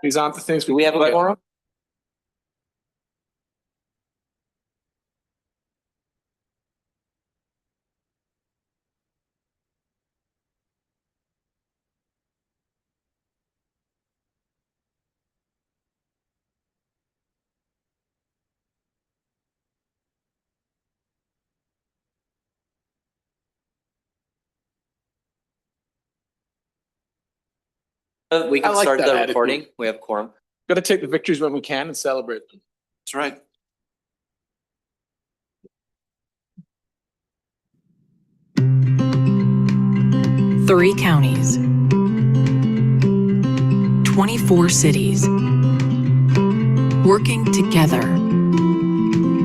These aren't the things. Do we have a quorum? We can I like start that the attitude. recording. We have a quorum. Got to take the victories when we can and celebrate them. That's right. Three counties, 24 cities, working together,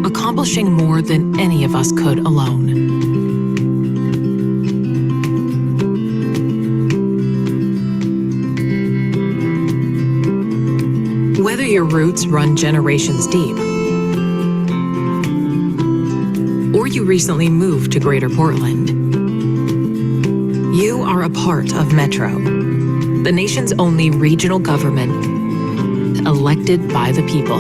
accomplishing more than any of us could alone. Whether your roots run generations deep, or you recently moved to Greater Portland, you are a part of Metro, the nation's only regional government elected by the people.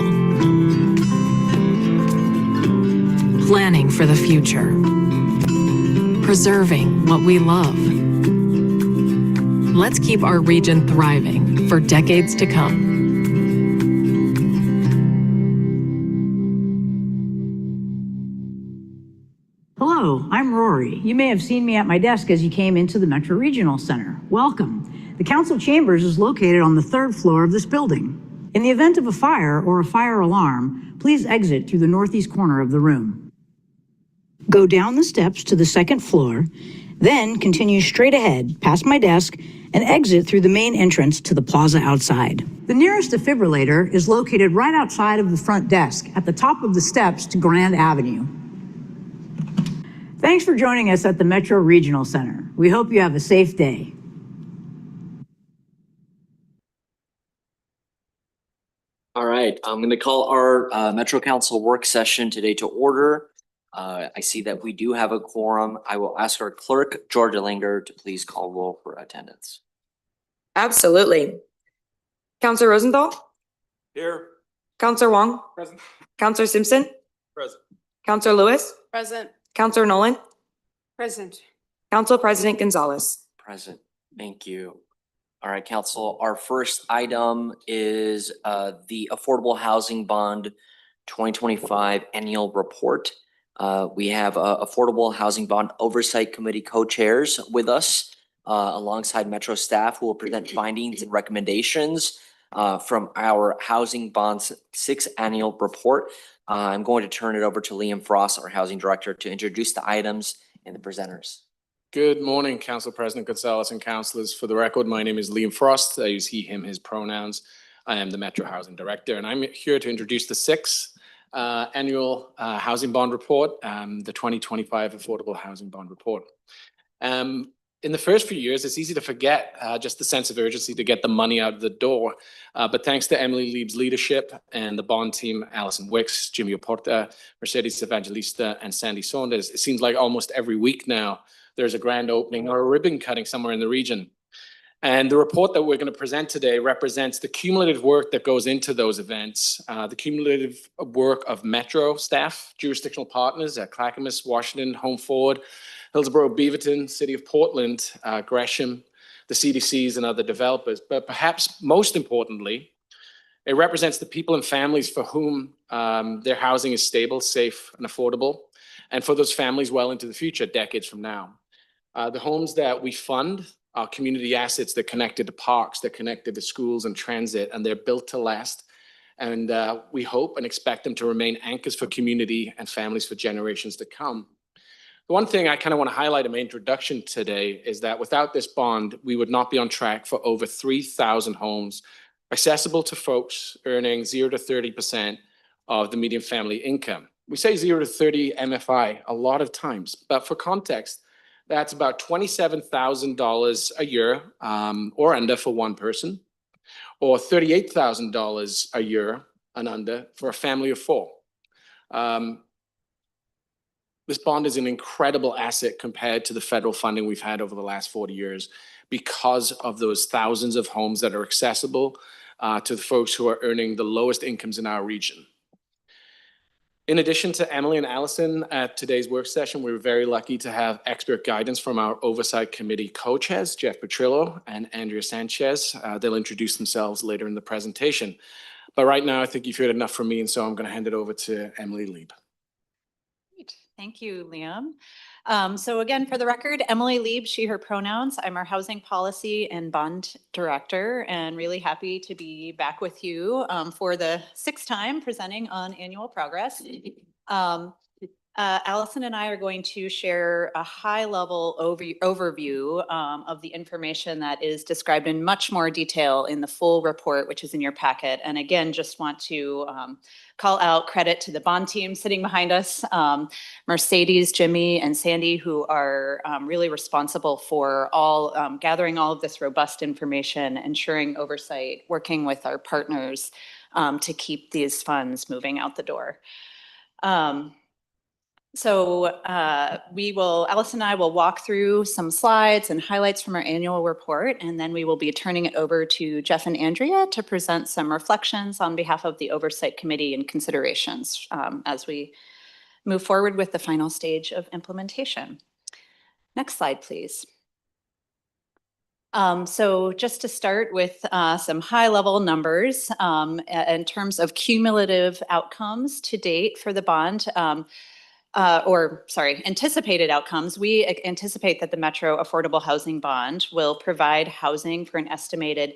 Planning for the future, preserving what we love. Let's keep our region thriving for decades to come. Hello, I'm Rory. You may have seen me at my desk as you came into the Metro Regional Center. Welcome. The Council Chambers is located on the 3rd floor of this building. In the event of a fire or a fire alarm, please exit through the northeast corner of the room. Go down the steps to the 2nd floor, then continue straight ahead past my desk and exit through the main entrance to the plaza outside. The nearest defibrillator is located right outside of the front desk at the top of the steps to Grand Avenue. Thanks for joining us at the Metro Regional Center. We hope you have a safe day. All right, I'm going to call our Metro Council work session today to order. I see that we do have a quorum. I will ask our clerk, Georgia Langer, to please call roll for attendance. Absolutely. Councilor Rosenthal? Here. Councilor Wong? Present. Councilor Simpson? Present. Councilor Lewis? Present. Councilor Nolan? Present. Council President Gonzalez? Present. Thank you. All right, Council, our first item is the Affordable Housing Bond 2025 Annual Report. We have Affordable Housing Bond Oversight Committee co-chairs with us alongside Metro staff who will present findings and recommendations from our Housing Bonds 6th Annual Report. I'm going to turn it over to Liam Frost, our Housing Director, to introduce the items and the presenters. Good morning, Council President Gonzalez and councilors. For the record, my name is Liam Frost. I use he, him, his pronouns. I am the Metro Housing Director, and I'm here to introduce the 6th Annual Housing Bond Report, the 2025 Affordable Housing Bond Report. In the first few years, it's easy to forget just the sense of urgency to get the money out of the door. But thanks to Emily Lieb's leadership and the bond team, Allison Wicks, Jimmy Oporta, Mercedes Evangelista, and Sandy Saunders, it seems like almost every week now, there's a grand opening or a ribbon cutting somewhere in the region. And the report that we're going to present today represents the cumulative work that goes into those events, the cumulative work of Metro staff, jurisdictional partners at Clackamas, Washington, Home Forward, Hillsborough, Beaverton, City of Portland, Gresham, the CDCs, and other developers. But perhaps most importantly, it represents the people and families for whom their housing is stable, safe, and affordable, and for those families well into the future, decades from now. The homes that we fund are community assets that connected to parks, that connected to schools and transit, and they're built to last. And we hope and expect them to remain anchors for community and families for generations to come. The one thing I kind of want to highlight in my introduction today is that without this bond, we would not be on track for over 3,000 homes accessible to folks earning 0 to 30% of the median family income. We say 0 to 30 MFI a lot of times, but for context, that's about $27,000 a year or under for one person, or $38,000 a year and under for a family of 4. This bond is an incredible asset compared to the federal funding we've had over the last 40 years because of those thousands of homes that are accessible to the folks who are earning the lowest incomes in our region. In addition to Emily and Allison at today's work session, we're very lucky to have expert guidance from our Oversight Committee co-chairs, Jeff Petrillo and Andrea Sanchez. They'll introduce themselves later in the presentation. But right now, I think you've heard enough from me, and so I'm going to hand it over to Emily Lieb. Great. Thank you, Liam. So again, for the record, Emily Lieb, she, her pronouns. I'm our Housing Policy and Bond Director, and really happy to be back with you for the 6th time presenting on annual progress. Allison and I are going to share a high-level overview of the information that is described in much more detail in the full report, which is in your packet. And again, just want to call out credit to the bond team sitting behind us, Mercedes, Jimmy, and Sandy, who are really responsible for all gathering all of this robust information, ensuring oversight, working with our partners to keep these funds moving out the door. Allison and I will walk through some slides and highlights from our annual report, and then we will be turning it over to Jeff and Andrea to present some reflections on behalf of the Oversight Committee and considerations as we move forward with the final stage of implementation. Next slide, please. So just to start with some high-level numbers in terms of cumulative outcomes to date for the bond, anticipated outcomes, we anticipate that the Metro Affordable Housing Bond will provide housing for an estimated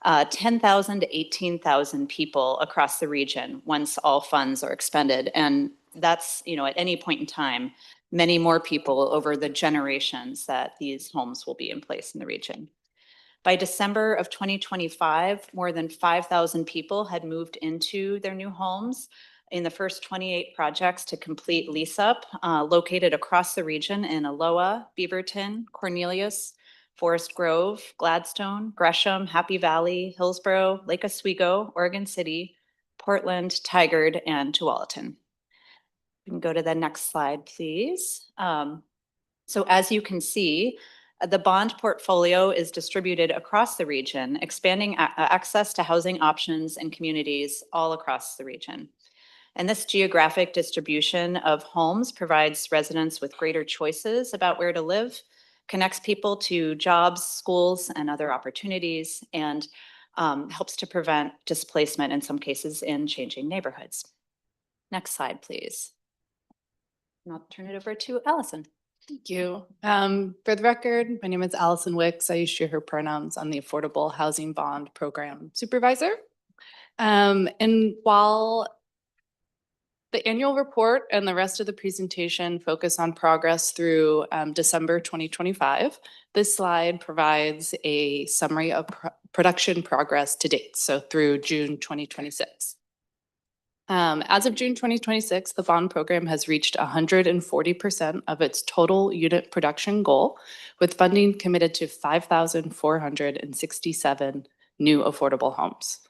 10,000 to 18,000 people across the region once all funds are expended. And that's, at any point in time, many more people over the generations that these homes will be in place in the region. By December of 2025, more than 5,000 people had moved into their new homes in the first 28 projects to complete lease up, located across the region in Aloha, Beaverton, Cornelius, Forest Grove, Gladstone, Gresham, Happy Valley, Hillsborough, Lake Oswego, Oregon City, Portland, Tigard, and Tualatin. We can go to the next slide, please. So as you can see, the bond portfolio is distributed across the region, expanding access to housing options and communities all across the region. And this geographic distribution of homes provides residents with greater choices about where to live, connects people to jobs, schools, and other opportunities, and helps to prevent displacement in some cases in changing neighborhoods. Next slide, please. And I'll turn it over to Allison. Thank you. For the record, my name is Allison Wicks. I use she, her pronouns. I'm the Affordable Housing Bond Program Supervisor. And while the annual report and the rest of the presentation focus on progress through December 2025, this slide provides a summary of production progress to date, so through June 2026. As of June 2026, the bond program has reached 140% of its total unit production goal, with funding committed to 5,467 new affordable homes.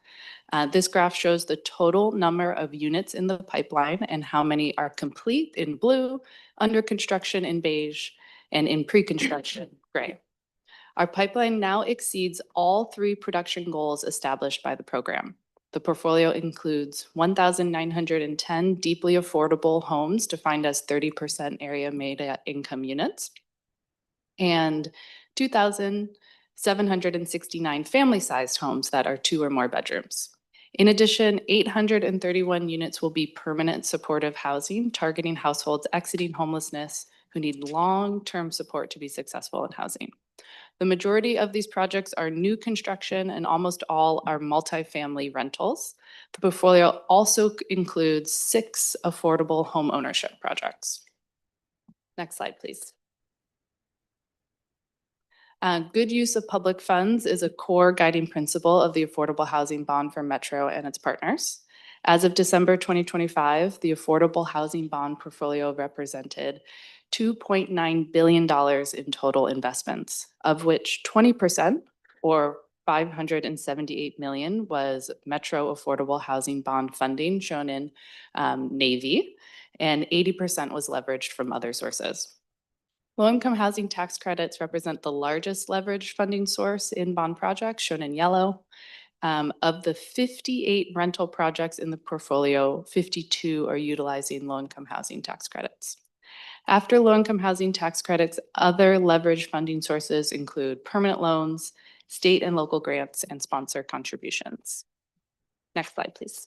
This graph shows the total number of units in the pipeline and how many are complete in blue, under construction in beige, and in pre-construction gray. Our pipeline now exceeds all 3 production goals established by the program. The portfolio includes 1,910 deeply affordable homes defined as 30% area made income units and 2,769 family-sized homes that are 2 or more bedrooms. In addition, 831 units will be permanent supportive housing, targeting households exiting homelessness who need long-term support to be successful in housing. The majority of these projects are new construction and almost all are multifamily rentals. The portfolio also includes 6 affordable home ownership projects. Next slide, please. Good use of public funds is a core guiding principle of the Affordable Housing Bond for Metro and its partners. As of December 2025, the Affordable Housing Bond portfolio represented $2.9 billion in total investments, of which 20%, or $578 million, was Metro Affordable Housing Bond funding, shown in navy, and 80% was leveraged from other sources. Low-income housing tax credits represent the largest leveraged funding source in bond projects, shown in yellow, Of the 58 rental projects in the portfolio, 52 are utilizing low-income housing tax credits. After low-income housing tax credits, other leverage funding sources include permanent loans, state and local grants, and sponsor contributions. Next slide, please.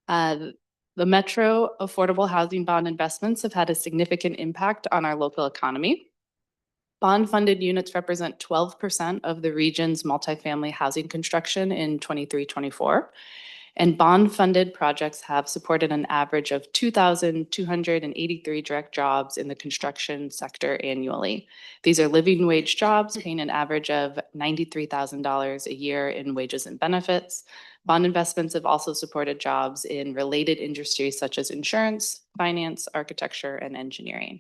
The Metro Affordable Housing Bond investments have had a significant impact on our local economy. Bond-funded units represent 12% of the region's multifamily housing construction in 23-24. And bond-funded projects have supported an average of 2,283 direct jobs in the construction sector annually. These are living wage jobs paying an average of $93,000 a year in wages and benefits. Bond investments have also supported jobs in related industries such as insurance, finance, architecture, and engineering.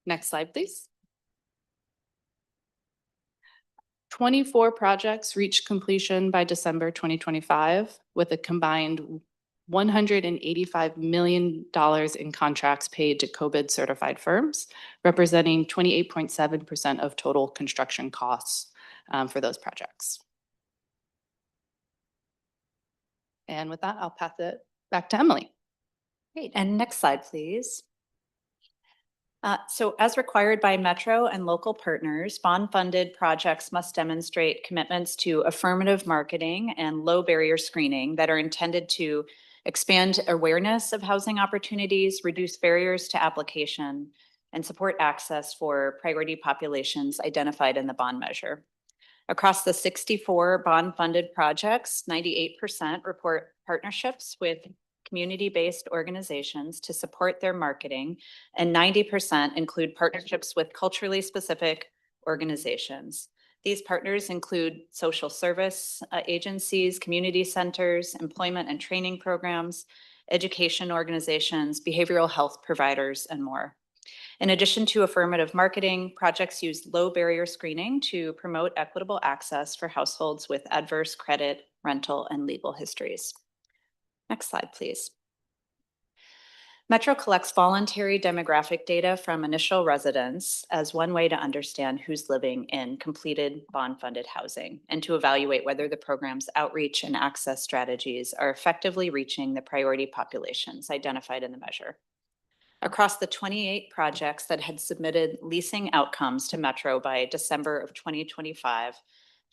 Next slide, please. 24 projects reached completion by December 2025 with a combined $185 million in contracts paid to COBID certified firms, representing 28.7% of total construction costs for those projects. And with that, I'll pass it back to Emily. Great. And next slide, please. So as required by Metro and local partners, bond-funded projects must demonstrate commitments to affirmative marketing and low barrier screening that are intended to expand awareness of housing opportunities, reduce barriers to application, and support access for priority populations identified in the bond measure. Across the 64 bond-funded projects, 98% report partnerships with community-based organizations to support their marketing, and 90% include partnerships with culturally specific organizations. These partners include social service agencies, community centers, employment and training programs, education organizations, behavioral health providers, and more. In addition to affirmative marketing, projects use low barrier screening to promote equitable access for households with adverse credit, rental, and legal histories. Next slide, please. Metro collects voluntary demographic data from initial residents as one way to understand who's living in completed bond-funded housing and to evaluate whether the program's outreach and access strategies are effectively reaching the priority populations identified in the measure. Across the 28 projects that had submitted leasing outcomes to Metro by December of 2025,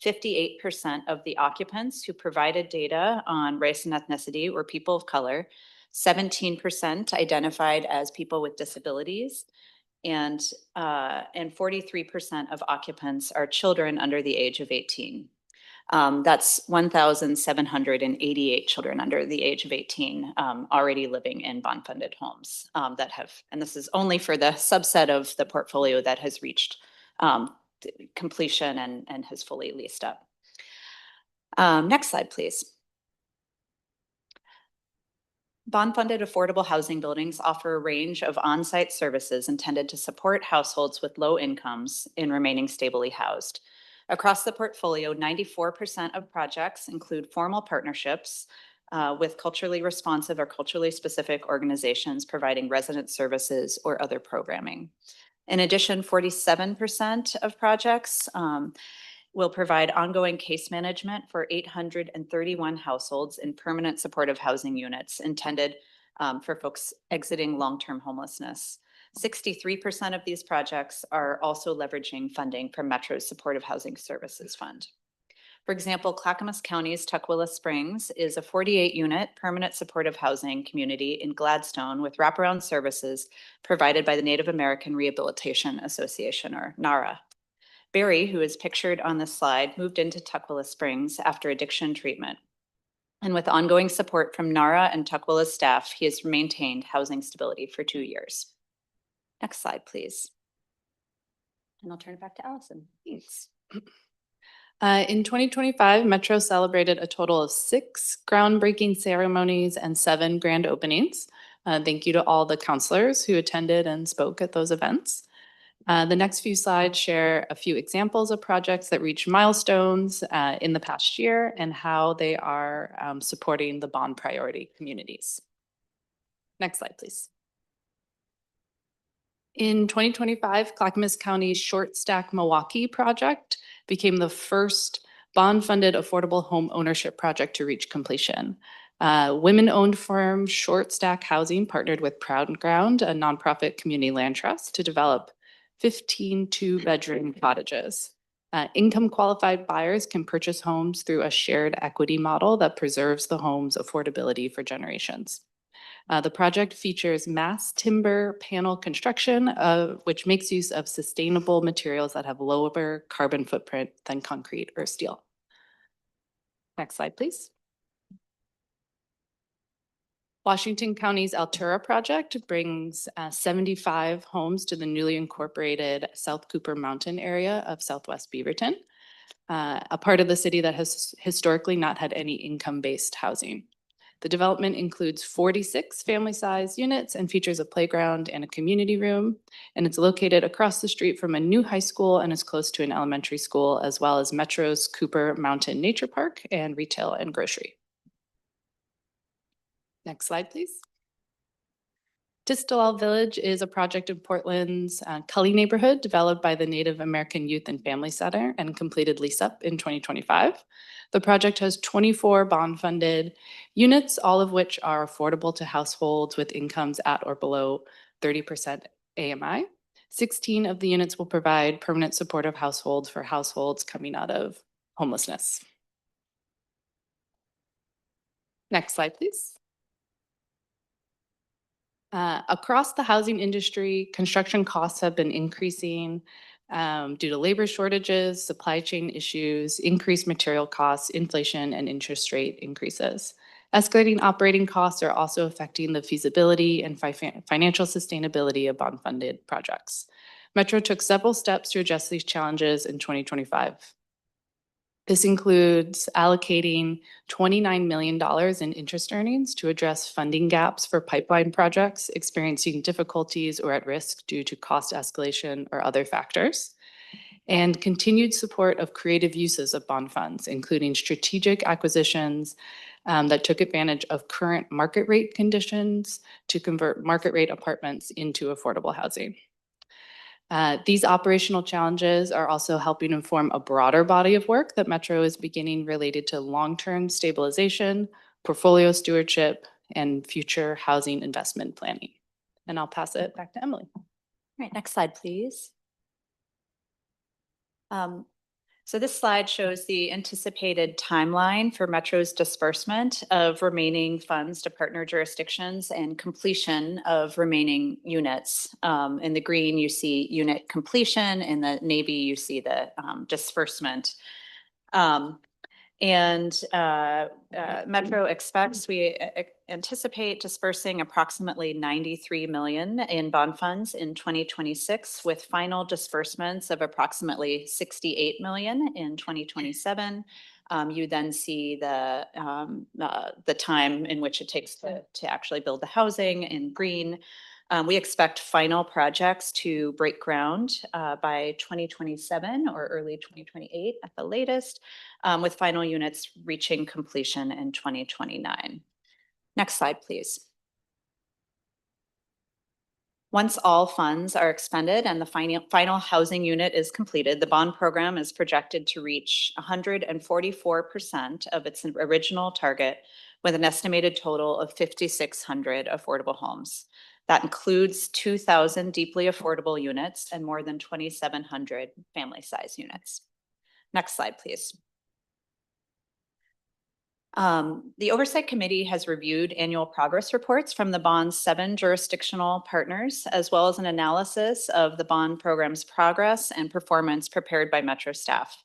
58% of the occupants who provided data on race and ethnicity were people of color, 17% identified as people with disabilities, and 43% of occupants are children under the age of 18. That's 1,788 children under the age of 18 already living in bond-funded homes that have, and this is only for the subset of the portfolio that has reached completion and has fully leased up. Next slide, please. Bond-funded affordable housing buildings offer a range of on-site services intended to support households with low incomes in remaining stably housed. Across the portfolio, 94% of projects include formal partnerships with culturally responsive or culturally specific organizations providing resident services or other programming. In addition, 47% of projects will provide ongoing case management for 831 households in permanent supportive housing units intended for folks exiting long-term homelessness. 63% of these projects are also leveraging funding from Metro's Supportive Housing Services Fund. For example, Clackamas County's Tukwila Springs is a 48-unit permanent supportive housing community in Gladstone with wraparound services provided by the Native American Rehabilitation Association, or NARA. Barry, who is pictured on this slide, moved into Tukwila Springs after addiction treatment. And with ongoing support from NARA and Tukwila's staff, he has maintained housing stability for 2 years. Next slide, please. And I'll turn it back to Allison. Thanks. In 2025, Metro celebrated a total of 6 groundbreaking ceremonies and 7 grand openings. Thank you to all the counselors who attended and spoke at those events. The next few slides share a few examples of projects that reached milestones in the past year and how they are supporting the bond priority communities. Next slide, please. In 2025, Clackamas County's Short Stack Milwaukee project became the first bond-funded affordable home ownership project to reach completion. Women-owned firm Short Stack Housing partnered with Proud Ground, a nonprofit community land trust, to develop 15 two-bedroom cottages. Income-qualified buyers can purchase homes through a shared equity model that preserves the home's affordability for generations. The project features mass timber panel construction, which makes use of sustainable materials that have lower carbon footprint than concrete or steel. Next slide, please. Washington County's Altura project brings 75 homes to the newly incorporated South Cooper Mountain area of Southwest Beaverton, a part of the city that has historically not had any income-based housing. The development includes 46 family-sized units and features a playground and a community room, and it's located across the street from a new high school and is close to an elementary school, as well as Metro's Cooper Mountain Nature Park and retail and grocery. Next slide, please. Tistalal Village is a project in Portland's Cully neighborhood developed by the Native American Youth and Family Center and completed lease up in 2025. The project has 24 bond-funded units, all of which are affordable to households with incomes at or below 30% AMI. 16 of the units will provide permanent supportive households for households coming out of homelessness. Next slide, please. Across the housing industry, construction costs have been increasing due to labor shortages, supply chain issues, increased material costs, inflation, and interest rate increases. Escalating operating costs are also affecting the feasibility and financial sustainability of bond-funded projects. Metro took several steps to address these challenges in 2025. This includes allocating $29 million in interest earnings to address funding gaps for pipeline projects experiencing difficulties or at risk due to cost escalation or other factors, and continued support of creative uses of bond funds, including strategic acquisitions that took advantage of current market rate conditions to convert market rate apartments into affordable housing. These operational challenges are also helping inform a broader body of work that Metro is beginning related to long-term stabilization, portfolio stewardship, and future housing investment planning. And I'll pass it back to Emily. All right, next slide, please. So this slide shows the anticipated timeline for Metro's disbursement of remaining funds to partner jurisdictions and completion of remaining units. In the green, you see unit completion. In the navy, you see the disbursement. Metro expects, we anticipate dispersing approximately $93 million in bond funds in 2026, with final disbursements of approximately $68 million in 2027. You then see the time in which it takes to actually build the housing in green. We expect final projects to break ground by 2027 or early 2028 at the latest, with final units reaching completion in 2029. Next slide, please. Once all funds are expended and the final housing unit is completed, the bond program is projected to reach 144% of its original target, with an estimated total of 5,600 affordable homes. That includes 2,000 deeply affordable units and more than 2,700 family-size units. Next slide, please. The Oversight Committee has reviewed annual progress reports from the bond's 7 jurisdictional partners, as well as an analysis of the bond program's progress and performance prepared by Metro staff.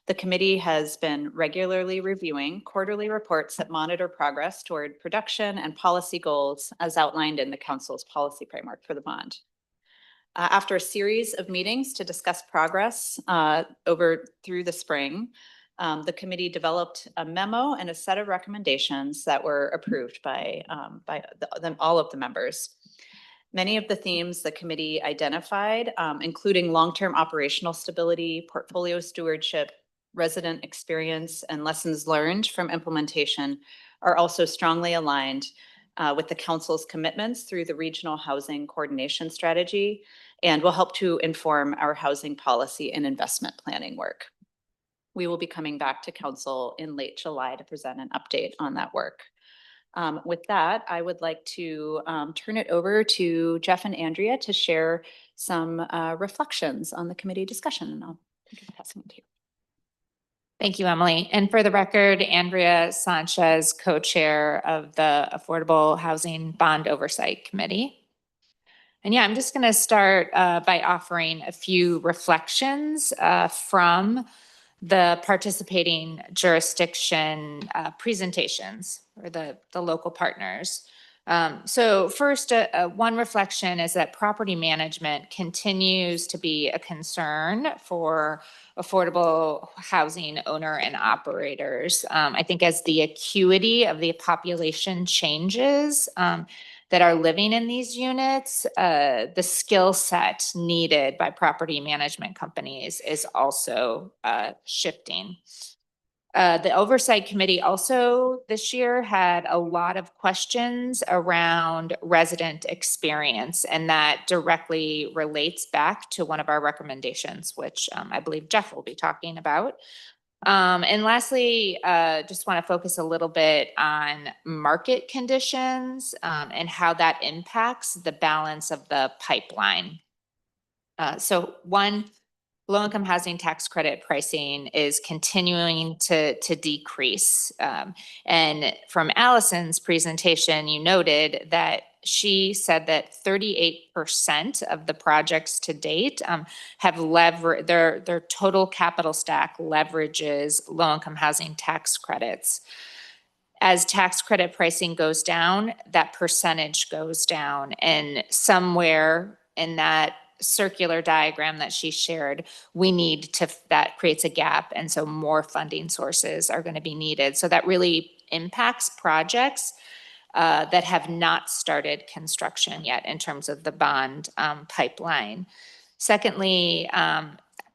The committee has been regularly reviewing quarterly reports that monitor progress toward production and policy goals as outlined in the Council's policy framework for the bond. After a series of meetings to discuss progress through the spring, the committee developed a memo and a set of recommendations that were approved by all of the members. Many of the themes the committee identified, including long-term operational stability, portfolio stewardship, resident experience, and lessons learned from implementation, are also strongly aligned with the council's commitments through the Regional Housing Coordination Strategy, and will help to inform our housing policy and investment planning work. We will be coming back to council in late July to present an update on that work. With that, I would like to turn it over to Jeff and Andrea to share some reflections on the committee discussion, and I'll pass it to you. Thank you, Emily. And for the record, Andrea Sanchez, co-chair of the Affordable Housing Bond Oversight Committee. And yeah, I'm just going to start by offering a few reflections from the participating jurisdiction presentations or the local partners. So first, one reflection is that property management continues to be a concern for affordable housing owner and operators. I think as the acuity of the population changes that are living in these units, the skill set needed by property management companies is also shifting. The Oversight Committee also this year had a lot of questions around resident experience, and that directly relates back to one of our recommendations, which I believe Jeff will be talking about. And lastly, just want to focus a little bit on market conditions and how that impacts the balance of the pipeline. So one, low-income housing tax credit pricing is continuing to decrease. And from Allison's presentation, you noted that she said that 38% of the projects to date have their total capital stack leverages low-income housing tax credits. As tax credit pricing goes down, that percentage goes down, and somewhere in that circular diagram that she shared, that creates a gap. And so more funding sources are going to be needed. So that really impacts projects that have not started construction yet in terms of the bond pipeline. Secondly,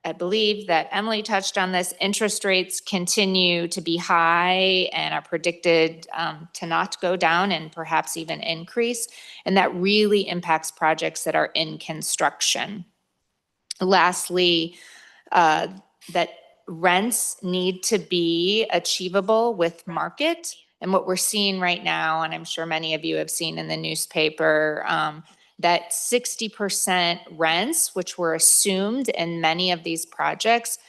I believe that Emily touched on this, interest rates continue to be high and are predicted to not go down and perhaps even increase. And that really impacts projects that are in construction. Lastly, that rents need to be achievable with market. And what we're seeing right now, and I'm sure many of you have seen in the newspaper, that 60% rents, which were assumed in many of these projects,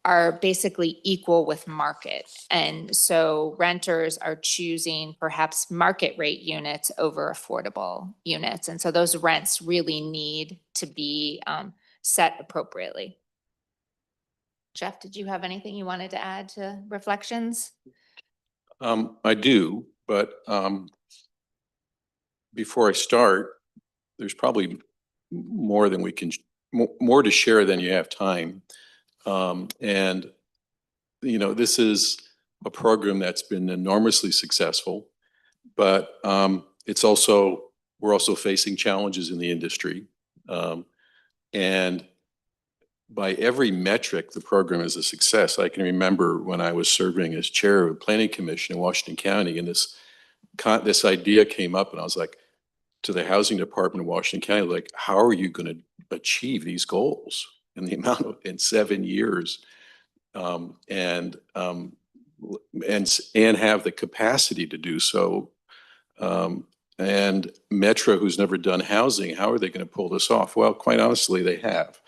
are basically equal with market. And so renters are choosing perhaps market rate units over affordable units. And so those rents really need to be set appropriately. Jeff, did you have anything you wanted to add to reflections? I do, but before I start, there's probably more than more to share than you have time. And, you know, this is a program that's been enormously successful, but we're also facing challenges in the industry. And by every metric, the program is a success. I can remember when I was serving as chair of the Planning Commission in Washington County, and this idea came up, and I was like, to the housing department of Washington County, like, how are you going to achieve these goals in the amount of, in 7 years, and have the capacity to do so? And Metro, who's never done housing, how are they going to pull this off? Well, quite honestly, they have.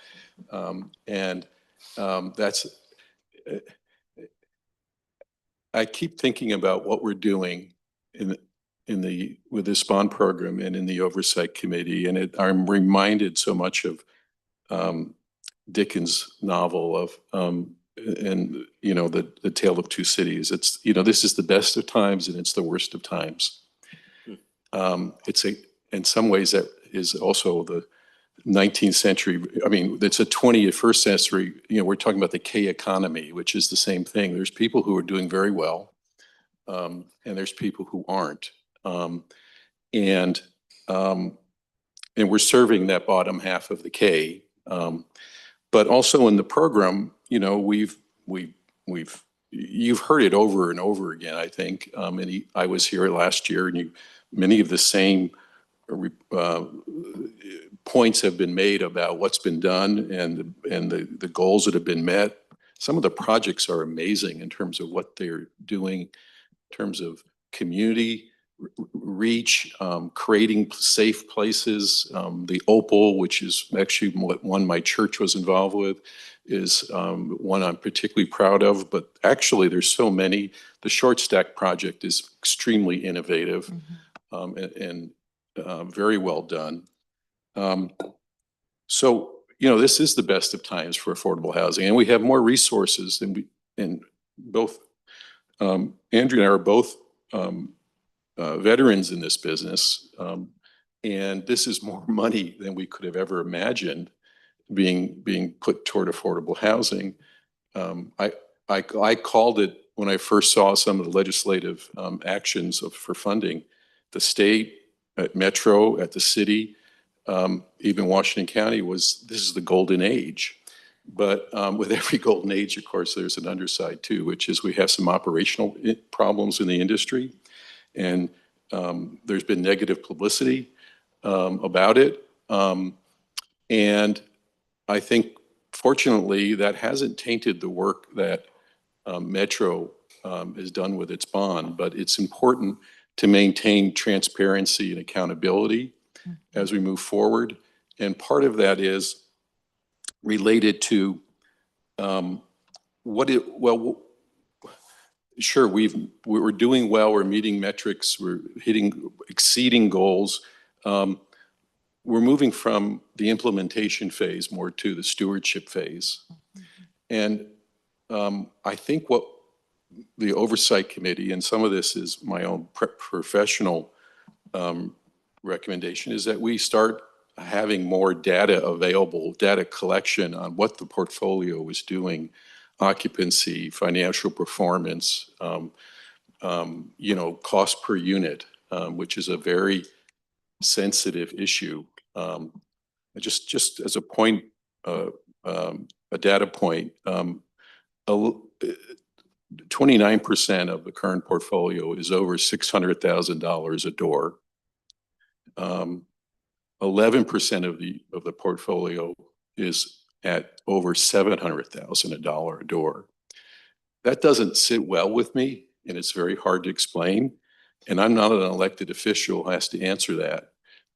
I keep thinking about what we're doing with this bond program and in the Oversight Committee, and I'm reminded so much of Dickens' novel of and you know, the Tale of Two Cities. It's, you know, this is the best of times and it's the worst of times. In some ways that is also the 19th century. I mean, it's a 21st century, you know, we're talking about the K economy, which is the same thing. There's people who are doing very well, and there's people who aren't. And we're serving that bottom half of the K. But also in the program, you know, you've heard it over and over again, I think. I was here last year, and you Many of the same points have been made about what's been done and the goals that have been met. Some of the projects are amazing in terms of what they're doing, in terms of community reach, creating safe places. The Opal, which is actually one my church was involved with, is one I'm particularly proud of, but actually there's so many. The Short Stack project is extremely innovative and very well done. So, this is the best of times for affordable housing, and we have more resources than and both, Andrew and I are both veterans in this business, and this is more money than we could have ever imagined being put toward affordable housing. I called it when I first saw some of the legislative actions for funding, the state, at Metro, at the city, even Washington County this is the golden age. But with every golden age, of course, there's an underside too, which is we have some operational problems in the industry. And there's been negative publicity about it. And I think, fortunately, that hasn't tainted the work that Metro has done with its bond, but it's important to maintain transparency and accountability as we move forward. And part of that is related to sure, we're doing well, we're meeting metrics, we're exceeding goals. We're moving from the implementation phase more to the stewardship phase. And I think what the Oversight Committee, and some of this is my own professional recommendation, is that we start having more data available, data collection on what the portfolio is doing, occupancy, financial performance, cost per unit, which is a very sensitive issue. Just as a point, a data point, 29% of the current portfolio is over $600,000 a door. 11% of the portfolio is at over $700,000 a door. That doesn't sit well with me, and it's very hard to explain. And I'm not an elected official who has to answer that,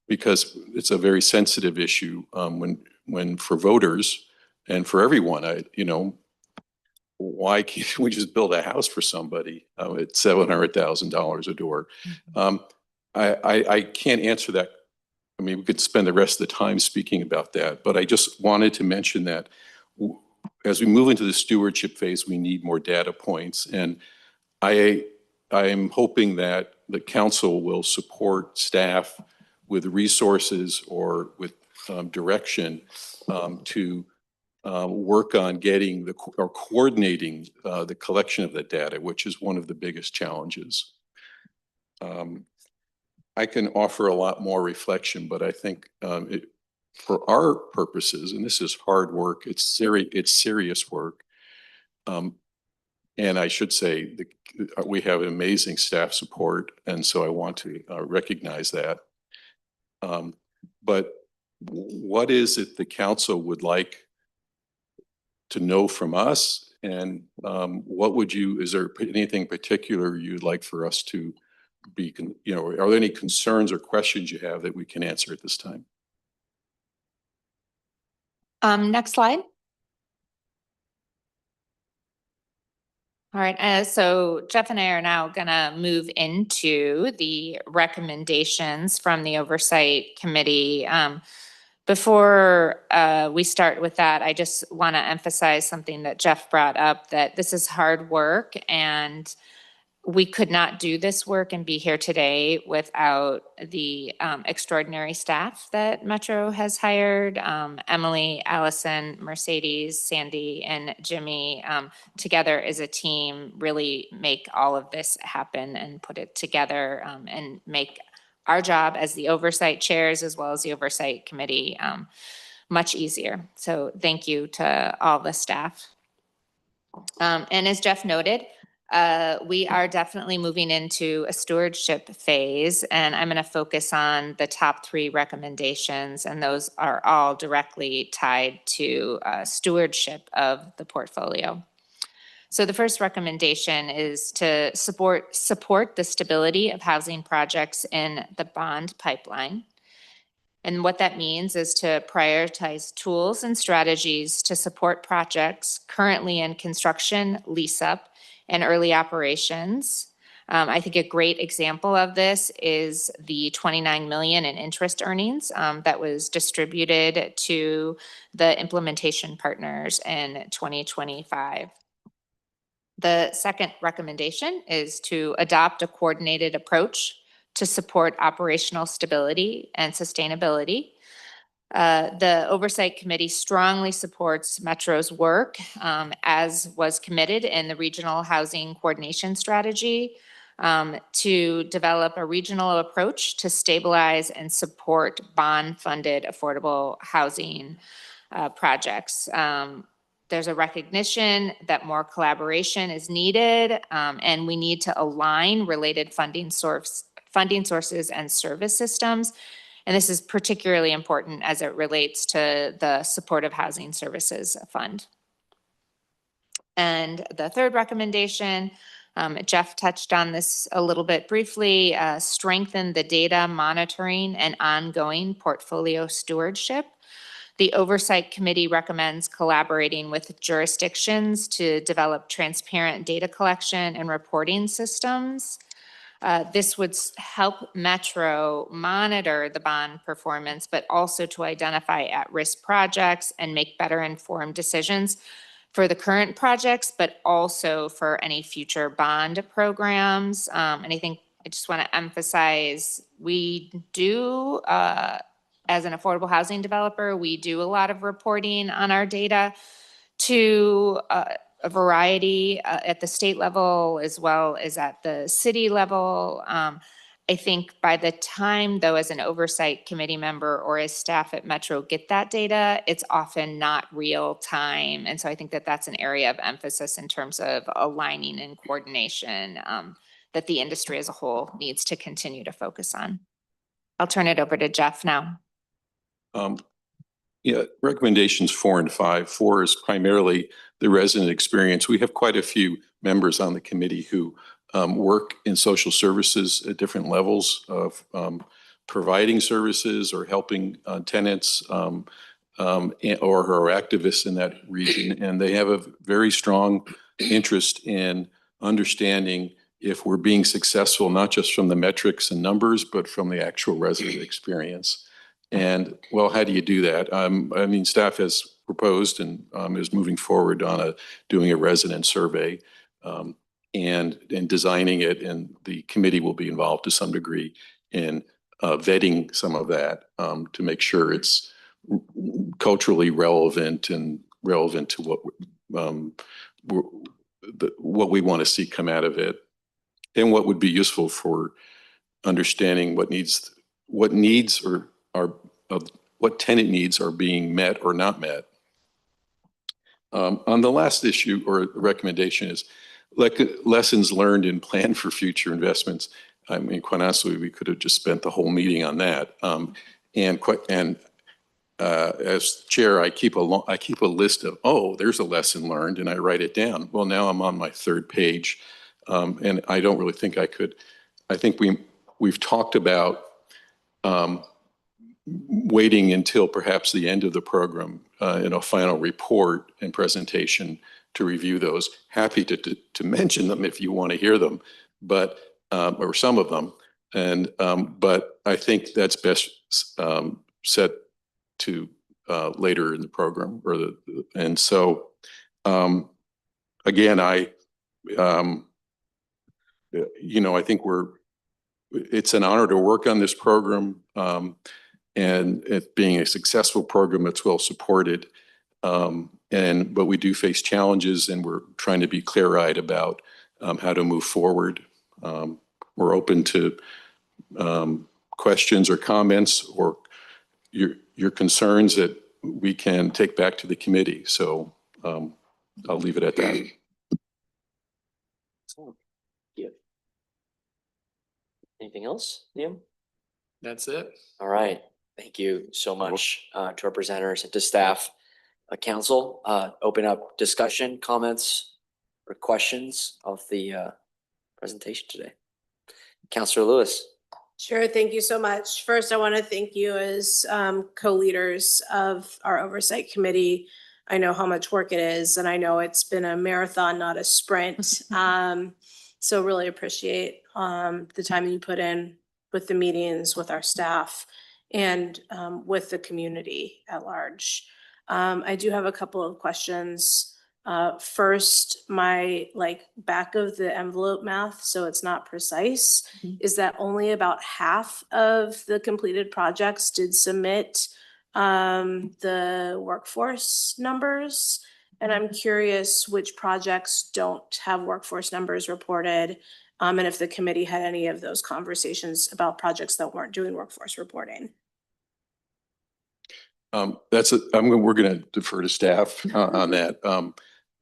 because it's a very sensitive issue when for voters and for everyone. Why can't we just build a house for somebody at $700,000 a door? I can't answer that. I mean, we could spend the rest of the time speaking about that, but I just wanted to mention that as we move into the stewardship phase, we need more data points. And I am hoping that the council will support staff with resources or with direction to work on getting or coordinating the collection of the data, which is one of the biggest challenges. I can offer a lot more reflection, but I think for our purposes, and this is hard work, it's serious work. And I should say we have amazing staff support, and so I want to recognize that. But what is it the council would like to know from us? And is there anything particular you'd like for us to be, are there any concerns or questions you have that we can answer at this time? Next slide. All right, so Jeff and I are now gonna move into the recommendations from the Oversight Committee. Before we start with that, I just wanna emphasize something that Jeff brought up, that this is hard work, and we could not do this work and be here today without the extraordinary staff that Metro has hired. Emily, Allison, Mercedes, Sandy, and Jimmy together as a team really make all of this happen and put it together and make our job as the oversight chairs as well as the Oversight Committee much easier. So thank you to all the staff. And as Jeff noted, We are definitely moving into a stewardship phase, and I'm going to focus on the top 3 recommendations, and those are all directly tied to stewardship of the portfolio. So the first recommendation is to support the stability of housing projects in the bond pipeline. And what that means is to prioritize tools and strategies to support projects currently in construction, lease up, and early operations. I think a great example of this is the 29 million in interest earnings that was distributed to the implementation partners in 2025. The second recommendation is to adopt a coordinated approach to support operational stability and sustainability. The Oversight Committee strongly supports Metro's work, as was committed in the Regional Housing Coordination Strategy, to develop a regional approach to stabilize and support bond-funded affordable housing projects. There's a recognition that more collaboration is needed, and we need to align related funding sources and service systems. And this is particularly important as it relates to the Supportive Housing Services Fund. And the third recommendation, Jeff touched on this a little bit briefly, strengthen the data monitoring and ongoing portfolio stewardship. The Oversight Committee recommends collaborating with jurisdictions to develop transparent data collection and reporting systems. This would help Metro monitor the bond performance, but also to identify at-risk projects and make better informed decisions for the current projects, but also for any future bond programs. And I think I just want to emphasize, we do, as an affordable housing developer, we do a lot of reporting on our data to a variety at the state level as well as at the city level. I think by the time, though, as an oversight committee member or as staff at Metro get that data, it's often not real time. And so I think that that's an area of emphasis in terms of aligning and coordination that the industry as a whole needs to continue to focus on. I'll turn it over to Jeff now. Yeah, recommendations 4 and 5. 4 is primarily the resident experience. We have quite a few members on the committee who work in social services at different levels of providing services or helping tenants or who are activists in that region. And they have a very strong interest in understanding if we're being successful, not just from the metrics and numbers, but from the actual resident experience. And well, how do you do that? I mean, staff has proposed and is moving forward on doing a resident survey and designing it, and the committee will be involved to some degree in vetting some of that to make sure it's culturally relevant and relevant to what we want to see come out of it, and what would be useful for understanding what tenant needs are being met or not met. On the last issue or recommendation is lessons learned and plan for future investments. I mean, quite honestly, we could have just spent the whole meeting on that. As chair, I keep a list of, oh, there's a lesson learned, and I write it down. Well, now I'm on my 3rd page, and I don't really think I could. I think we've talked about waiting until perhaps the end of the program in a final report and presentation to review those. Happy to mention them if you want to hear them, but or some of them. And but I think that's best set to later in the program. And so again, I think it's an honor to work on this program. And it being a successful program that's well supported. But we do face challenges, and we're trying to be clear-eyed about how to move forward. We're open to questions or comments or your concerns that we can take back to the committee. So I'll leave it at that. Anything else, Liam? That's it. All right, thank you so much to our presenters and to staff. Council, open up discussion, comments, or questions of the presentation today. Councilor Lewis. Sure, thank you so much. First, I want to thank you as co-leaders of our oversight committee. I know how much work it is, and I know it's been a marathon, not a sprint. So really appreciate the time you put in with the meetings, with our staff, and with the community at large. I do have a couple of questions. First, my back of the envelope math, so it's not precise, is that only about half of the completed projects did submit the workforce numbers. And I'm curious which projects don't have workforce numbers reported, and if the committee had any of those conversations about projects that weren't doing workforce reporting. We're going to defer to staff on that.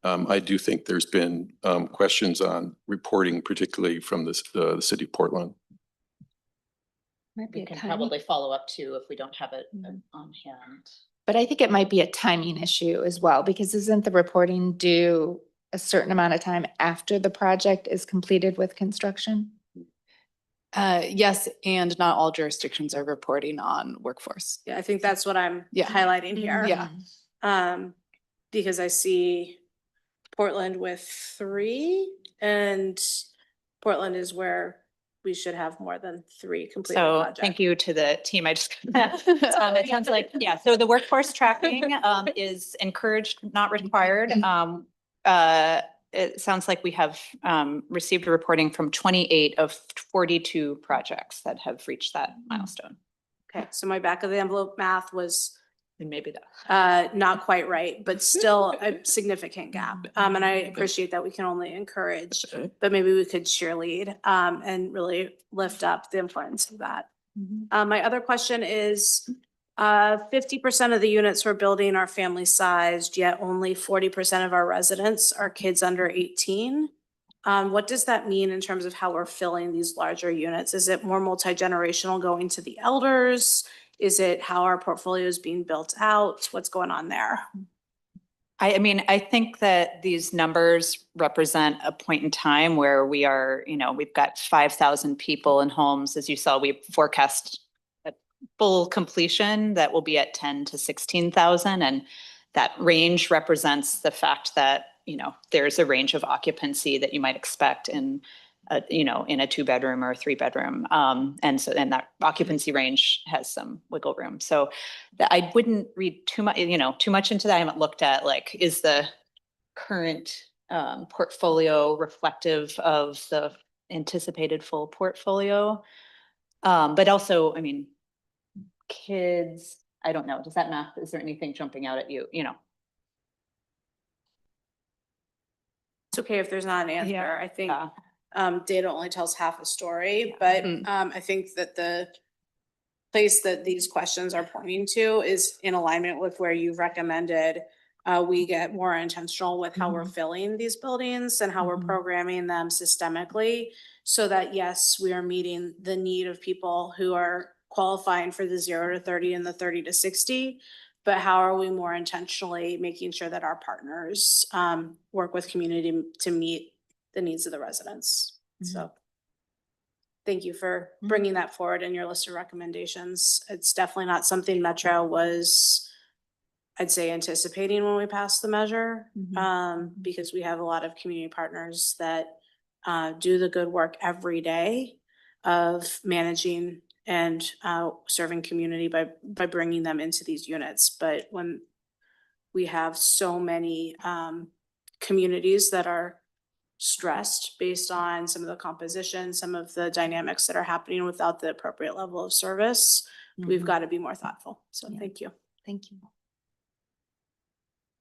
I do think there's been questions on reporting, particularly from the city of Portland. Might be We a can timing, probably follow up too if we don't have it on hand. but I think it might be a timing issue as well, because isn't the reporting due a certain amount of time after the project is completed with construction? Yes, and not all jurisdictions are reporting on workforce. Yeah, I think that's what I'm Yeah. highlighting here. Yeah. Because I see Portland with 3, and Portland is where we should have more than 3 completed So projects. thank you to the team. I just, it sounds like, yeah, so the workforce tracking is encouraged, not required. It sounds like we have received a reporting from 28 of 42 projects that have reached that milestone. Okay, so my back of the envelope math was And maybe that. not quite right, but still a significant gap. And I appreciate that we can only encourage, but maybe we could cheerlead and really lift up the importance of that. My other question is, 50% of the units we're building are family sized, yet only 40% of our residents are kids under 18. What does that mean in terms of how we're filling these larger units? Is it more multi-generational going to the elders? Is it how our portfolio is being built out? What's going on there? I mean, I think that these numbers represent a point in time where we are, we've got 5,000 people in homes. As you saw, we forecast a full completion that will be at 10 to 16,000. And that range represents the fact that, there's a range of occupancy that you might expect in a 2-bedroom or a 3-bedroom. And that occupancy range has some wiggle room. So I wouldn't read too much into that. I haven't looked at is the current portfolio reflective of the anticipated full portfolio. But also, I mean, kids, I don't know. Does that math, is there anything jumping out at you? It's okay if there's not an answer. Yeah. I think data only tells half a story, but I think that the place that these questions are pointing to is in alignment with where you've recommended we get more intentional with how we're filling these buildings and how we're programming them systemically, so that yes, we are meeting the need of people who are qualifying for the 0 to 30 and the 30 to 60. But how are we more intentionally making sure that our partners work with community to meet the needs of the residents? So thank you for bringing that forward in your list of recommendations. It's definitely not something Metro was, I'd say, anticipating when we passed the measure, because we have a lot of community partners that do the good work every day of managing and serving community by bringing them into these units. But when we have so many communities that are stressed based on some of the composition, some of the dynamics that are happening without the appropriate level of service, we've got to be more thoughtful. So thank you. Thank you.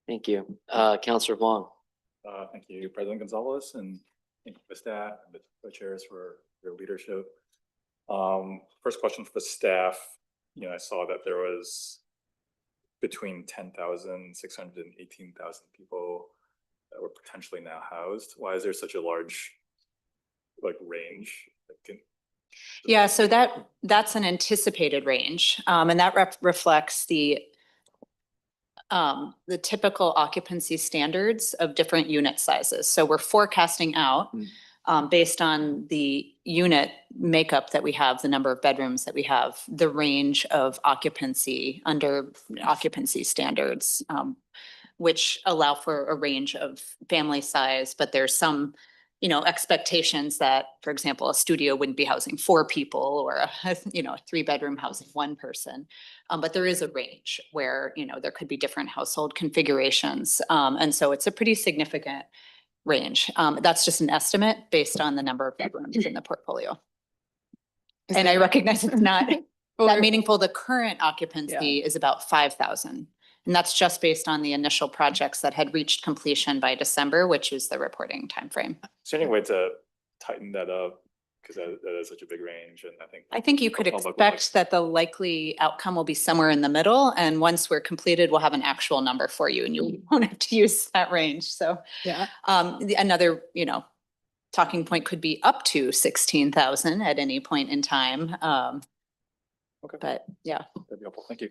Thank you. Councilor Vaughn. Thank you, President Gonzalez, and thank you, the staff and the co-chairs for your leadership. First question for the staff. I saw that there was between 10,600 and 18,000 people that were potentially now housed. Why is there such a large range? Yeah, so that's an anticipated range, and that reflects the typical occupancy standards of different unit sizes. So we're forecasting out based on the unit makeup that we have, the number of bedrooms that we have, the range of occupancy under occupancy standards, which allow for a range of family size, but there's some, you know, expectations that, for example, a studio wouldn't be housing 4 people or a 3-bedroom housing 1 person. But there is a range where, you know, there could be different household configurations. And so it's a pretty significant range. That's just an estimate based on the number of bedrooms in the portfolio. And I recognize it's not that meaningful. The current occupancy is about 5,000. And that's just based on the initial projects that had reached completion by December, which is the reporting timeframe. Is there any way to tighten that up? Because that is such a big range, and I think you could the public would like- expect that the likely outcome will be somewhere in the middle. And once we're completed, we'll have an actual number for you and you won't have to use that range. So Yeah. another, you know, talking point could be up to 16,000 at any point in time. Okay. But yeah. That'd be helpful. Thank you.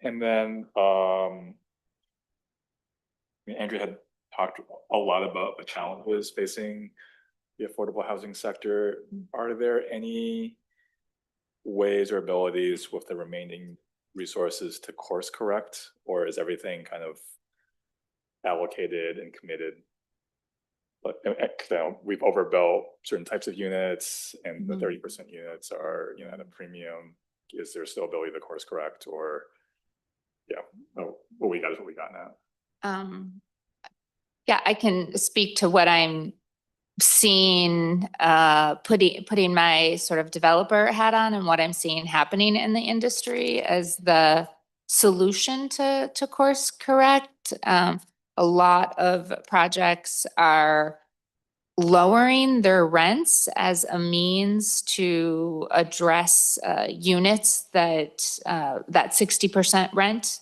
And then Andrea had talked a lot about the challenges facing the affordable housing sector. Are there any ways or abilities with the remaining resources to course correct, or is everything kind of allocated and committed? But we've overbuilt certain types of units, and the 30% units are, you know, at a premium. Is there still ability to course correct, or what we got is what we got now? Yeah, I can speak to what I'm seeing, putting my sort of developer hat on and what I'm seeing happening in the industry as the solution to course correct. A lot of projects are lowering their rents as a means to address units that 60% rent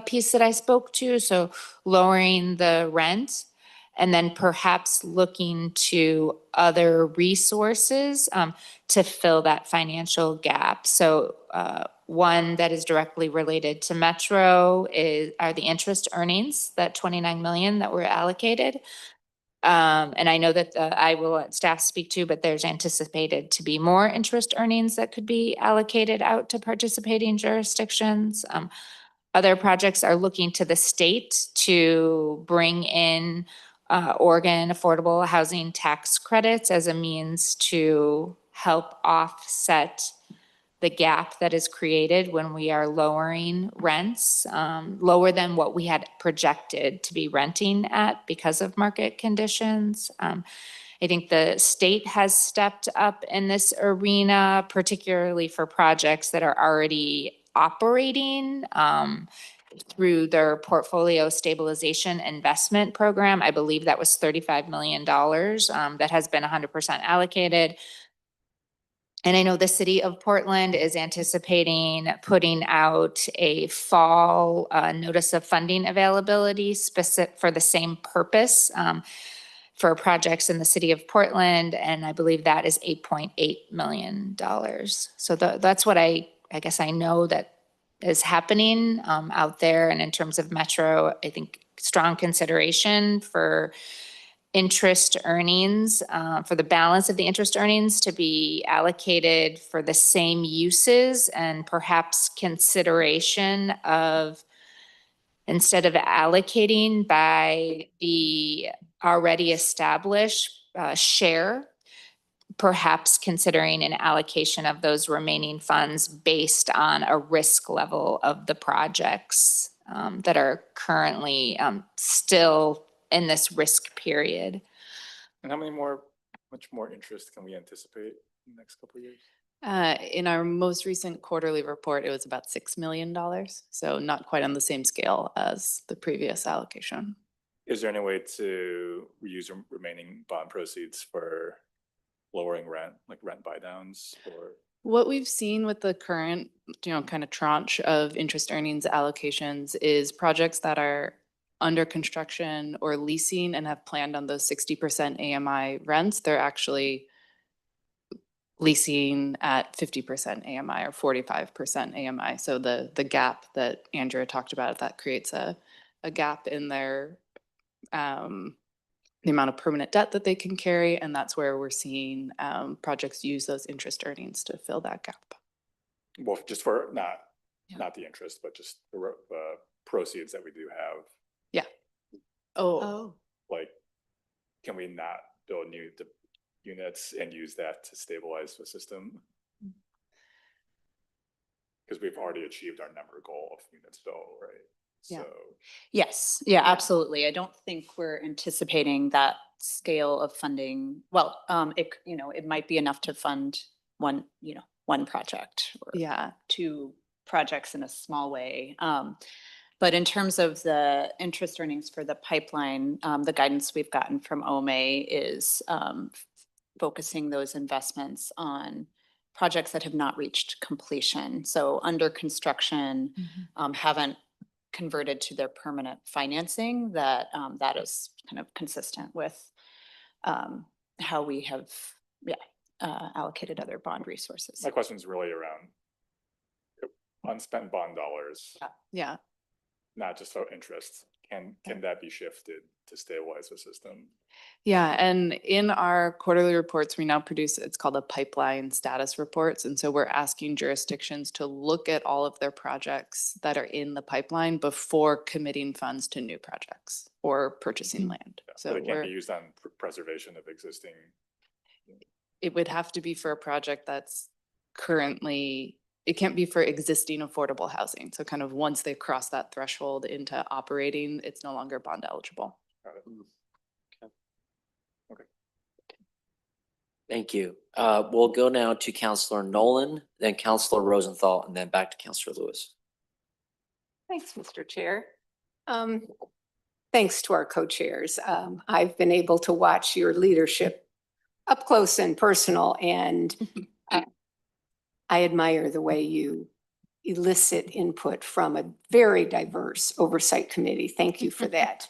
piece that I spoke to. So lowering the rent and then perhaps looking to other resources to fill that financial gap. So one that is directly related to Metro are the interest earnings, that 29 million that were allocated. And I know that I will let staff speak to, but there's anticipated to be more interest earnings that could be allocated out to participating jurisdictions. Other projects are looking to the state to bring in Oregon affordable housing tax credits as a means to help offset the gap that is created when we are lowering rents, lower than what we had projected to be renting at because of market conditions. I think the state has stepped up in this arena, particularly for projects that are already operating through their portfolio stabilization investment program. I believe that was $35 million that has been 100% allocated. And I know the city of Portland is anticipating putting out a fall notice of funding availability specific for the same purpose for projects in the city of Portland. And I believe that is $8.8 million. So that's what I guess I know that is happening out there. And in terms of Metro, I think strong consideration for interest earnings, for the balance of the interest earnings to be allocated for the same uses, and perhaps consideration of, instead of allocating by the already established share, perhaps considering an allocation of those remaining funds based on a risk level of the projects that are currently still in this risk period. And much more interest can we anticipate in the next couple of years? In our most recent quarterly report, it was about $6 million. So not quite on the same scale as the previous allocation. Is there any way to reuse remaining bond proceeds for lowering rent, like rent buy downs, or? What we've seen with the current, kind of tranche of interest earnings allocations is projects that are under construction or leasing and have planned on those 60% AMI rents. They're actually leasing at 50% AMI or 45% AMI. So the gap that Andrea talked about, that creates a gap in their the amount of permanent debt that they can carry, and that's where we're seeing projects use those interest earnings to fill that gap. Well, just for not the interest, but just the proceeds that we do have. Yeah. Oh. Like, can we not build new units and use that to stabilize the system? Because we've already achieved our number goal of units built, right? Yeah. So Yes, yeah, absolutely. I don't think we're anticipating that scale of funding. Well, it might be enough to fund one project or Yeah. two projects in a small way. But in terms of the interest earnings for the pipeline, the guidance we've gotten from OMA is focusing those investments on projects that have not reached completion. So under construction, haven't converted to their permanent financing, that is kind of consistent with how we have allocated other bond resources. my question is really around unspent bond dollars, Yeah. not just for interest. Can that be shifted to stabilize the system? Yeah, and in our quarterly reports, we now produce, it's called a pipeline status reports. And so we're asking jurisdictions to look at all of their projects that are in the pipeline before committing funds to new projects or purchasing land. So So it can't be used on preservation of existing. it would have to be for a project that's currently, it can't be for existing affordable housing. So kind of once they cross that threshold into operating, it's no longer bond eligible. Got it. Thank you. We'll go now to Councilor Nolan, then Councilor Rosenthal, and then back to Councilor Lewis. Thanks, Mr. Chair. Thanks to our co-chairs. I've been able to watch your leadership up close and personal, and I admire the way you elicit input from a very diverse oversight committee. Thank you for that.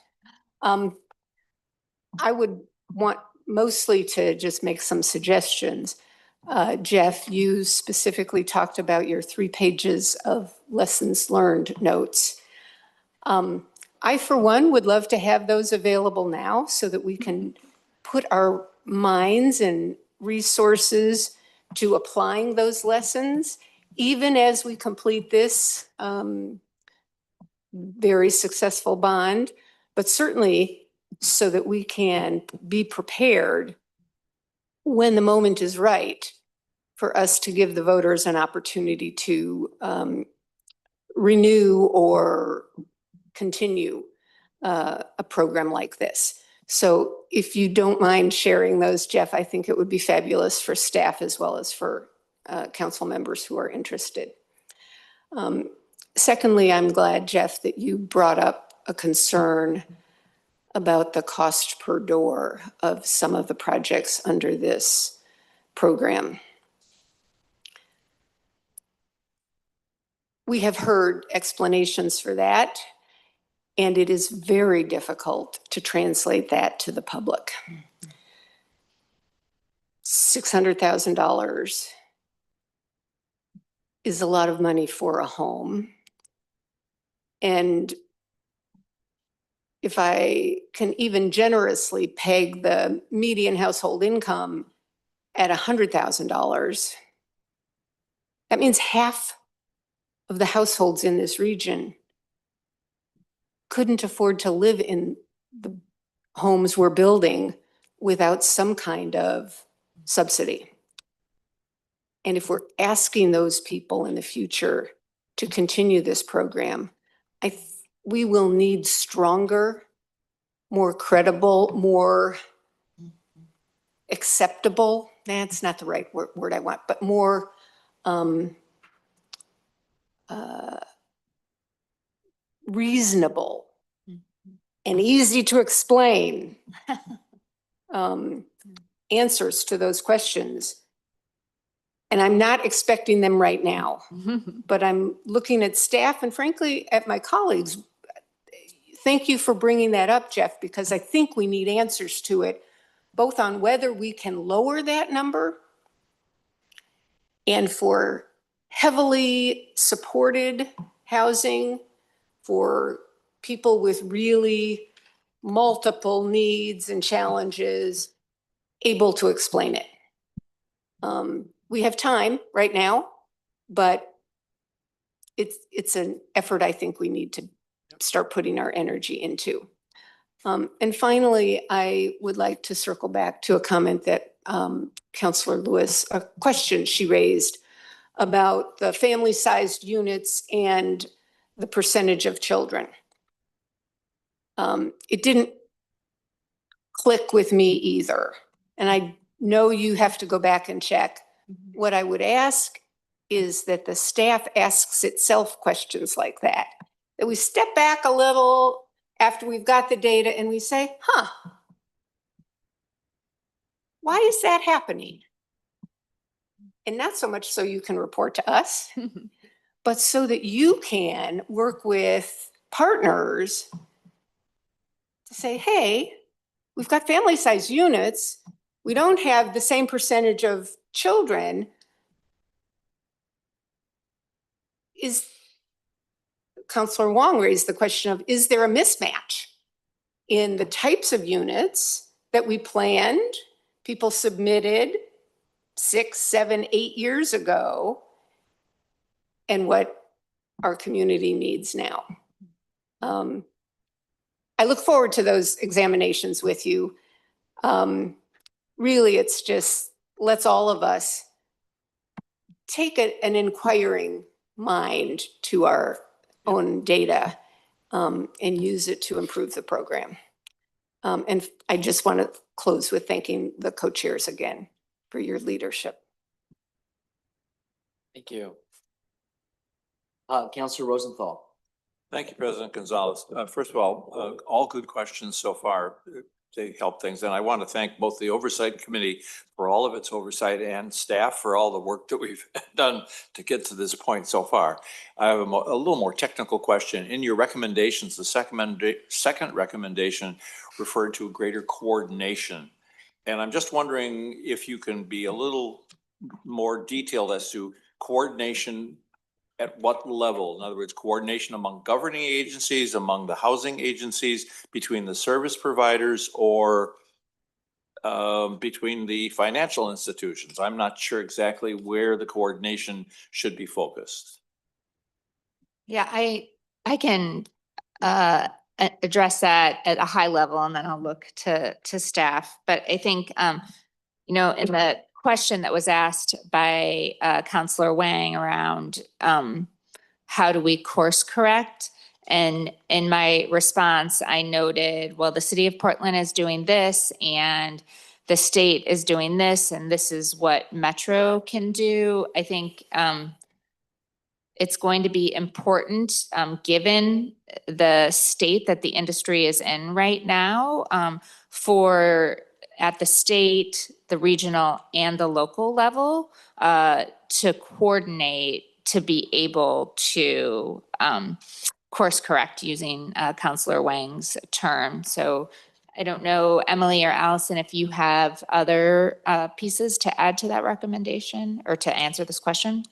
I would want mostly to just make some suggestions. Jeff, you specifically talked about your 3 pages of lessons learned notes. I, for one, would love to have those available now so that we can put our minds and resources to applying those lessons, even as we complete this very successful bond, but certainly so that we can be prepared when the moment is right for us to give the voters an opportunity to renew or continue a program like this. So if you don't mind sharing those, Jeff, I think it would be fabulous for staff as well as for council members who are interested. Secondly, I'm glad, Jeff, that you brought up a concern about the cost per door of some of the projects under this program. We have heard explanations for that, and it is very difficult to translate that to the public. $600,000 is a lot of money for a home. And if I can even generously peg the median household income at $100,000, that means half of the households in this region couldn't afford to live in the homes we're building without some kind of subsidy. And if we're asking those people in the future to continue this program, we will need stronger, more credible, more acceptable, that's not the right word I want, but more reasonable and easy to explain answers to those questions. And I'm not expecting them right now, but I'm looking at staff and frankly at my colleagues. Thank you for bringing that up, Jeff, because I think we need answers to it, both on whether we can lower that number And for heavily supported housing, for people with really multiple needs and challenges, able to explain it. We have time right now, but it's an effort I think we need to start putting our energy into. And finally, I would like to circle back to a comment that Councilor Lewis, a question she raised about the family-sized units and the percentage of children. It didn't click with me either. And I know you have to go back and check. What I would ask is that the staff asks itself questions like that we step back a little after we've got the data and we say, why is that happening? And not so much so you can report to us, but so that you can work with partners to say, hey, we've got family-sized units. We don't have the same percentage of children. Councilor Wong raised the question of, is there a mismatch in the types of units that we planned, people submitted 6, 7, 8 years ago, and what our community needs now? I look forward to those examinations with you. Really, it's just, let's all of us take an inquiring mind to our own data and use it to improve the program. And I just want to close with thanking the co-chairs again for your leadership. Thank you. Councilor Rosenthal. Thank you, President Gonzalez. First of all good questions so far. They help things. And I want to thank both the Oversight Committee for all of its oversight and staff for all the work that we've done to get to this point so far. I have a little more technical question. In your recommendations, the second recommendation referred to greater coordination. And I'm just wondering if you can be a little more detailed as to coordination at what level? In other words, coordination among governing agencies, among the housing agencies, between the service providers, or between the financial institutions. I'm not sure exactly where the coordination should be focused. Yeah, I can address that at a high level, and then I'll look to staff. But I think, in the question that was asked by Councilor Wang around how do we course correct? And in my response, I noted, well, the city of Portland is doing this and the state is doing this, and this is what Metro can do. I think it's going to be important, given the state that the industry is in right now, for at the state, the regional, and the local level, to coordinate to be able to course correct, using Councilor Wang's term. So I don't know, Emily or Allison, if you have other pieces to add to that recommendation or to answer this question.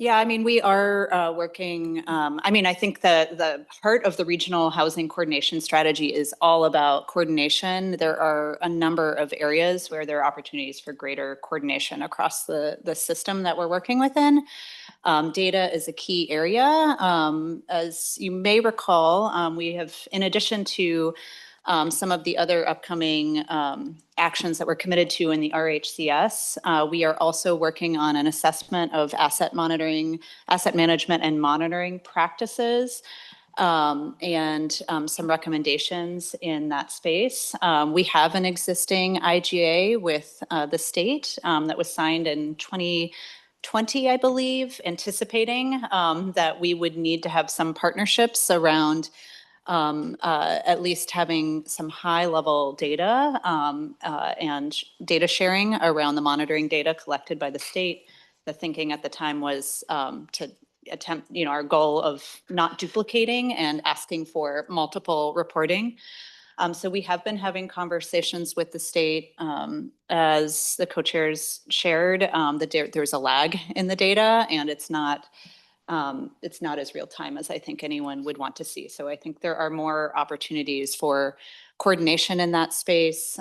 Yeah, I mean, we are working. I think the heart of the regional housing coordination strategy is all about coordination. There are a number of areas where there are opportunities for greater coordination across the system that we're working within. Data is a key area. As you may recall, we have, in addition to some of the other upcoming actions that we're committed to in the RHCS, we are also working on an assessment of asset management and monitoring practices, and some recommendations in that space. We have an existing IGA with the state that was signed in 2020, I believe, anticipating that we would need to have some partnerships around at least having some high-level data and data sharing around the monitoring data collected by the state. The thinking at the time was to attempt, our goal of not duplicating and asking for multiple reporting. So we have been having conversations with the state, as the co-chairs shared, there's a lag in the data, and it's not as real time as I think anyone would want to see. So I think there are more opportunities for coordination in that space.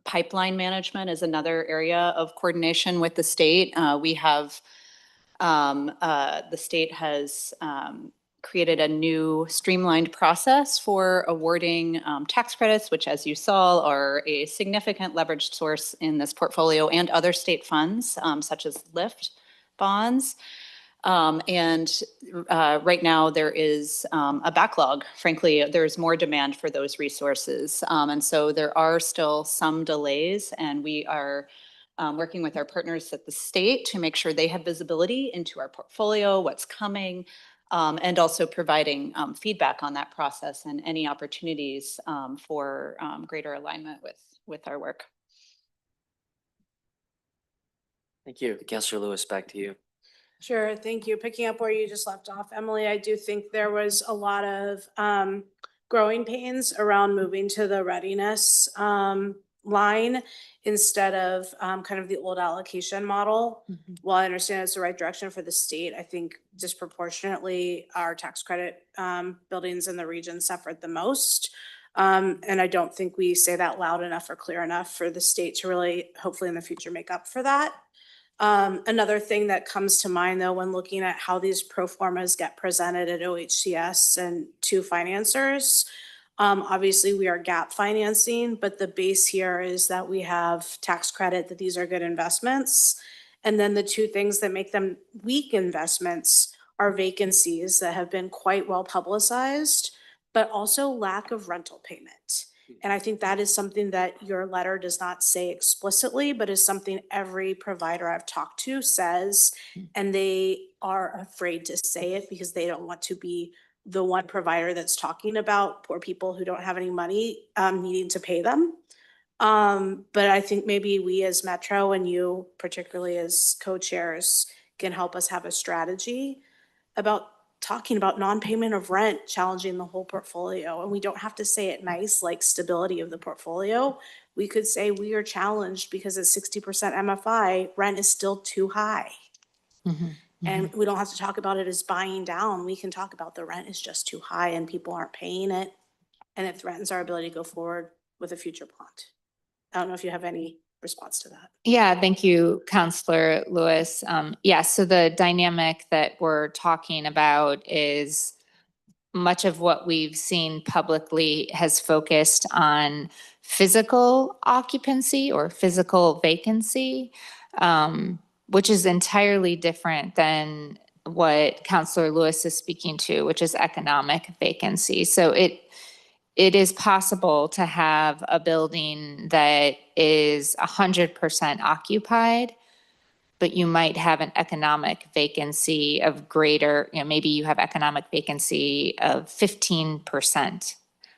Pipeline management is another area of coordination with the state. The state has created a new streamlined process for awarding tax credits, which, as you saw, are a significant leveraged source in this portfolio, and other state funds, such as LIFT bonds. Right now there is a backlog. Frankly, there's more demand for those resources. And so there are still some delays, and we are working with our partners at the state to make sure they have visibility into our portfolio, what's coming, and also providing feedback on that process and any opportunities for greater alignment with our work. Thank you. Councilor Lewis, back to you. Sure, thank you. Picking up where you just left off, Emily, I do think there was a lot of growing pains around moving to the readiness line instead of kind of the old allocation model. While I understand it's the right direction for the state, I think disproportionately our tax credit buildings in the region suffered the most. And I don't think we say that loud enough or clear enough for the state to really, hopefully in the future, make up for that. Another thing that comes to mind, though, when looking at how these pro formas get presented at OHCS and to financiers, obviously we are gap financing, but the base here is that we have tax credit, that these are good investments. And then the two things that make them weak investments are vacancies that have been quite well publicized, but also lack of rental payment. And I think that is something that your letter does not say explicitly, but is something every provider I've talked to says, and they are afraid to say it because they don't want to be the one provider that's talking about poor people who don't have any money needing to pay them. But I think maybe we as Metro, and you particularly as co-chairs, can help us have a strategy about talking about non-payment of rent challenging the whole portfolio. And we don't have to say it nice, like stability of the portfolio. We could say we are challenged because at 60% MFI, rent is still too high. And we don't have to talk about it as buying down. We can talk about the rent is just too high and people aren't paying it. And it threatens our ability to go forward with a future bond. I don't know if you have any response to that. Yeah, thank you, Councilor Lewis. So the dynamic that we're talking about is much of what we've seen publicly has focused on physical occupancy or physical vacancy, which is entirely different than what Councilor Lewis is speaking to, which is economic vacancy. So it is possible to have a building that is 100% occupied, but you might have an economic vacancy of greater, maybe you have economic vacancy of 15%.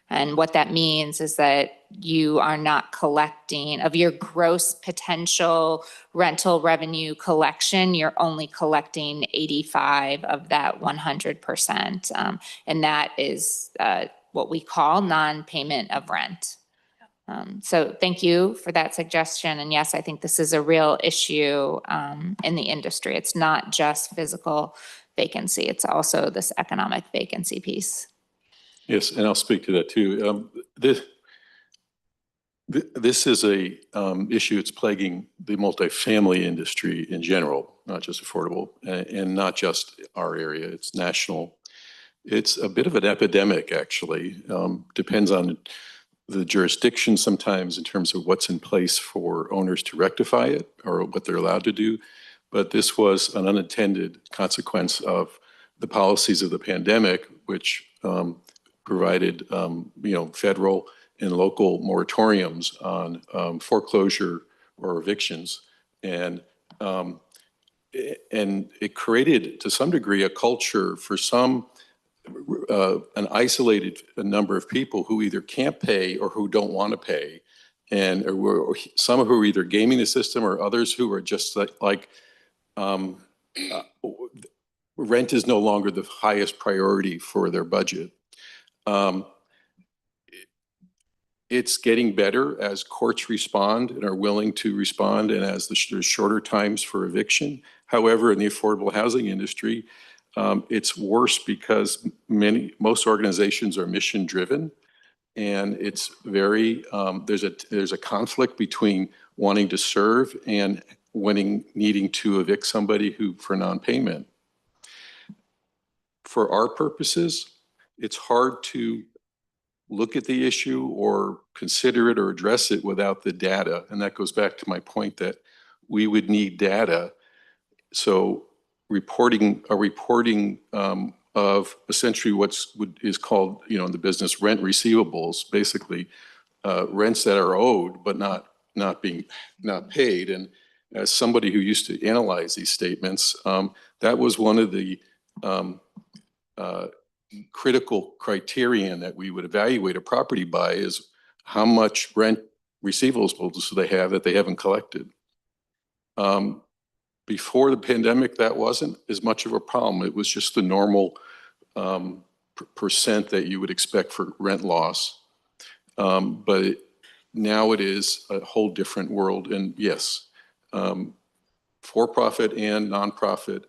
And what that means is that you are not collecting of your gross potential rental revenue collection, you're only collecting 85 of that 100%. And that is what we call non-payment of rent. So thank you for that suggestion. And yes, I think this is a real issue in the industry. It's not just physical vacancy, it's also this economic vacancy piece. Yes, and I'll speak to that too. This is a issue that's plaguing the multifamily industry in general, not just affordable, and not just our area. It's national. It's a bit of an epidemic, actually. Depends on the jurisdiction sometimes in terms of what's in place for owners to rectify it or what they're allowed to do. But this was an unintended consequence of the policies of the pandemic, which provided, federal and local moratoriums on foreclosure or evictions. And it created, to some degree, a culture for an isolated number of people who either can't pay or who don't want to pay. And or some who are either gaming the system or others who are just like rent is no longer the highest priority for their budget. It's getting better as courts respond and are willing to respond, and as there's shorter times for eviction. However, in the affordable housing industry, it's worse because most organizations are mission driven, and it's very there's a conflict between wanting to serve and needing to evict somebody for non-payment. For our purposes, it's hard to look at the issue or consider it or address it without the data. And that goes back to my point that we would need data. So reporting of essentially is called, in the business, rent receivables, basically rents that are owed but not paid. And as somebody who used to analyze these statements, that was one of the critical criterion that we would evaluate a property by, is how much rent receivables do they have that they haven't collected. Before the pandemic, that wasn't as much of a problem. It was just the normal percent that you would expect for rent loss. But now it is a whole different world. And yes, for-profit and nonprofit,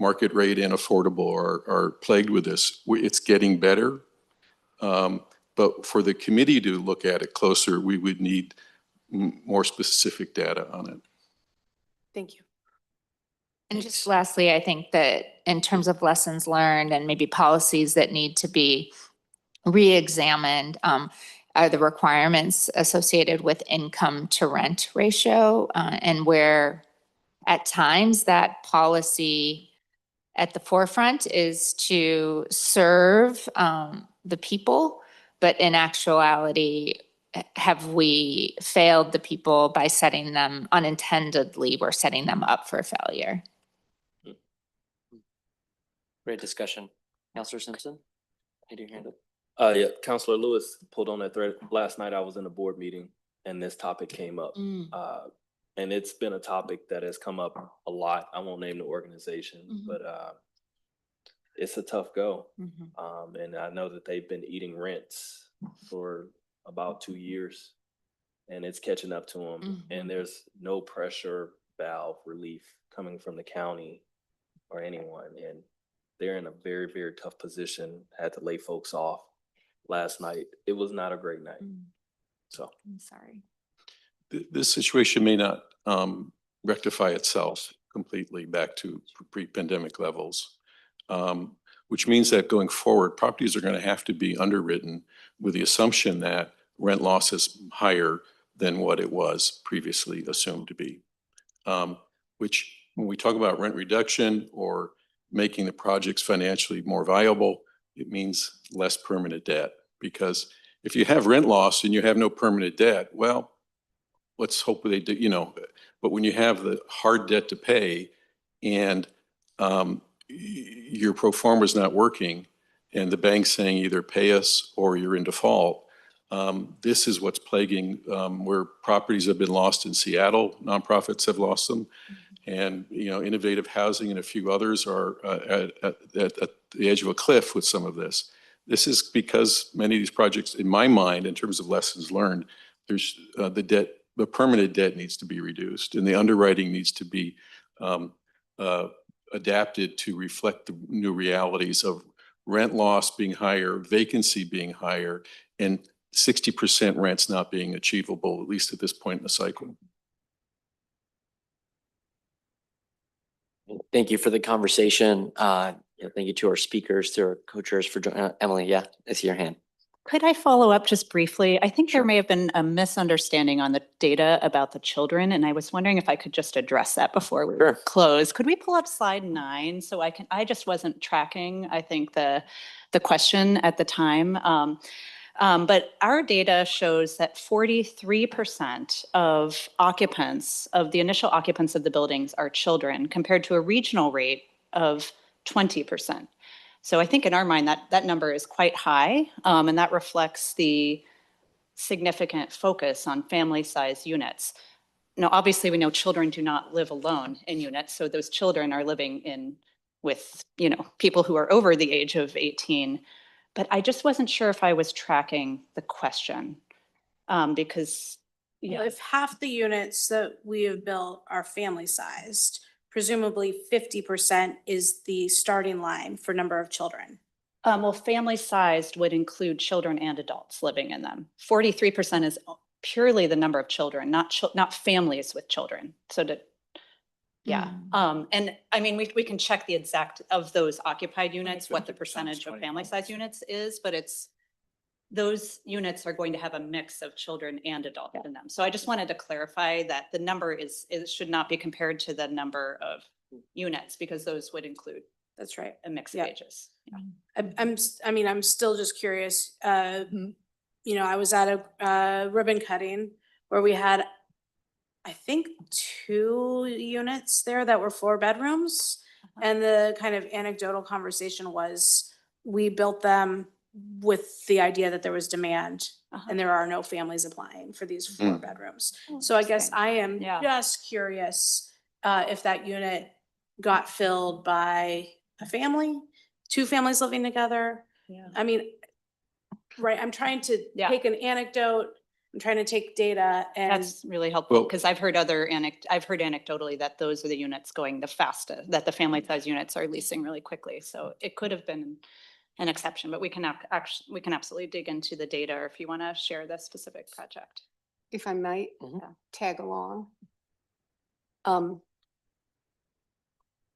market rate and affordable are plagued with this. It's getting better. But for the committee to look at it closer, we would need more specific data on it. Thank you. And just lastly, I think that in terms of lessons learned and maybe policies that need to be re-examined, are the requirements associated with income to rent ratio, and where at times that policy at the forefront is to serve the people, but in actuality, have we failed the people by setting them unintendedly? We're setting them up for failure. Great discussion. Councilor Simpson, had your hand up. Yeah, Councilor Lewis pulled on that thread. Last night I was in a board meeting and this topic came up. And it's been a topic that has come up a lot. I won't name the organization, but it's a tough go. And I know that they've been eating rents for about 2 years and it's catching up to them. And there's no pressure valve relief coming from the county or anyone. And they're in a very, very tough position. Had to lay folks off last night. It was not a great night. So I'm sorry. This situation may not rectify itself completely back to pre-pandemic levels, which means that going forward, properties are going to have to be underwritten with the assumption that rent loss is higher than what it was previously assumed to be. Which, when we talk about rent reduction or making the projects financially more viable, it means less permanent debt. Because if you have rent loss and you have no permanent debt, well, let's hope they do, but when you have the hard debt to pay and your pro forma is not working and the bank's saying either pay us or you're in default, this is what's plaguing where properties have been lost in Seattle. Nonprofits have lost them. And, innovative housing and a few others are at the edge of a cliff with some of this. This is because many of these projects, in my mind, in terms of lessons learned, there's the permanent debt needs to be reduced and the underwriting needs to be adapted to reflect the new realities of rent loss being higher, vacancy being higher, and 60% rents not being achievable, at least at this point in the cycle. Thank you for the conversation. Thank you to our speakers, to our co-chairs for joining. Emily, yeah, I see your hand. Could I follow up just briefly? I think there may have been a misunderstanding on the data about the children, and I was wondering if I could just address that before we close. Could we pull up slide 9 so I just wasn't tracking, I think, the question at the time. But our data shows that 43% of occupants, of the initial occupants of the buildings, are children, compared to a regional rate of 20%. So I think in our mind that number is quite high, and that reflects the significant focus on family size units. Now, obviously, we know children do not live alone in units, so those children are living with people who are over the age of 18. But I just wasn't sure if I was tracking the question. Because, Well, yeah, if half the units that we have built are family sized, presumably 50% is the starting line for number of children. well, family sized would include children and adults living in them. 43% is purely the number of children, not families with children. So yeah. And I mean, we can check the exact of those occupied units, what the percentage of family size units is, but those units are going to have a mix of children and adults in them. So I just wanted to clarify that the number it should not be compared to the number of units, because those would include That's right. a mix of Yeah. ages. Yeah. I'm still just curious. You know, I was at a ribbon cutting where we had, I think, 2 units there that were 4 bedrooms. And the kind of anecdotal conversation was, we built them with the idea that there was demand and there are no families applying for these 4 bedrooms. So I guess I am just curious if that unit got filled by a family, 2 families living together. Yeah. I mean, right, I'm trying to take an anecdote, I'm trying to take data and. That's really helpful, because I've heard anecdotally that those are the units going the fastest, that the family size units are leasing really quickly. So it could have been an exception, but we can absolutely dig into the data, or if you want to share the specific project. If I might tag along.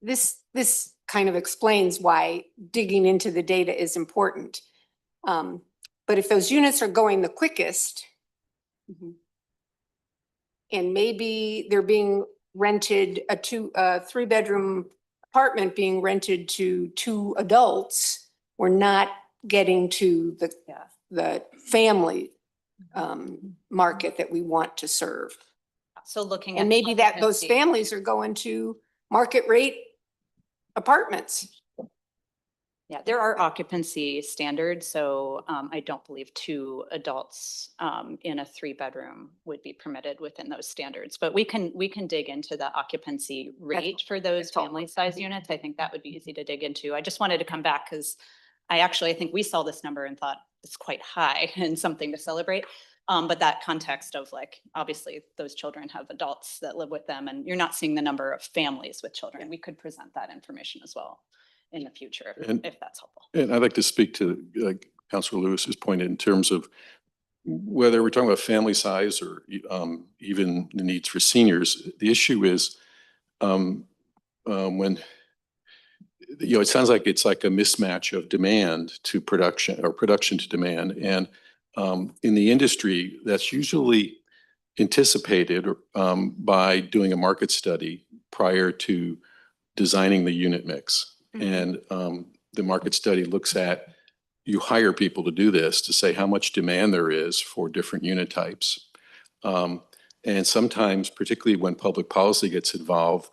This kind of explains why digging into the data is important. But if those units are going the quickest, and maybe they're being rented, a 3-bedroom apartment being rented to 2 adults, we're not getting to the family market that we want to serve. So looking at. And maybe that those families are going to market rate apartments. Yeah, there are occupancy standards, so I don't believe 2 adults in a 3-bedroom would be permitted within those standards. But we can dig into the occupancy rate for those family size units. I think that would be easy to dig into. I just wanted to come back because I think we saw this number and thought it's quite high and something to celebrate. But that context of, like, obviously those children have adults that live with them, and you're not seeing the number of families with children. We could present that information as well in the future, if that's helpful. And I'd like to speak to, like Councilor Lewis's point, in terms of whether we're talking about family size or even the needs for seniors. The issue is when, it sounds like it's like a mismatch of demand to production or production to demand. And in the industry, that's usually anticipated by doing a market study prior to designing the unit mix. And the market study looks at, you hire people to do this to say how much demand there is for different unit types. And sometimes, particularly when public policy gets involved,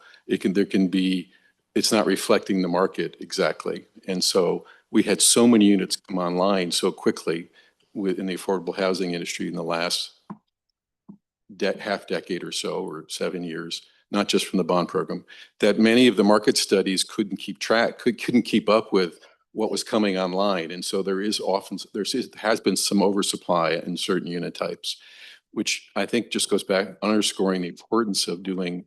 it's not reflecting the market exactly. And so we had so many units come online so quickly in the affordable housing industry in the last half decade or so, or 7 years, not just from the bond program, that many of the market studies couldn't keep up with what was coming online. And so there has been some oversupply in certain unit types, which I think just goes back underscoring the importance of doing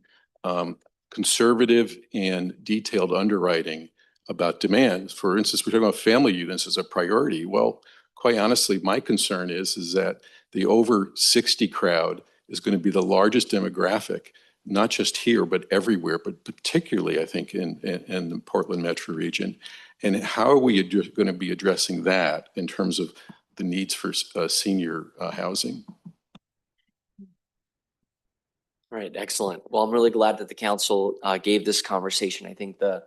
conservative and detailed underwriting about demand. For instance, we're talking about family units as a priority. Well, quite honestly, my concern is that the over 60 crowd is going to be the largest demographic, not just here, but everywhere, but particularly, I think, in the Portland metro region. And how are we going to be addressing that in terms of the needs for senior housing? All right, excellent. Well, I'm really glad that the council gave this conversation. I think the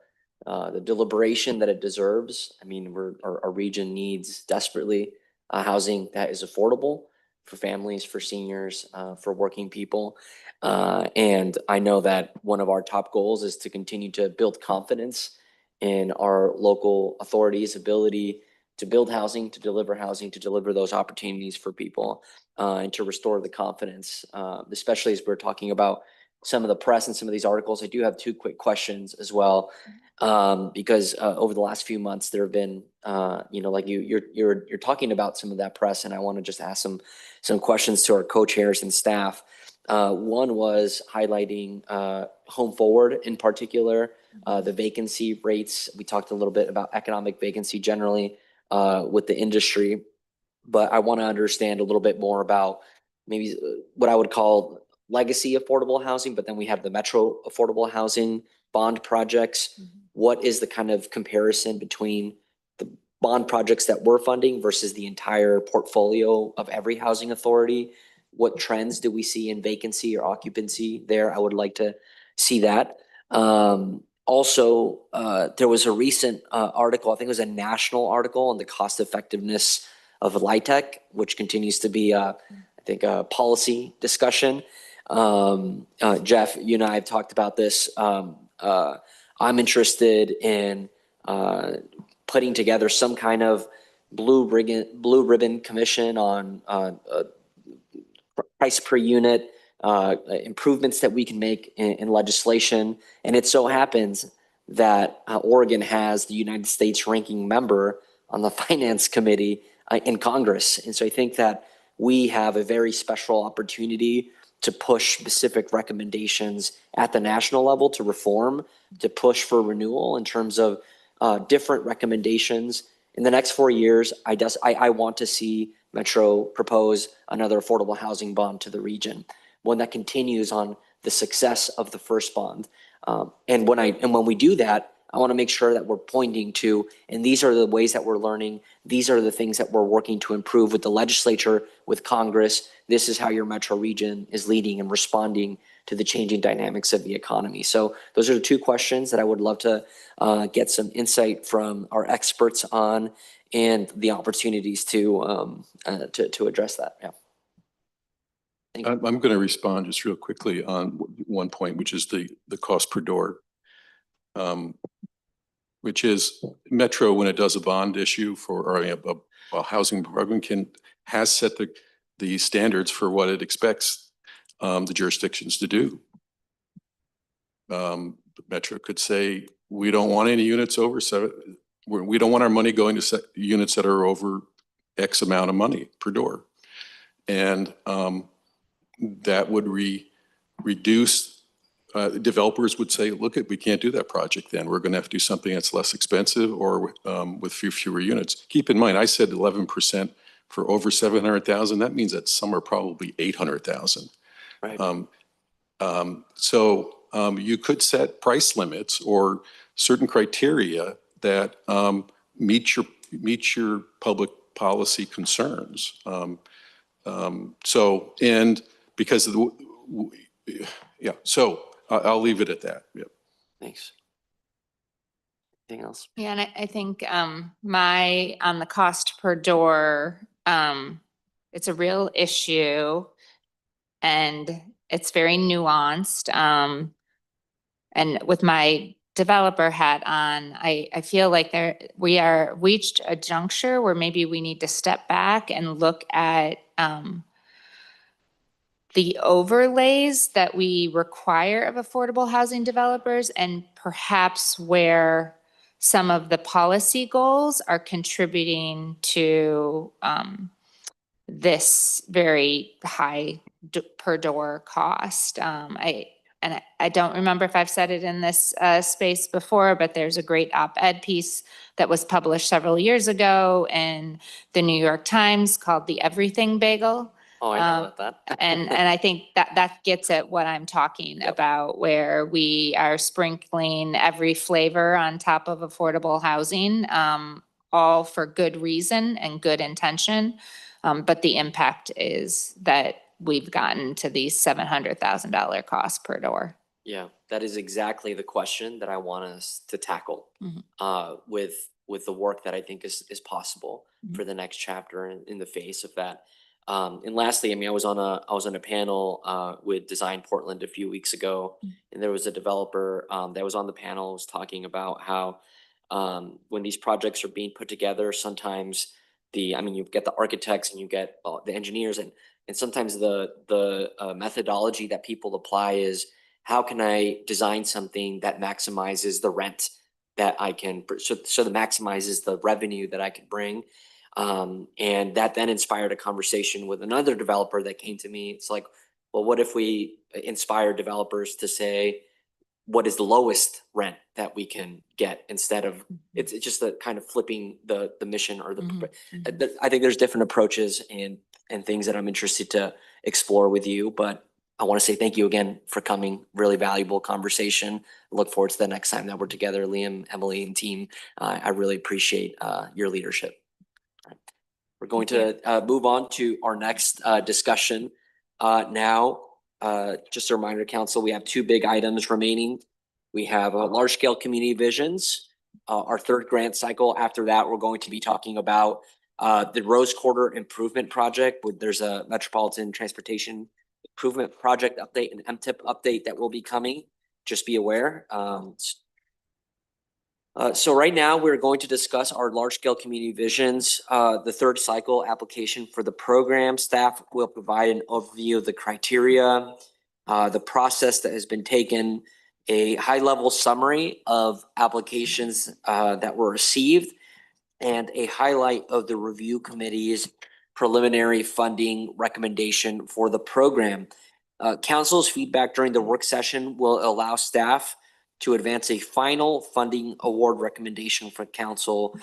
deliberation that it deserves. I mean, our region needs desperately housing that is affordable for families, for seniors, for working people. And I know that one of our top goals is to continue to build confidence in our local authorities' ability to build housing, to deliver those opportunities for people, and to restore the confidence, especially as we're talking about some of the press and some of these articles, I do have two quick questions as well. Because over the last few months, there have been, like you're talking about some of that press, and I want to just ask some questions to our co-chairs and staff. One was highlighting Home Forward in particular, the vacancy rates. We talked a little bit about economic vacancy generally with the industry, but I want to understand a little bit more about maybe what I would call legacy affordable housing, but then we have the Metro affordable housing bond projects. What is the kind of comparison between the bond projects that we're funding versus the entire portfolio of every housing authority? What trends do we see in vacancy or occupancy there? I would like to see that. Also, there was a recent article, I think it was a national article on the cost effectiveness of LIHTC, which continues to be, I think, a policy discussion. Jeff, you and I have talked about this. I'm interested in putting together some kind of blue ribbon commission on price per unit, improvements that we can make in legislation. And it so happens that Oregon has the United States ranking member on the Finance Committee in Congress. And so I think that we have a very special opportunity to push specific recommendations at the national level to reform, to push for renewal in terms of different recommendations. In the next 4 years, I want to see Metro propose another affordable housing bond to the region, one that continues on the success of the first bond. And when we do that, I want to make sure that we're pointing to, and these are the ways that we're learning. These are the things that we're working to improve with the legislature, with Congress. This is how your Metro region is leading and responding to the changing dynamics of the economy. So those are the two questions that I would love to get some insight from our experts on, and the opportunities to address that. Yeah. I'm going to respond just real quickly on one point, which is the cost per door. Which is Metro, when it does a bond issue for a housing program, has set the standards for what it expects the jurisdictions to do. Metro could say, we don't want any units over we don't want our money going to units that are over X amount of money per door. And that would reduce. Developers would say, look, we can't do that project then. We're going to have to do something that's less expensive or with fewer units. Keep in mind, I said 11% for over 700,000. That means that some are probably 800,000. Right. So you could set price limits or certain criteria that meet your public policy concerns. And because of so I'll leave it at that. Yep. Thanks. Anything else? Yeah, and I think on the cost per door, it's a real issue and it's very nuanced. And with my developer hat on, I feel like we are reached a juncture where maybe we need to step back and look at the overlays that we require of affordable housing developers, and perhaps where some of the policy goals are contributing to this very high per door cost. I don't remember if I've said it in this space before, but there's a great op-ed piece that was published several years ago in the New York Times called The Everything Bagel. Oh, I know about that. And I think that gets at what I'm talking about, where we are sprinkling every flavor on top of affordable housing, all for good reason and good intention. But the impact is that we've gotten to these $700,000 costs per door. Yeah, that is exactly the question that I want us to tackle with the work that I think is possible for the next chapter in the face of that. And lastly, I mean, I was on a panel with Design Portland a few weeks ago, and there was a developer that was on the panel was talking about how when these projects are being put together, sometimes you get the architects and you get the engineers, and sometimes the methodology that people apply is how can I design something that maximizes the rent that I can, so that maximizes the revenue that I can bring. And that then inspired a conversation with another developer that came to me. It's like, well, what if we inspire developers to say, what is the lowest rent that we can get instead of, it's just the kind of flipping the mission or I think there's different approaches and things that I'm interested to explore with you, but I want to say thank you again for coming. Really valuable conversation. Look forward to the next time that we're together, Liam, Emily, and team. I really appreciate your leadership. We're going to move on to our next discussion now. Just a reminder, council, we have two big items remaining. We have large scale community visions, our third grant cycle. After that, we're going to be talking about the Rose Quarter Improvement Project. There's a Metropolitan Transportation Improvement Project update and MTIP update that will be coming. Just be aware. So right now we're going to discuss our large scale community visions, the third cycle application for the program. Staff will provide an overview of the criteria, the process that has been taken, a high level summary of applications that were received, and a highlight of the review committee's preliminary funding recommendation for the program. Council's feedback during the work session will allow staff to advance a final funding award recommendation for council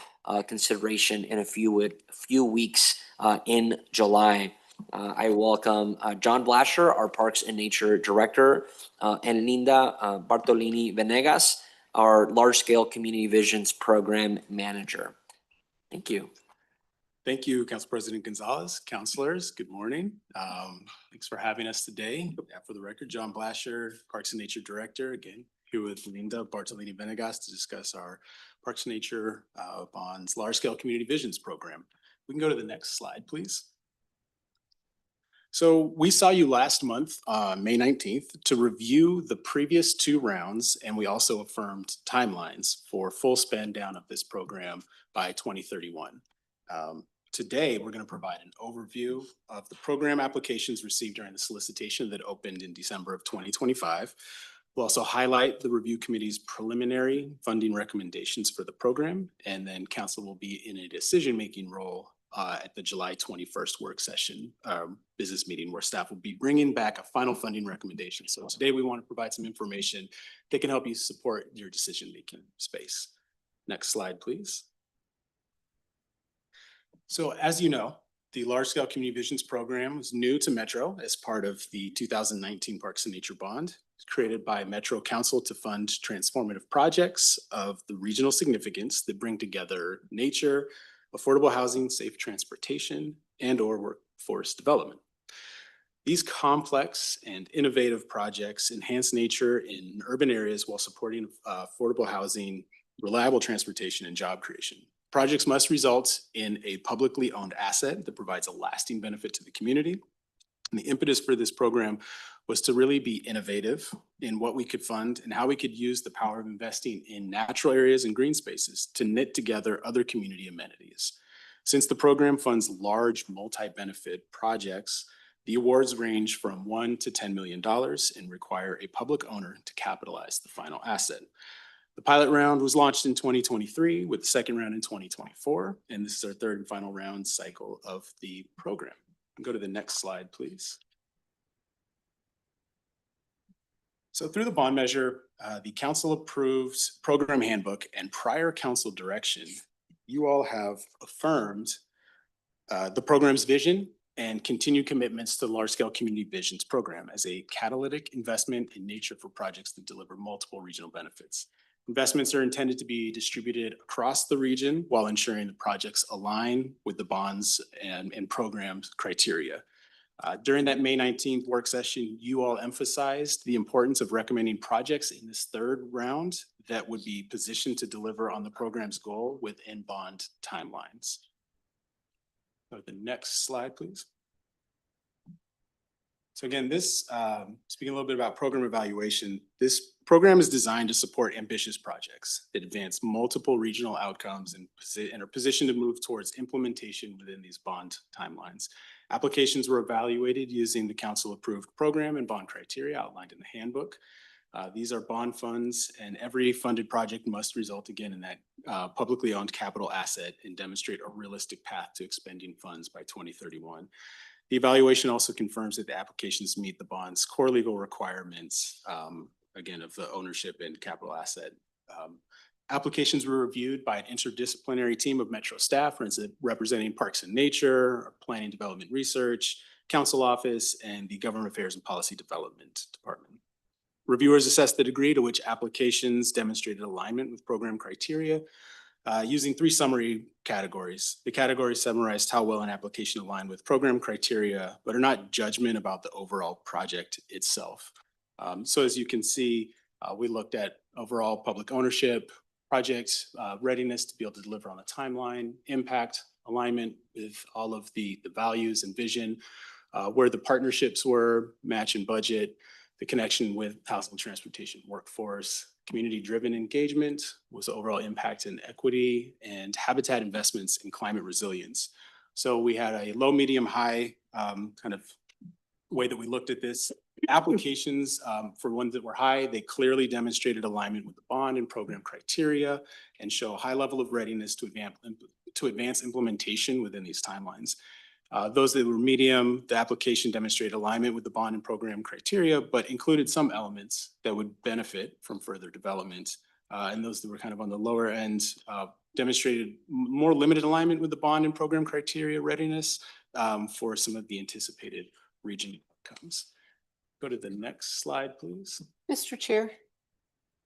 consideration in a few weeks in July. I welcome John Blasher, our Parks and Nature Director, and Linda Bartolini Venegas, our Large Scale Community Visions Program Manager. Thank you. Thank you, Council President Gonzalez. Councilors, good morning. Thanks for having us today. For the record, John Blasher, Parks and Nature Director, again, here with Linda Bartolini Venegas to discuss our Parks and Nature Bonds Large Scale Community Visions Program. We can go to the next slide, please. So we saw you last month, May 19th, to review the previous two rounds, and we also affirmed timelines for full spend down of this program by 2031. Today, we're going to provide an overview of the program applications received during the solicitation that opened in December of 2025. We'll also highlight the review committee's preliminary funding recommendations for the program, and then council will be in a decision-making role at the July 21st work session business meeting, where staff will be bringing back a final funding recommendation. So today we want to provide some information that can help you support your decision-making space. Next slide, please. So as you know, the Large Scale Community Visions Program is new to Metro as part of the 2019 Parks and Nature Bond. It's created by Metro Council to fund transformative projects of the regional significance that bring together nature, affordable housing, safe transportation, and/or workforce development. These complex and innovative projects enhance nature in urban areas while supporting affordable housing, reliable transportation, and job creation. Projects must result in a publicly owned asset that provides a lasting benefit to the community. And the impetus for this program was to really be innovative in what we could fund and how we could use the power of investing in natural areas and green spaces to knit together other community amenities. Since the program funds large multi-benefit projects, the awards range from $1 to $10 million and require a public owner to capitalize the final asset. The pilot round was launched in 2023 with the second round in 2024, and this is our third and final round cycle of the program. Go to the next slide, please. So through the bond measure, the council approves program handbook and prior council direction. You all have affirmed the program's vision and continued commitments to the Large Scale Community Visions Program as a catalytic investment in nature for projects that deliver multiple regional benefits. Investments are intended to be distributed across the region while ensuring the projects align with the bonds and programs criteria. During that May 19th work session, you all emphasized the importance of recommending projects in this third round that would be positioned to deliver on the program's goal within bond timelines. Go to the next slide, please. So again, this, speaking a little bit about program evaluation, this program is designed to support ambitious projects that advance multiple regional outcomes and are positioned to move towards implementation within these bond timelines. Applications were evaluated using the council-approved program and bond criteria outlined in the handbook. These are bond funds, and every funded project must result again in that publicly owned capital asset and demonstrate a realistic path to expending funds by 2031. The evaluation also confirms that the applications meet the bond's core legal requirements, again, of the ownership and capital asset. Applications were reviewed by an interdisciplinary team of Metro staff representing Parks and Nature, Planning Development Research, Council Office, and the Government Affairs and Policy Development Department. Reviewers assessed the degree to which applications demonstrated alignment with program criteria using 3 summary categories. The categories summarized how well an application aligned with program criteria, but are not judgment about the overall project itself. So as you can see, we looked at overall public ownership, project readiness to be able to deliver on the timeline, impact, alignment with all of the values and vision, where the partnerships were, match and budget, the connection with housing, transportation, workforce, community-driven engagement was overall impact and equity, and habitat investments in climate resilience. So we had a low, medium, high kind of way that we looked at this. Applications for ones that were high, they clearly demonstrated alignment with the bond and program criteria and show a high level of readiness to advance implementation within these timelines. Those that were medium, the application demonstrated alignment with the bond and program criteria, but included some elements that would benefit from further development. And those that were kind of on the lower end demonstrated more limited alignment with the bond and program criteria readiness for some of the anticipated region outcomes. Go to the next slide, please. Mr. Chair,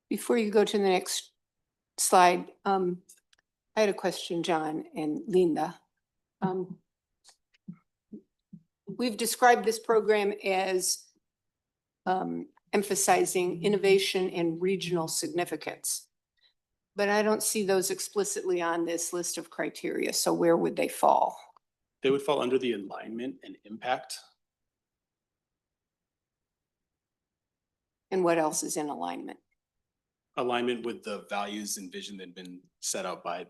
before you go to the next slide, I had a question, John and Linda. We've described this program as emphasizing innovation and regional significance, but I don't see those explicitly on this list of criteria. So where would they fall? They would fall under the alignment and impact. And what else is in alignment? Alignment with the values and vision that have been set out by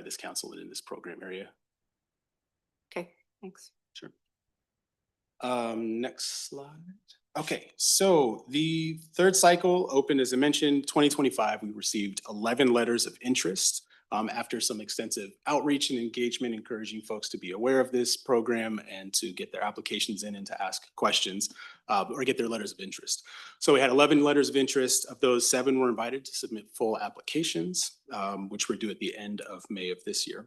this council and in this program area. Okay, thanks. Sure. Next slide. Okay, so the third cycle opened, as I mentioned, 2025. We received 11 letters of interest after some extensive outreach and engagement, encouraging folks to be aware of this program and to get their applications in and to ask questions or get their letters of interest. So we had 11 letters of interest. Of those, 7 were invited to submit full applications, which were due at the end of May of this year.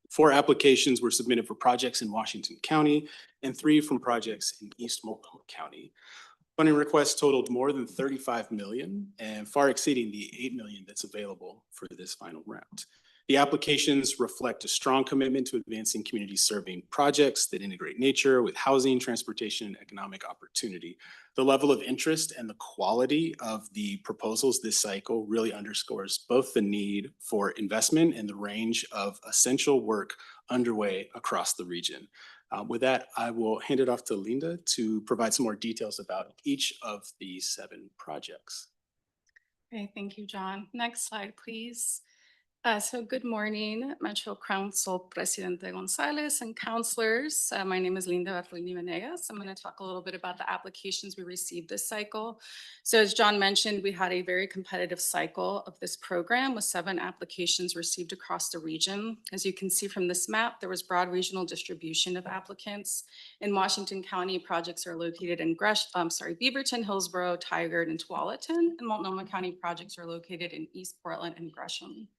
4 applications were submitted for projects in Washington County and 3 from projects in East Multnomah County. Funding requests totaled more than 35 million and far exceeding the 8 million that's available for this final round. The applications reflect a strong commitment to advancing community serving projects that integrate nature with housing, transportation, and economic opportunity. The level of interest and the quality of the proposals this cycle really underscores both the need for investment and the range of essential work underway across the region. With that, I will hand it off to Linda to provide some more details about each of the 7 projects. Okay, thank you, John. Next slide, please. So good morning, Metro Council Presidente Gonzalez and councilors. My name is Linda Bertolini Venegas. I'm going to talk a little bit about the applications we received this cycle. So as John mentioned, we had a very competitive cycle of this program with 7 applications received across the region. As you can see from this map, there was broad regional distribution of applicants. In Washington County, projects are located in Beaverton, Hillsborough, Tigard, and Tualatin. And Multnomah County projects are located in East Portland and Gresham.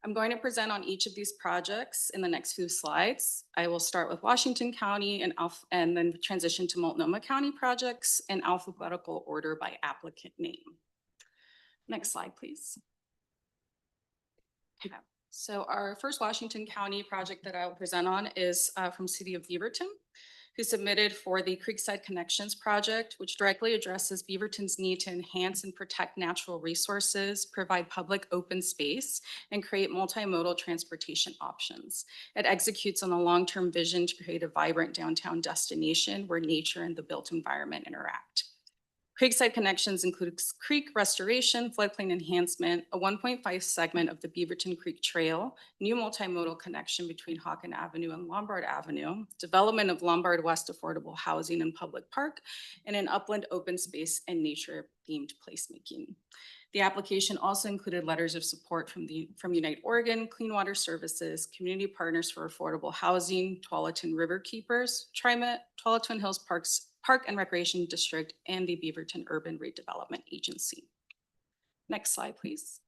I'm going to present on each of these projects in the next few slides. I will start with Washington County and then transition to Multnomah County projects in alphabetical order by applicant name. Next slide, please. Okay. So our first Washington County project that I will present on is from City of Beaverton, who submitted for the Creekside Connections project, which directly addresses Beaverton's need to enhance and protect natural resources, provide public open space, and create multimodal transportation options. It executes on a long-term vision to create a vibrant downtown destination where nature and the built environment interact. Creekside connections include creek restoration, floodplain enhancement, a 1.5 segment of the Beaverton Creek Trail, new multimodal connection between Hawken Avenue and Lombard Avenue, development of Lombard West affordable housing and public park, and an upland open space and nature-themed placemaking. The application also included letters of support from Unite Oregon, Clean Water Services, Community Partners for Affordable Housing, Tualatin River Keepers, TriMet, Tualatin Hills Park and Recreation District, and the Beaverton Urban Redevelopment Agency. Next slide, please.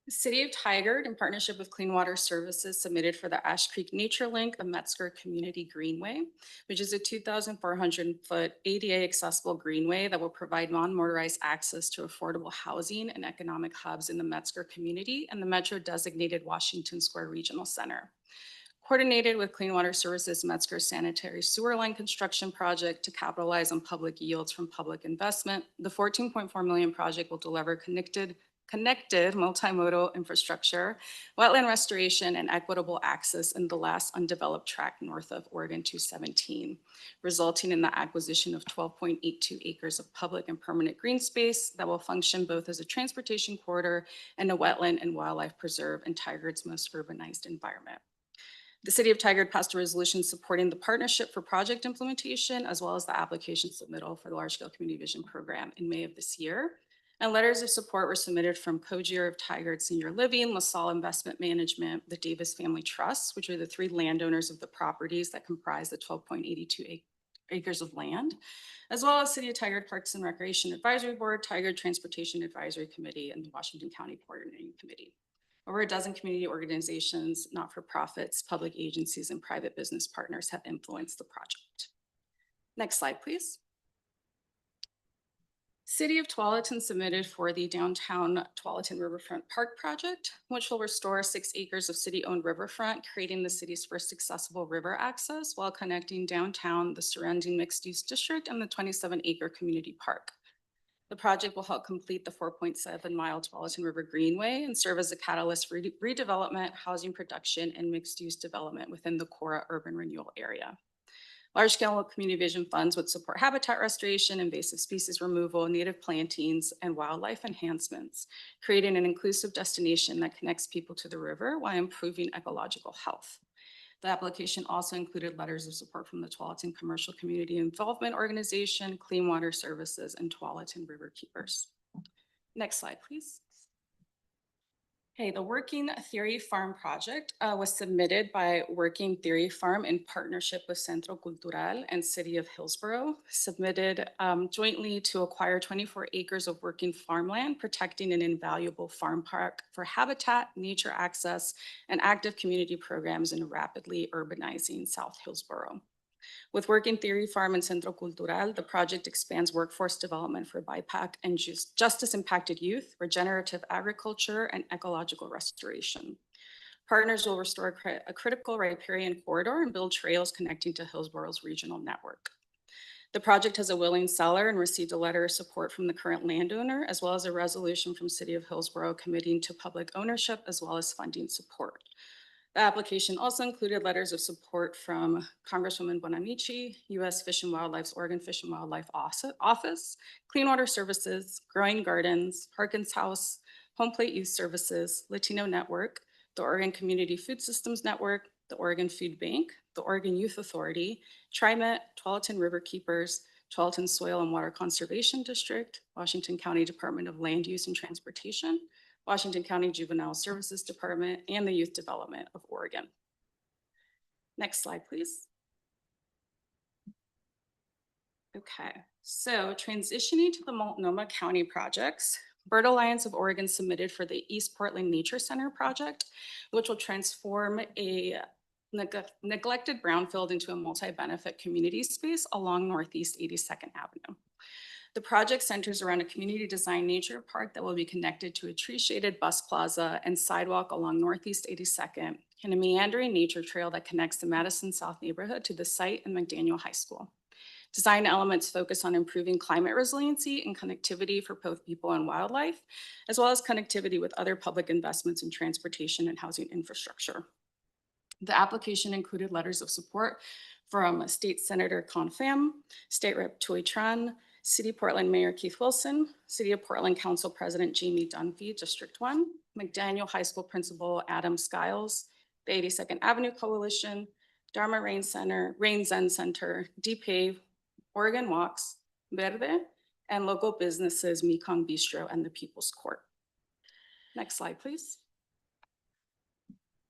The City of Tigard, in partnership with Clean Water Services, submitted for the Ash Creek Nature Link, a Metzger Community Greenway, which is a 2,400-foot ADA accessible greenway that will provide non-motorized access to affordable housing and economic hubs in the Metzger community and the Metro designated Washington Square Regional Center. Coordinated with Clean Water Services Metzger Sanitary Sewer Line Construction Project to capitalize on public yields from public investment, the $14.4 million project will deliver connected multimodal infrastructure, wetland restoration, and equitable access in the last undeveloped tract north of Oregon 217, resulting in the acquisition of 12.82 acres of public and permanent green space that will function both as a transportation corridor and a wetland and wildlife preserve in Tigard's most urbanized environment. The City of Tigard passed a resolution supporting the partnership for project implementation, as well as the application submittal for the large-scale community vision program in May of this year. And letters of support were submitted from Cogier of Tigard Senior Living, LaSalle Investment Management, the Davis Family Trust, which are the three landowners of the properties that comprise the 12.82 acres of land, as well as City of Tigard Parks and Recreation Advisory Board, Tigard Transportation Advisory Committee, and the Washington County Coordinating Committee. Over a dozen community organizations, not-for-profits, public agencies, and private business partners have influenced the project. Next slide, please. City of Tualatin submitted for the downtown Tualatin Riverfront Park project, which will restore 6 acres of city-owned riverfront, creating the city's first accessible river access while connecting downtown, the surrounding mixed-use district, and the 27-acre community park. The project will help complete the 4.7-mile Tualatin River Greenway and serve as a catalyst for redevelopment, housing production, and mixed-use development within the Cora urban renewal area. Large-scale community vision funds would support habitat restoration, invasive species removal, native plantings, and wildlife enhancements, creating an inclusive destination that connects people to the river while improving ecological health. The application also included letters of support from the Tualatin Commercial Community Involvement Organization, Clean Water Services, and Tualatin River Keepers. Next slide, please. Okay, the Working Theory Farm project was submitted by Working Theory Farm in partnership with Centro Cultural and City of Hillsborough, submitted jointly to acquire 24 acres of working farmland, protecting an invaluable farm park for habitat, nature access, and active community programs in rapidly urbanizing South Hillsborough. With Working Theory Farm and Centro Cultural, the project expands workforce development for BIPAC and justice-impacted youth, regenerative agriculture, and ecological restoration. Partners will restore a critical riparian corridor and build trails connecting to Hillsborough's regional network. The project has a willing seller and received a letter of support from the current landowner, as well as a resolution from City of Hillsborough committing to public ownership as well as funding support. The application also included letters of support from Congresswoman Bonamici, U.S. Fish and Wildlife's Oregon Fish and Wildlife Office, Clean Water Services, Growing Gardens, Harkins House, Home Plate Youth Services, Latino Network, the Oregon Community Food Systems Network, the Oregon Food Bank, the Oregon Youth Authority, TriMet, Tualatin River Keepers, Tualatin Soil and Water Conservation District, Washington County Department of Land Use and Transportation, Washington County Juvenile Services Department, and the Youth Development of Oregon. Next slide, please. Okay, so transitioning to the Multnomah County projects, Bird Alliance of Oregon submitted for the East Portland Nature Center project, which will transform a neglected brownfield into a multi-benefit community space along Northeast 82nd Avenue. The project centers around a community design nature park that will be connected to a tree-shaded bus plaza and sidewalk along Northeast 82nd and a meandering nature trail that connects the Madison South neighborhood to the site and McDaniel High School. Design elements focus on improving climate resiliency and connectivity for both people and wildlife, as well as connectivity with other public investments in transportation and housing infrastructure. The application included letters of support from State Senator Con Pham, State Rep Toy Tran, City of Portland Mayor Keith Wilson, City of Portland Council President Jamie Dunphy, District 1, McDaniel High School Principal Adam Skiles, the 82nd Avenue Coalition, Dharma Rain Zen Center, DPAVE, Oregon Walks, Verde, and local businesses Mekong Bistro and the People's Court. Next slide, please.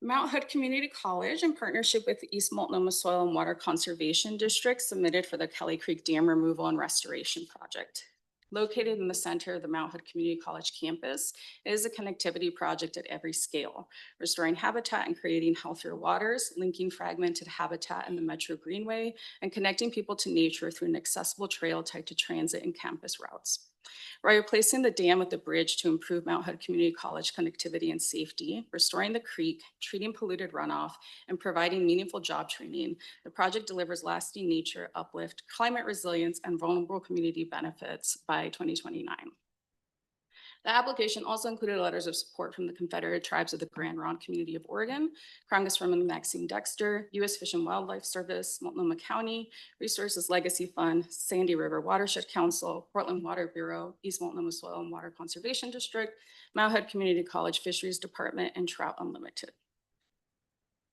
Mount Hood Community College, in partnership with the East Multnomah Soil and Water Conservation District, submitted for the Kelly Creek Dam Removal and Restoration Project. Located in the center of the Mount Hood Community College campus, it is a connectivity project at every scale, restoring habitat and creating healthier waters, linking fragmented habitat in the Metro Greenway, and connecting people to nature through an accessible trail tied to transit and campus routes. By replacing the dam with the bridge to improve Mount Hood Community College connectivity and safety, restoring the creek, treating polluted runoff, and providing meaningful job training, the project delivers lasting nature uplift, climate resilience, and vulnerable community benefits by 2029. The application also included letters of support from the Confederated Tribes of the Grand Ronde Community of Oregon, Congresswoman Maxine Dexter, U.S. Fish and Wildlife Service, Multnomah County, Resources Legacy Fund, Sandy River Watershed Council, Portland Water Bureau, East Multnomah Soil and Water Conservation District, Mount Hood Community College Fisheries Department, and Trout Unlimited.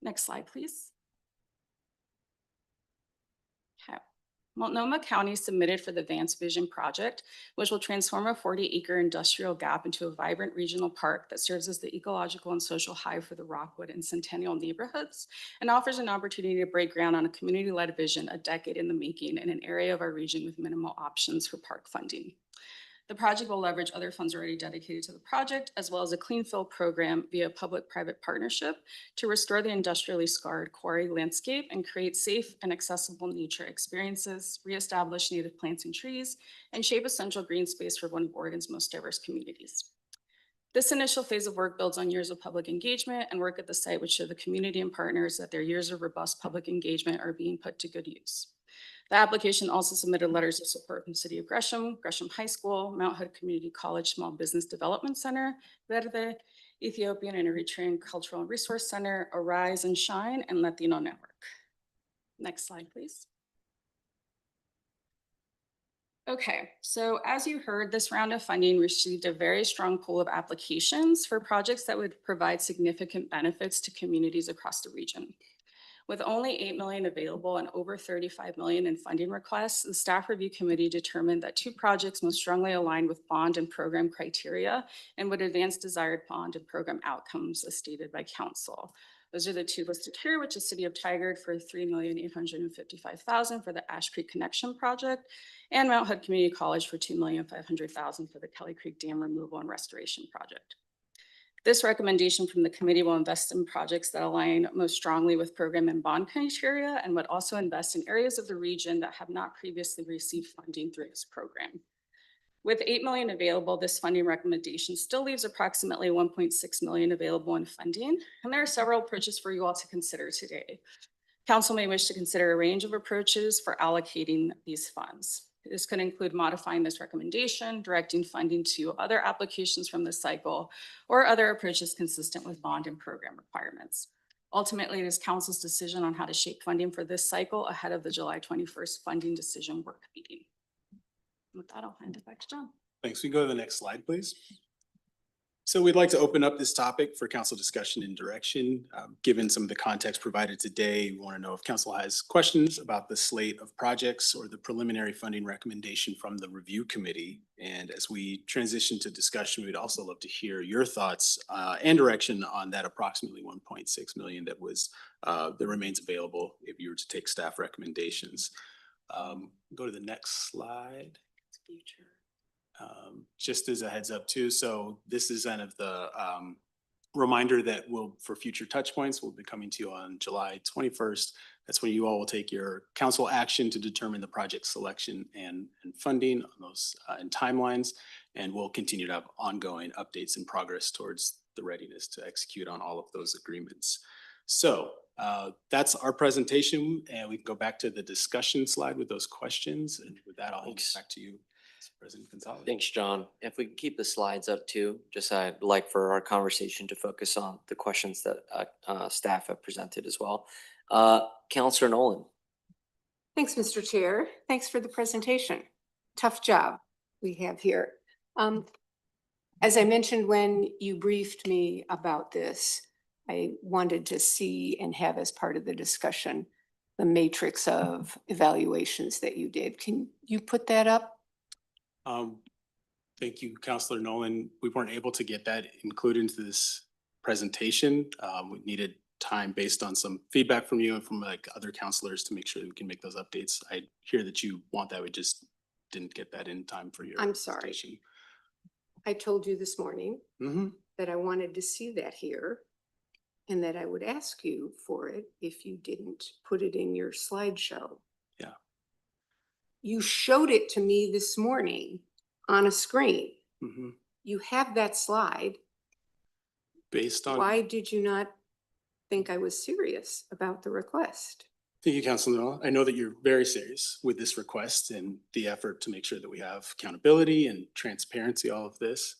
Next slide, please. Okay. Multnomah County submitted for the Vance Vision project, which will transform a 40-acre industrial gap into a vibrant regional park that serves as the ecological and social hive for the Rockwood and Centennial neighborhoods and offers an opportunity to break ground on a community-led vision a decade in the making in an area of our region with minimal options for park funding. The project will leverage other funds already dedicated to the project, as well as a clean fill program via public-private partnership to restore the industrially scarred quarry landscape and create safe and accessible nature experiences, reestablish native plants and trees, and shape a central green space for one of Oregon's most diverse communities. This initial phase of work builds on years of public engagement and work at the site, which show the community and partners that their years of robust public engagement are being put to good use. The application also submitted letters of support from City of Gresham, Gresham High School, Mount Hood Community College Small Business Development Center, Verde, Ethiopian and Eritrean Cultural and Resource Center, Arise and Shine, and Latino Network. Next slide, please. Okay, so as you heard, this round of funding received a very strong pool of applications for projects that would provide significant benefits to communities across the region. With only $8 million available and over $35 million in funding requests, the staff review committee determined that 2 projects most strongly aligned with bond and program criteria and would advance desired bond and program outcomes as stated by council. Those are the 2 listed here, which is City of Tigard for $3,855,000 for the Ash Creek Connection Project and Mount Hood Community College for $2,500,000 for the Kelly Creek Dam Removal and Restoration Project. This recommendation from the committee will invest in projects that align most strongly with program and bond criteria and would also invest in areas of the region that have not previously received funding through this program. With $8 million available, this funding recommendation still leaves approximately $1.6 million available in funding, and there are several approaches for you all to consider today. Council may wish to consider a range of approaches for allocating these funds. This could include modifying this recommendation, directing funding to other applications from this cycle, or other approaches consistent with bond and program requirements. Ultimately, it is council's decision on how to shape funding for this cycle ahead of the July 21st funding decision work meeting. With that, I'll hand it back to John. Thanks. We go to the next slide, please. So we'd like to open up this topic for council discussion and direction. Given some of the context provided today, we want to know if council has questions about the slate of projects or the preliminary funding recommendation from the review committee. And as we transition to discussion, we'd also love to hear your thoughts and direction on that approximately $1.6 million that remains available if you were to take staff recommendations. Go to the next slide. Future. Just as a heads up too, so this is kind of the reminder that for future touch points, we'll be coming to you on July 21st. That's when you all will take your council action to determine the project selection and funding on those and timelines. And we'll continue to have ongoing updates and progress towards the readiness to execute on all of those agreements. So that's our presentation, and we can go back to the discussion slide with those questions. And with that, I'll hand it back to you, President Gonzalez. Thanks, John. If we can keep the slides up too, just I'd like for our conversation to focus on the questions that staff have presented as well. Councilor Nolan. Thanks, Mr. Chair. Thanks for the presentation. Tough job we have here. As I mentioned when you briefed me about this, I wanted to see and have as part of the discussion the matrix of evaluations that you did. Can you put that up? Thank you, Councilor Nolan. We weren't able to get that included into this presentation. We needed time based on some feedback from you and from like other counselors to make sure that we can make those updates. I hear that you want that. We just didn't get that in time for your I'm sorry. presentation. I told you this morning that I wanted to see that here and that I would ask you for it if you didn't put it in your slideshow. Yeah. You showed it to me this morning on a screen. You have that slide. Based on. Why did you not think I was serious about the request? Thank you, Councilor Nolan. I know that you're very serious with this request and the effort to make sure that we have accountability and transparency, all of this.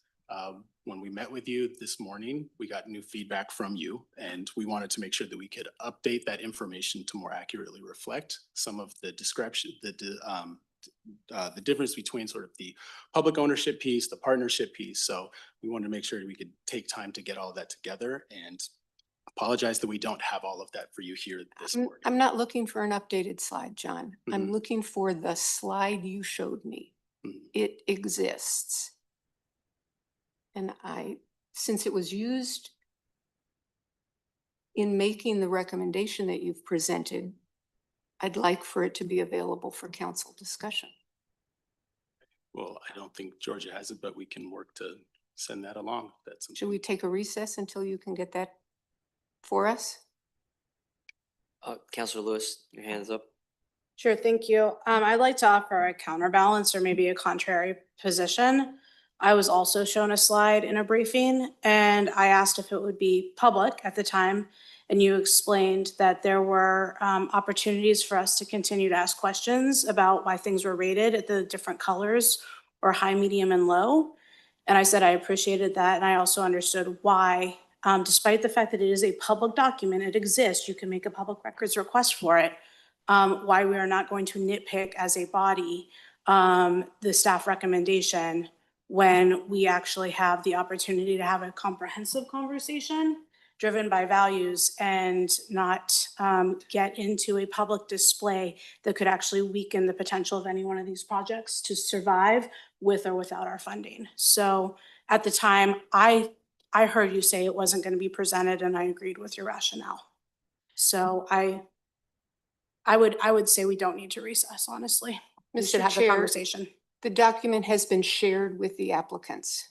When we met with you this morning, we got new feedback from you and we wanted to make sure that we could update that information to more accurately reflect some of the description, the difference between sort of the public ownership piece, the partnership piece. So we wanted to make sure that we could take time to get all of that together and apologize that we don't have all of that for you here this morning. I'm not looking for an updated slide, John. I'm looking for the slide you showed me. It exists. And since it was used in making the recommendation that you've presented, I'd like for it to be available for council discussion. Well, I don't think Georgia has it, but we can work to send that along. Should we take a recess until you can get that for us? Councilor Lewis, your hand's up. Sure, thank you. I'd like to offer a counterbalance or maybe a contrary position. I was also shown a slide in a briefing and I asked if it would be public at the time. And you explained that there were opportunities for us to continue to ask questions about why things were rated at the different colors or high, medium, and low. And I said I appreciated that. And I also understood why, despite the fact that it is a public document, it exists, you can make a public records request for it, why we are not going to nitpick as a body the staff recommendation when we actually have the opportunity to have a comprehensive conversation driven by values and not get into a public display that could actually weaken the potential of any one of these projects to survive with or without our funding. So at the time, I heard you say it wasn't going to be presented and I agreed with your rationale. So I would say we don't need to recess, honestly. We should have a conversation. The document has been shared with the applicants.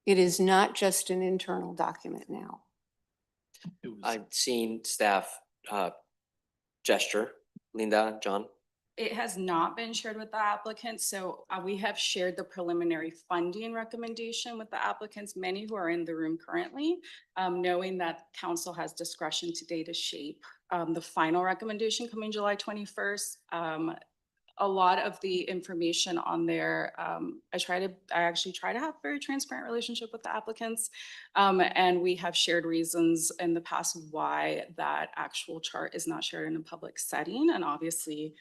It is not just an internal document now. I've seen staff gesture. Linda, John? It has not been shared with the applicants, so we have shared the preliminary funding recommendation with the applicants, many who are in the room currently, knowing that council has discretion today to shape the final recommendation coming July 21st. A lot of the information on there, I actually try to have a very transparent relationship with the applicants. And we have shared reasons in the past why that actual chart is not shared in a public setting and obviously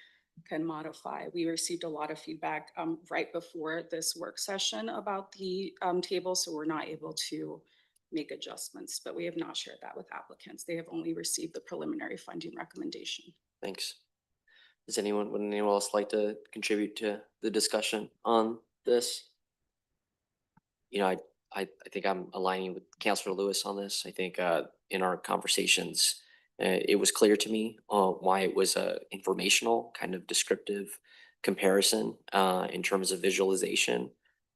can modify. We received a lot of feedback right before this work session about the table, so we're not able to make adjustments, but we have not shared that with applicants. They have only received the preliminary funding recommendation. Thanks. Would anyone else like to contribute to the discussion on this? You know, I think I'm aligning with Councilor Lewis on this. I think in our conversations, it was clear to me why it was a informational kind of descriptive comparison in terms of visualization,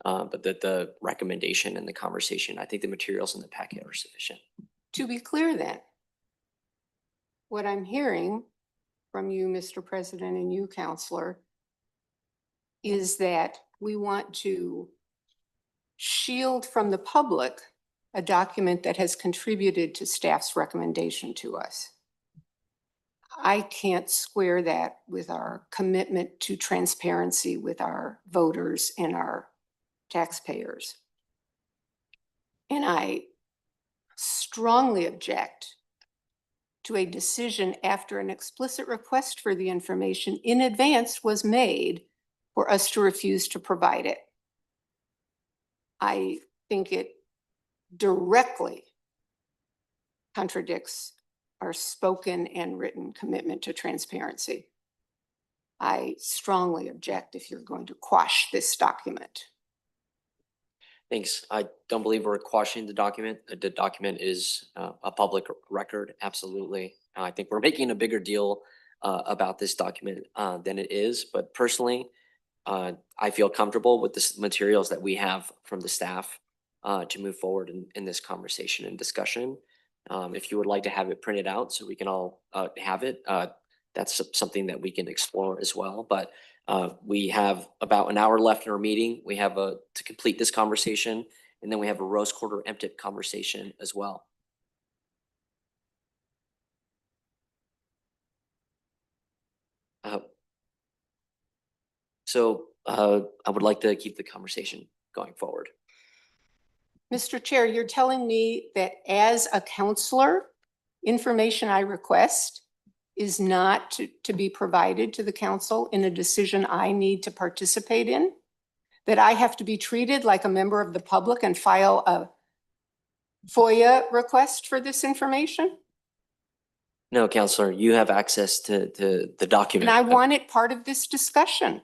but that the recommendation and the conversation, I think the materials in the packet are sufficient. To be clear then, what I'm hearing from you, Mr. President, and you, Counselor, is that we want to shield from the public a document that has contributed to staff's recommendation to us. I can't square that with our commitment to transparency with our voters and our taxpayers. And I strongly object to a decision after an explicit request for the information in advance was made for us to refuse to provide it. I think it directly contradicts our spoken and written commitment to transparency. I strongly object if you're going to quash this document. Thanks. I don't believe we're quashing the document. The document is a public record, absolutely. I think we're making a bigger deal about this document than it is, but personally, I feel comfortable with the materials that we have from the staff to move forward in this conversation and discussion. If you would like to have it printed out so we can all have it, that's something that we can explore as well. But we have about an hour left in our meeting. We have to complete this conversation, and then we have a Rose Quarter MTIP conversation as well. So I would like to keep the conversation going forward. Mr. Chair, you're telling me that as a counselor, information I request is not to be provided to the council in a decision I need to participate in? That I have to be treated like a member of the public and file a FOIA request for this information? No, Counselor, you have access to the document. And I want it part of this discussion.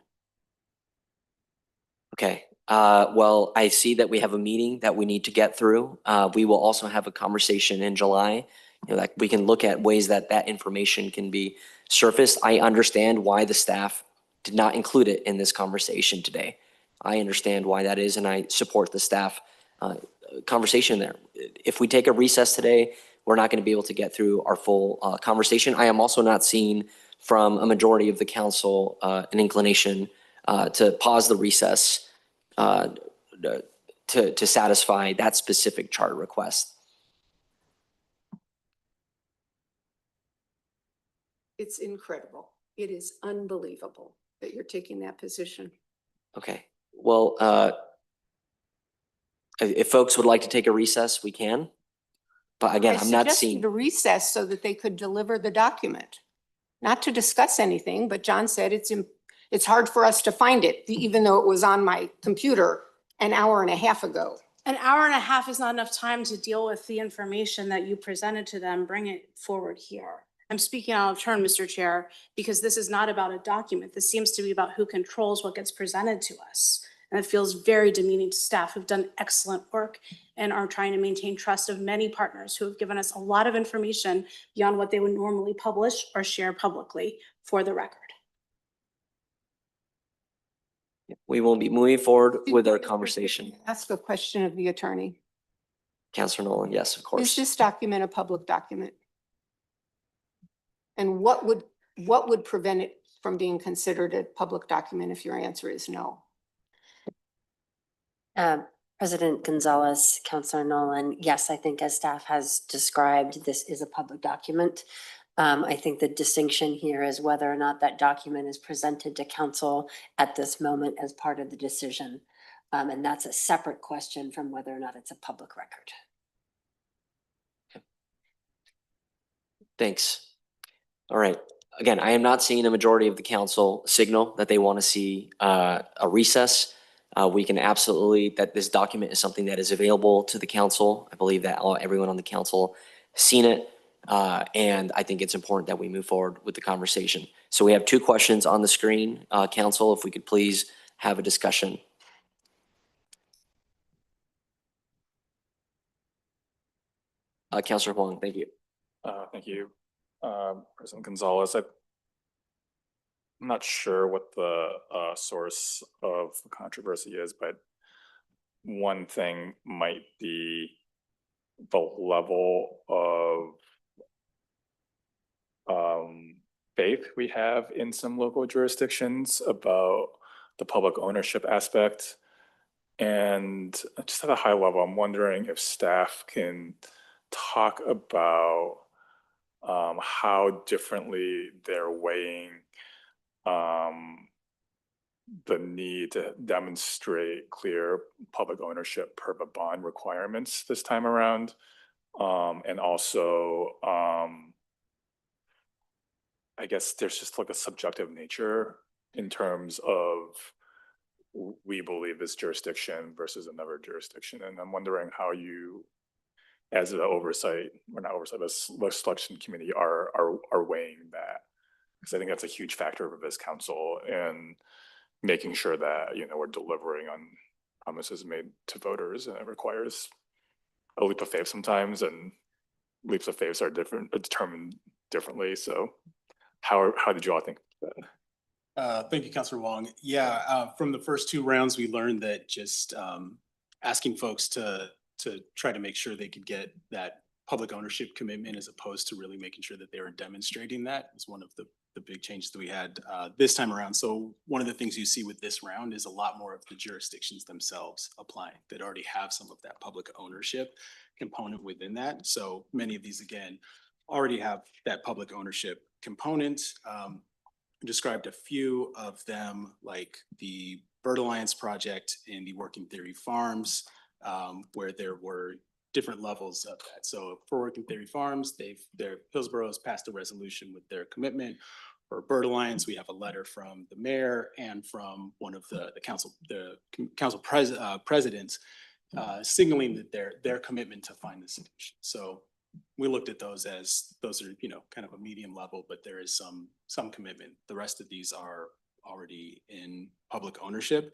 Okay. Well, I see that we have a meeting that we need to get through. We will also have a conversation in July. You know, like we can look at ways that information can be surfaced. I understand why the staff did not include it in this conversation today. I understand why that is, and I support the staff conversation there. If we take a recess today, we're not going to be able to get through our full conversation. I am also not seeing from a majority of the council an inclination to pause the recess to satisfy that specific charter request. It's incredible. It is unbelievable that you're taking that position. Okay. Well, if folks would like to take a recess, we can. But again, I'm not seeing. I suggested a recess so that they could deliver the document, not to discuss anything, but John said it's hard for us to find it, even though it was on my computer an hour and a half ago. An hour and a half is not enough time to deal with the information that you presented to them, bring it forward here. I'm speaking out of turn, Mr. Chair, because this is not about a document. This seems to be about who controls what gets presented to us. And it feels very demeaning to staff who've done excellent work and are trying to maintain trust of many partners who have given us a lot of information beyond what they would normally publish or share publicly for the record. We will be moving forward with our conversation. Ask a question of the attorney. Councilor Nolan, yes, of course. Is this document a public document? And what would prevent it from being considered a public document if your answer is no? President Gonzalez, Councilor Nolan, yes, I think as staff has described, this is a public document. I think the distinction here is whether or not that document is presented to council at this moment as part of the decision. And that's a separate question from whether or not it's a public record. Thanks. All right. Again, I am not seeing a majority of the council signal that they want to see a recess. We can absolutely, that this document is something that is available to the council. I believe that everyone on the council has seen it. And I think it's important that we move forward with the conversation. So we have two questions on the screen. Council, if we could please have a discussion. Councilor Huang, thank you. Thank you, President Gonzalez. I'm not sure what the source of the controversy is, but one thing might be the level of faith we have in some local jurisdictions about the public ownership aspect. And just at a high level, I'm wondering if staff can talk about how differently they're weighing the need to demonstrate clear public ownership per the bond requirements this time around. And also I guess there's just like a subjective nature in terms of we believe this jurisdiction versus another jurisdiction. And I'm wondering how you, as an oversight, or not oversight, but selection committee are weighing that. Because I think that's a huge factor of this council and making sure that, you know, we're delivering on promises made to voters, and it requires a leap of faith sometimes, and leaps of faith are determined differently. So how did you all think of that? Thank you, Councilor Wong. Yeah, from the first two rounds, we learned that just asking folks to try to make sure they could get that public ownership commitment as opposed to really making sure that they were demonstrating that was one of the big changes that we had this time around. So one of the things you see with this round is a lot more of the jurisdictions themselves applying that already have some of that public ownership component within that. So many of these, again, already have that public ownership component. Described a few of them, like the Bird Alliance project and the Working Theory Farms, where there were different levels of that. So for Working Theory Farms, Hillsborough has passed a resolution with their commitment. For Bird Alliance, we have a letter from the mayor and from one of the council presidents signaling that their commitment to find the solution. So we looked at those as those are, you know, kind of a medium level, but there is some commitment. The rest of these are already in public ownership.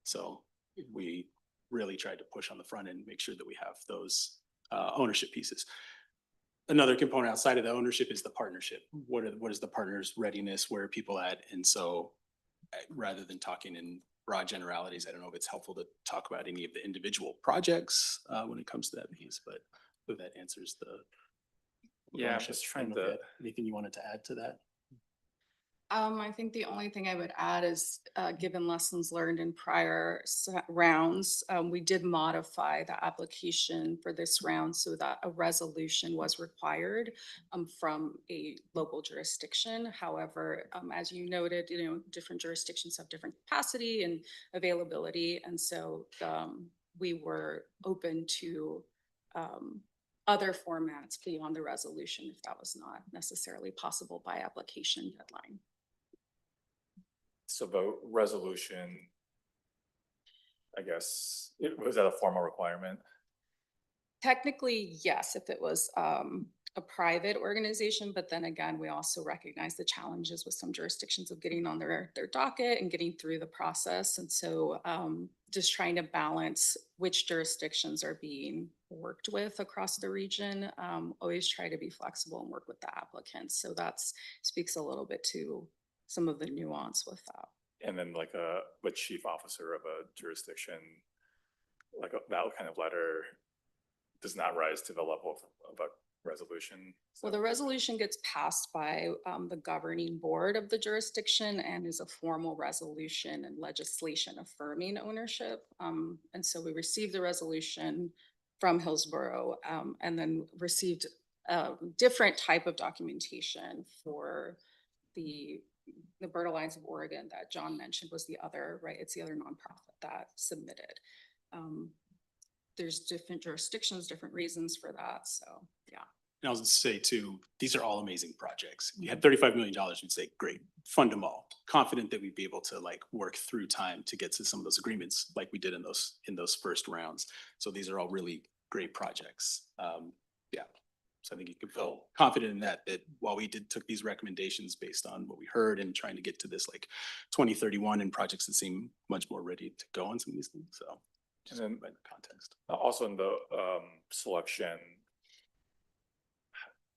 So we really tried to push on the front end and make sure that we have those ownership pieces. Another component outside of the ownership is the partnership. What is the partner's readiness? Where are people at? And so rather than talking in broad generalities, I don't know if it's helpful to talk about any of the individual projects when it comes to that piece, but that answers the. Yeah, I'm just trying to. Anything you wanted to add to that? I think the only thing I would add is, given lessons learned in prior rounds, we did modify the application for this round so that a resolution was required from a local jurisdiction. However, as you noted, you know, different jurisdictions have different capacity and availability. And so we were open to other formats beyond the resolution if that was not necessarily possible by application deadline. So the resolution, I guess, was that a formal requirement? Technically, yes, if it was a private organization, but then again, we also recognize the challenges with some jurisdictions of getting on their docket and getting through the process. And so just trying to balance which jurisdictions are being worked with across the region. Always try to be flexible and work with the applicants. So that speaks a little bit to some of the nuance with that. And then like a chief officer of a jurisdiction, like that kind of letter does not rise to the level of a resolution. Well, the resolution gets passed by the governing board of the jurisdiction and is a formal resolution and legislation affirming ownership. And so we received the resolution from Hillsborough and then received a different type of documentation for the Bird Alliance of Oregon that John mentioned was the other, right? It's the other nonprofit that submitted. There's different jurisdictions, different reasons for that. So, yeah. And I was going to say too, these are all amazing projects. You had $35 million, you'd say, great, fund them all. Confident that we'd be able to like work through time to get to some of those agreements like we did in those first rounds. So these are all really great projects. Yeah. So I think you can feel confident in that while we took these recommendations based on what we heard and trying to get to this like 2031 and projects that seem much more ready to go on some of these things. So just and then by the context. Also in the selection,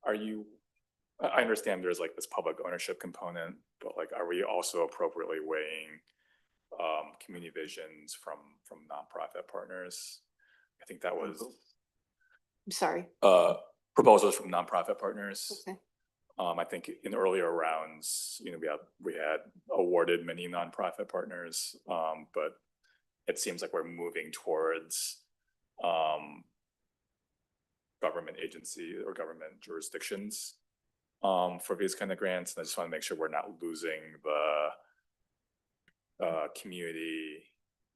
I understand there's like this public ownership component, but like, are we also appropriately weighing community visions from nonprofit partners? I think that was. I'm sorry. Proposals from nonprofit partners. Okay. I think in earlier rounds, you know, we had awarded many nonprofit partners, but it seems like we're moving towards government agency or government jurisdictions for these kind of grants. And I just want to make sure we're not losing the community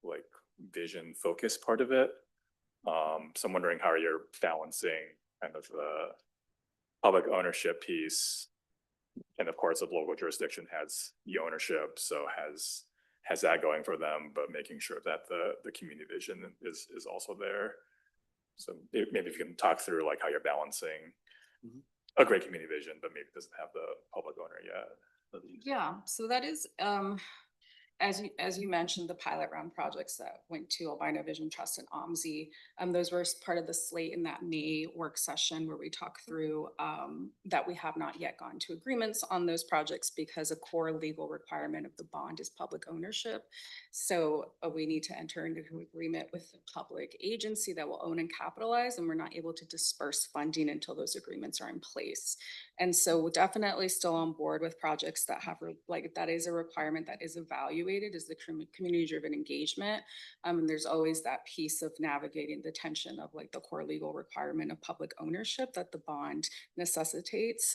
like vision focus part of it. So I'm wondering how you're balancing kind of the public ownership piece And of course, the local jurisdiction has the ownership, so has that going for them, but making sure that the community vision is also there. So maybe if you can talk through like how you're balancing a great community vision, but maybe doesn't have the public owner yet. Yeah, so that is, as you mentioned, the pilot round projects that went to Albino Vision Trust and OMSI. Those were part of the slate in that May work session where we talk through that we have not yet gone to agreements on those projects because a core legal requirement of the bond is public ownership. So we need to enter into an agreement with the public agency that will own and capitalize, and we're not able to disperse funding until those agreements are in place. And so we're definitely still on board with projects that have, like, that is a requirement that is evaluated is the community-driven engagement. And there's always that piece of navigating the tension of like the core legal requirement of public ownership that the bond necessitates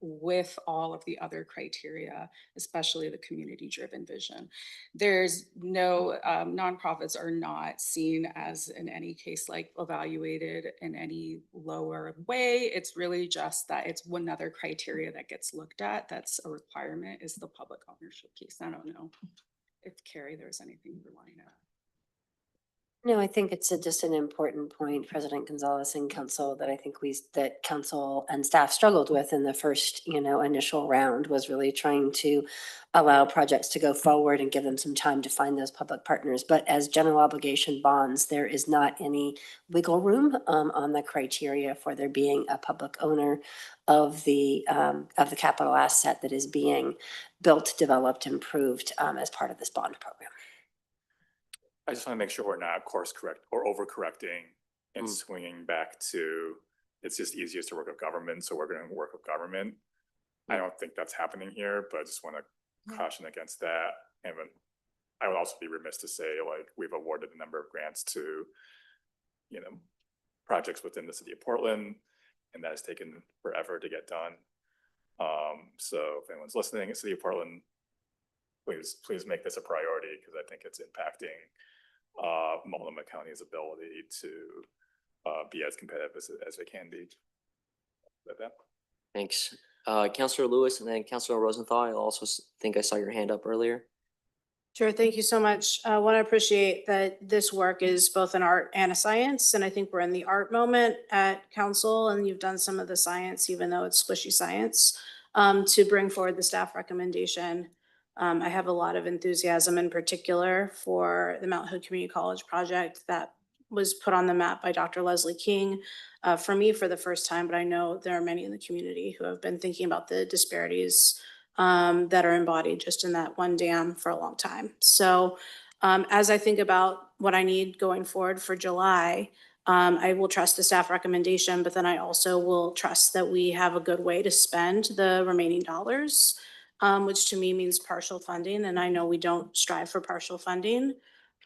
with all of the other criteria, especially the community-driven vision. There's no, nonprofits are not seen as in any case like evaluated in any lower way. It's really just that it's one other criteria that gets looked at. That's a requirement is the public ownership piece. I don't know if Carrie, there's anything you're wanting to. No, I think it's just an important point, President Gonzalez and Council, that I think that Council and staff struggled with in the first, initial round was really trying to allow projects to go forward and give them some time to find those public partners. But as general obligation bonds, there is not any wiggle room on the criteria for there being a public owner of the capital asset that is being built, developed, improved as part of this bond program. I just want to make sure we're not course correct or overcorrecting and swinging back to it's just easiest to work with government, so we're going to work with government. I don't think that's happening here, but I just want to caution against that. And I would also be remiss to say like we've awarded a number of grants to, projects within the city of Portland, and that has taken forever to get done. So if anyone's listening in city of Portland, please make this a priority because I think it's impacting Multnomah County's ability to be as competitive as it can be. Thanks. Councilor Lewis and then Councilor Rosenthal. I also think I saw your hand up earlier. Sure, thank you so much. I want to appreciate that this work is both an art and a science, and I think we're in the art moment at council, and you've done some of the science, even though it's squishy science, to bring forward the staff recommendation. I have a lot of enthusiasm in particular for the Mount Hood Community College project that was put on the map by Dr. Leslie King for me for the first time, but I know there are many in the community who have been thinking about the disparities that are embodied just in that one dam for a long time. So as I think about what I need going forward for July, I will trust the staff recommendation, but then I also will trust that we have a good way to spend the remaining dollars, which to me means partial funding. And I know we don't strive for partial funding,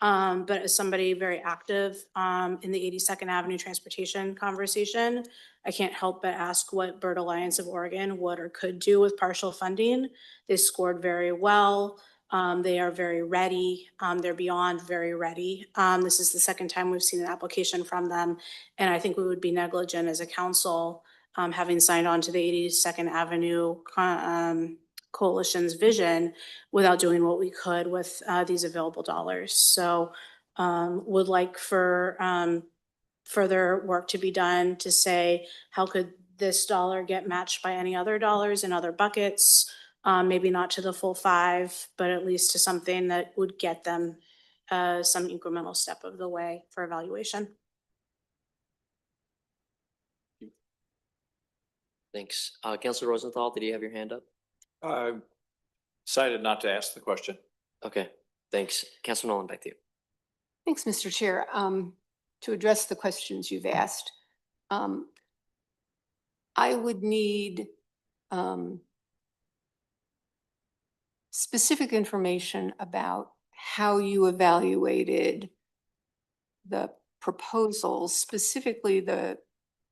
but as somebody very active in the 82nd Avenue transportation conversation, I can't help but ask what Bird Alliance of Oregon would or could do with partial funding. They scored very well. They are very ready. They're beyond very ready. This is the second time we've seen an application from them. And I think we would be negligent as a council, having signed on to the 82nd Avenue Coalition's vision without doing what we could with these available dollars. So would like for further work to be done to say, how could this dollar get matched by any other dollars in other buckets? Maybe not to the full 5, but at least to something that would get them some incremental step of the way for evaluation. Thanks. Councilor Rosenthal, did you have your hand up? I decided not to ask the question. Okay, thanks. Councilor Nolan, back to you. Thanks, Mr. Chair. To address the questions you've asked, I would need specific information about how you evaluated the proposals, specifically the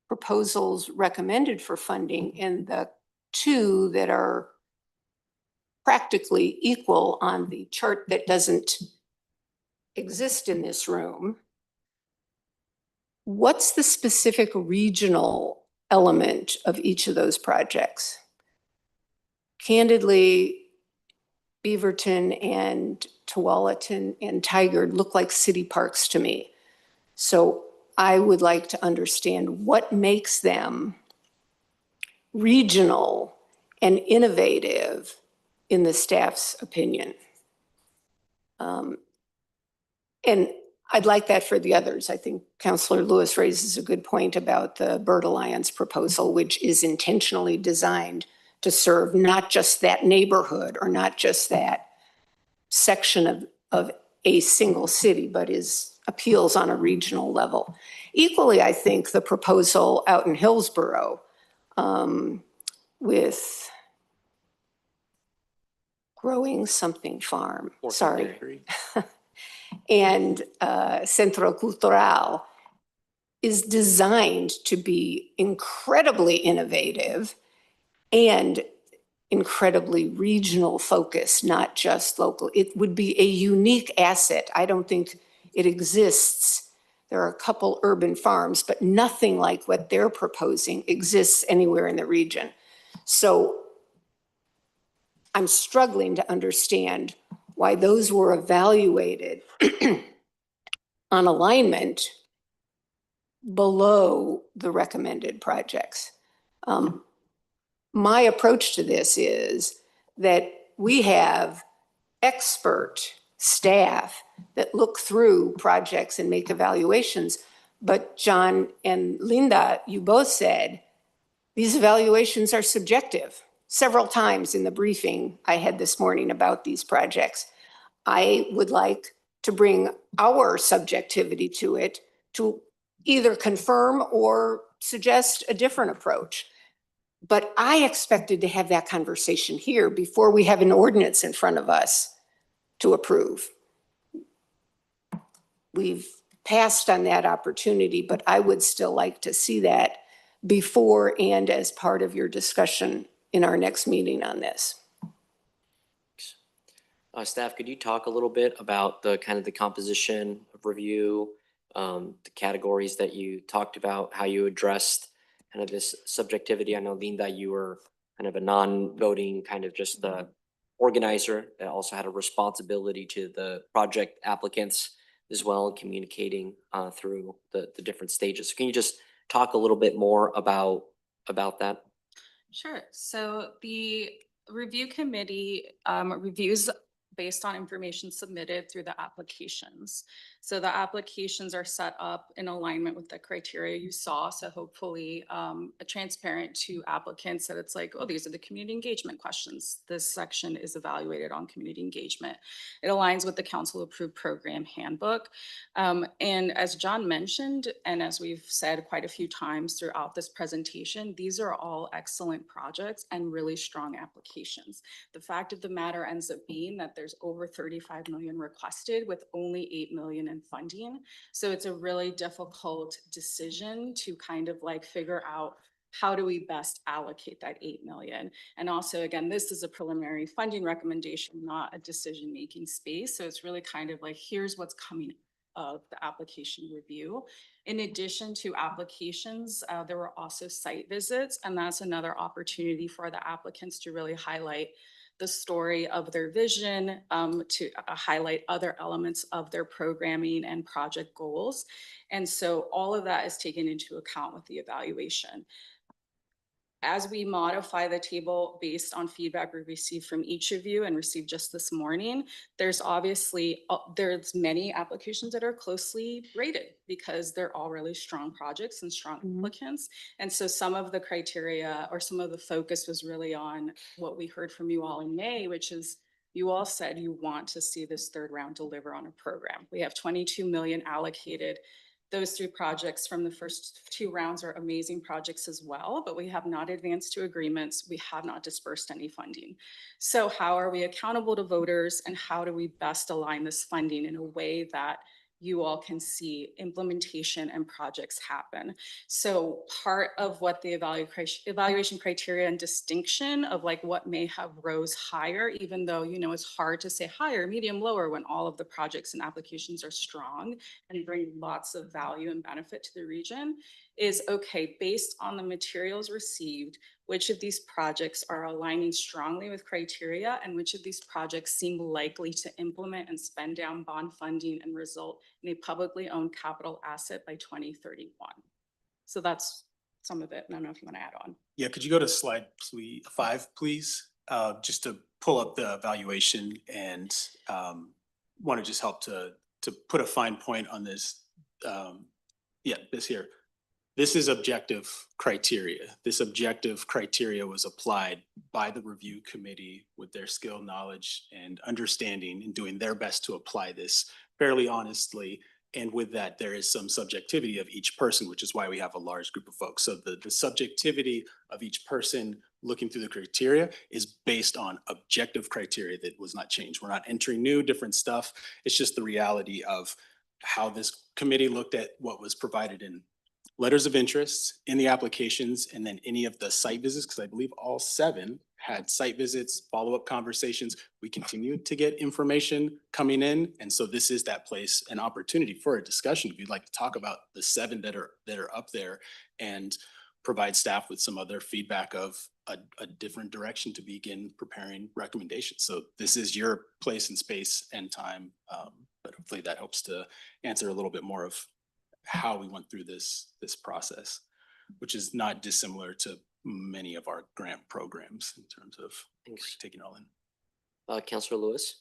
proposals recommended for funding and the 2 that are practically equal on the chart that doesn't exist in this room. What's the specific regional element of each of those projects? candidly, Beaverton and Tualatin and Tigard look like city parks to me. So I would like to understand what makes them regional and innovative in the staff's opinion. And I'd like that for the others. I think Councilor Lewis raises a good point about the Bird Alliance proposal, which is intentionally designed to serve not just that neighborhood or not just that section of a single city, but appeals on a regional level. Equally, I think the proposal out in Hillsborough with Growing Something Farm, and Centro Cultural is designed to be incredibly innovative and incredibly regional focused, not just local. It would be a unique asset. I don't think it exists. There are a couple urban farms, but nothing like what they're proposing exists anywhere in the region. So I'm struggling to understand why those were evaluated on alignment below the recommended projects. My approach to this is that we have expert staff that look through projects and make evaluations. But John and Linda, you both said these evaluations are subjective. Several times in the briefing I had this morning about these projects, I would like to bring our subjectivity to it to either confirm or suggest a different approach. But I expected to have that conversation here before we have an ordinance in front of us to approve. We've passed on that opportunity, but I would still like to see that before and as part of your discussion in our next meeting on this. Staff, could you talk a little bit about the kind of the composition of review, the categories that you talked about, how you addressed kind of this subjectivity? I know, Linda, you were kind of a non-voting, kind of just the organizer that also had a responsibility to the project applicants as well, communicating through the different stages. So can you just talk a little bit more about that? Sure. So the review committee reviews based on information submitted through the applications. So the applications are set up in alignment with the criteria you saw. So hopefully transparent to applicants that it's like, oh, these are the community engagement questions. This section is evaluated on community engagement. It aligns with the council approved program handbook. And as John mentioned, and as we've said quite a few times throughout this presentation, these are all excellent projects and really strong applications. The fact of the matter ends up being that there's over 35 million requested with only 8 million in funding. So it's a really difficult decision to kind of like figure out how do we best allocate that 8 million? And also, again, this is a preliminary funding recommendation, not a decision-making space. So it's really kind of like, here's what's coming of the application review. In addition to applications, there were also site visits, and that's another opportunity for the applicants to really highlight the story of their vision, to highlight other elements of their programming and project goals. And so all of that is taken into account with the evaluation. As we modify the table based on feedback we received from each of you and received just this morning, there's obviously, there's many applications that are closely rated because they're all really strong projects and strong applicants. And so some of the criteria or some of the focus was really on what we heard from you all in May, which is you all said you want to see this third round deliver on a program. We have 22 million allocated. Those 3 projects from the first 2 rounds are amazing projects as well, but we have not advanced to agreements. We have not dispersed any funding. So how are we accountable to voters, and how do we best align this funding in a way that you all can see implementation and projects happen? So part of what the evaluation criteria and distinction of like what may have rose higher, even though, you know, it's hard to say higher, medium, lower when all of the projects and applications are strong and bring lots of value and benefit to the region, is okay, based on the materials received, which of these projects are aligning strongly with criteria and which of these projects seem likely to implement and spend down bond funding and result in a publicly owned capital asset by 2031. So that's some of it. I don't know if you want to add on. Yeah, could you go to slide 5, please? Just to pull up the evaluation and want to just help to put a fine point on this. Yeah, this here. This is objective criteria. This objective criteria was applied by the review committee with their skill, knowledge, and understanding and doing their best to apply this fairly honestly. And with that, there is some subjectivity of each person, which is why we have a large group of folks. So the subjectivity of each person looking through the criteria is based on objective criteria that was not changed. We're not entering new, different stuff. It's just the reality of how this committee looked at what was provided in letters of interest, in the applications, and then any of the site visits, because I believe all 7 had site visits, follow-up conversations. We continue to get information coming in. And so this is that place, an opportunity for a discussion. If you'd like to talk about the 7 that are up there and provide staff with some other feedback of a different direction to begin preparing recommendations. So this is your place and space and time. But hopefully that helps to answer a little bit more of how we went through this process, which is not dissimilar to many of our grant programs in terms of taking it all in. Councilor Lewis.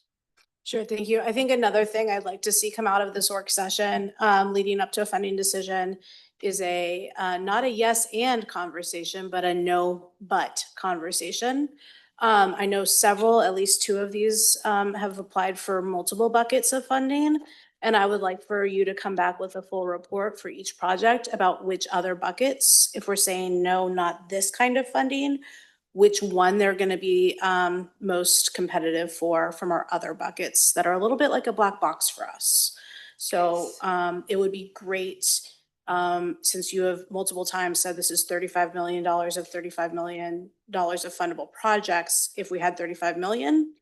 Sure, thank you. I think another thing I'd like to see come out of this work session leading up to a funding decision is a not a yes and conversation, but a no but conversation. I know several, at least 2 of these have applied for multiple buckets of funding. And I would like for you to come back with a full report for each project about which other buckets, if we're saying no, not this kind of funding, which one they're going to be most competitive for from our other buckets that are a little bit like a black box for us. So it would be great, since you have multiple times said this is $35 million of $35 million of fundable projects, if we had 35 million.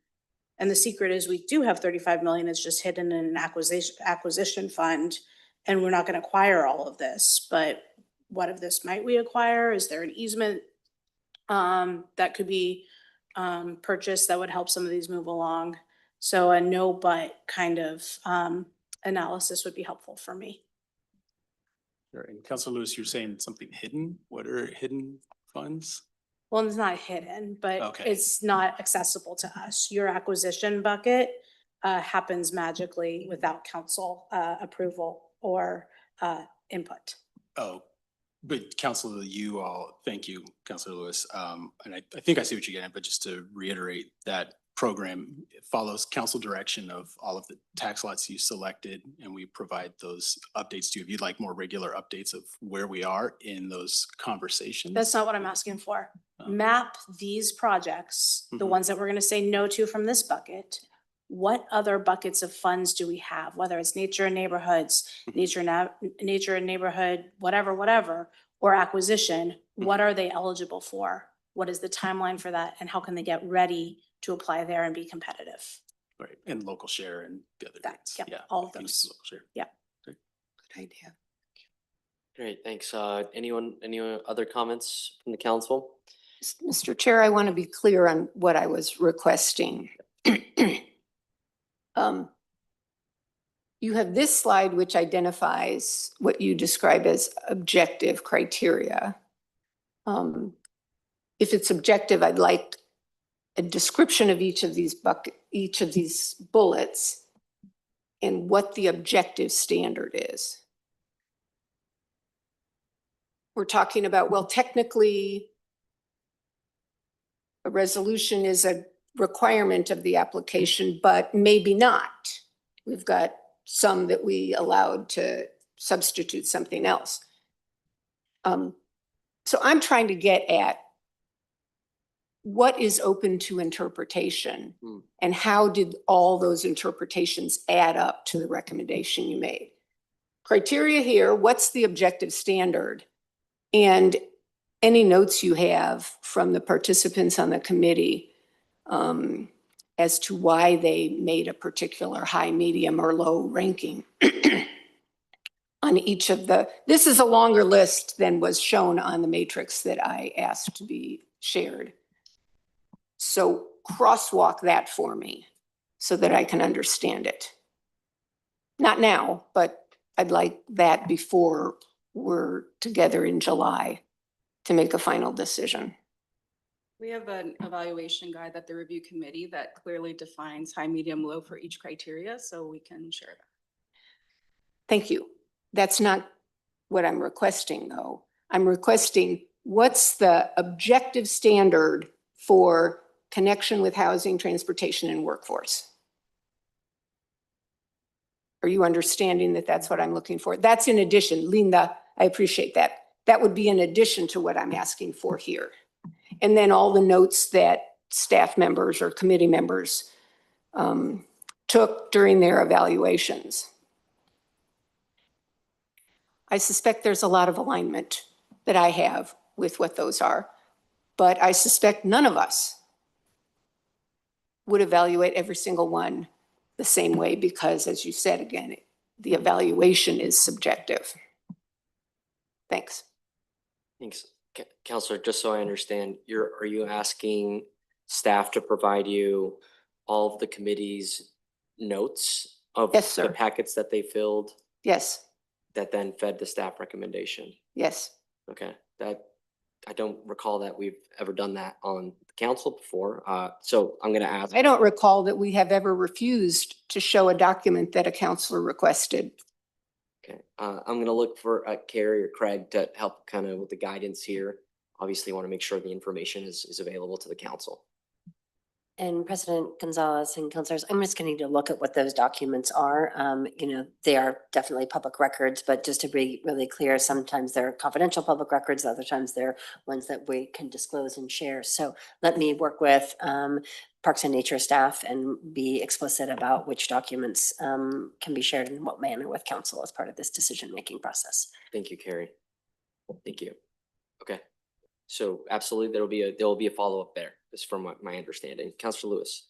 And the secret is we do have 35 million. It's just hidden in an acquisition fund, and we're not going to acquire all of this. But what of this might we acquire? Is there an easement that could be purchased that would help some of these move along? So a no but kind of analysis would be helpful for me. Sure. And Councilor Lewis, you're saying something hidden? What are hidden funds? Well, it's not hidden, but Okay. it's not accessible to us. Your acquisition bucket happens magically without council approval or input. Oh, but Councilor, thank you, Councilor Lewis. And I think I see what you're getting at, but just to reiterate, that program follows council direction of all of the tax lots you selected, and we provide those updates to you if you'd like more regular updates of where we are in those conversations. That's not what I'm asking for. Map these projects, the ones that we're going to say no to from this bucket. What other buckets of funds do we have? Whether it's nature and neighborhoods, nature and neighborhood, whatever, or acquisition, what are they eligible for? What is the timeline for that? And how can they get ready to apply there and be competitive? Right, and local share and the other things. Yep, Yeah, all of things those. local share. Yeah. Good idea. Great, thanks. Any other comments from the council? Mr. Chair, I want to be clear on what I was requesting. You have this slide which identifies what you describe as objective criteria. If it's objective, I'd like a description of each of these bullets and what the objective standard is. We're talking about, well, technically, a resolution is a requirement of the application, but maybe not. We've got some that we allowed to substitute something else. So I'm trying to get at what is open to interpretation and how did all those interpretations add up to the recommendation you made? Criteria here, what's the objective standard? And any notes you have from the participants on the committee as to why they made a particular high, medium, or low ranking on each of this is a longer list than was shown on the matrix that I asked to be shared. So crosswalk that for me so that I can understand it. Not now, but I'd like that before we're together in July to make a final decision. We have an evaluation guide that the review committee that clearly defines high, medium, low for each criteria, so we can share that. Thank you. That's not what I'm requesting, though. I'm requesting what's the objective standard for connection with housing, transportation, and workforce? Are you understanding that that's what I'm looking for? That's in addition, Linda, I appreciate that. That would be in addition to what I'm asking for here. And then all the notes that staff members or committee members took during their evaluations. I suspect there's a lot of alignment that I have with what those are, but I suspect none of us would evaluate every single one the same way because, as you said, again, the evaluation is subjective. Thanks. Thanks. Counselor, just so I understand, are you asking staff to provide you all of the committee's notes of Yes, sir. the packets that they filled Yes, that then fed the staff recommendation? yes. Okay, that, I don't recall that we've ever done that on the council before. So I'm gonna ask. I don't recall that we have ever refused to show a document that a counselor requested. Okay, I'm gonna look for Carrie or Craig to help kind of with the guidance here. Obviously, want to make sure the information is available to the council. And President Gonzalez and councilors, I'm just going to need to look at what those documents are. You know, they are definitely public records, but just to be really clear, sometimes they're confidential public records, other times they're ones that we can disclose and share. So let me work with Parks and Nature staff and be explicit about which documents can be shared in what manner with council as part of this decision-making process. Thank you, Carrie. Thank you. Okay, so absolutely, there will be a follow-up there. Is from my understanding. Councilor Lewis.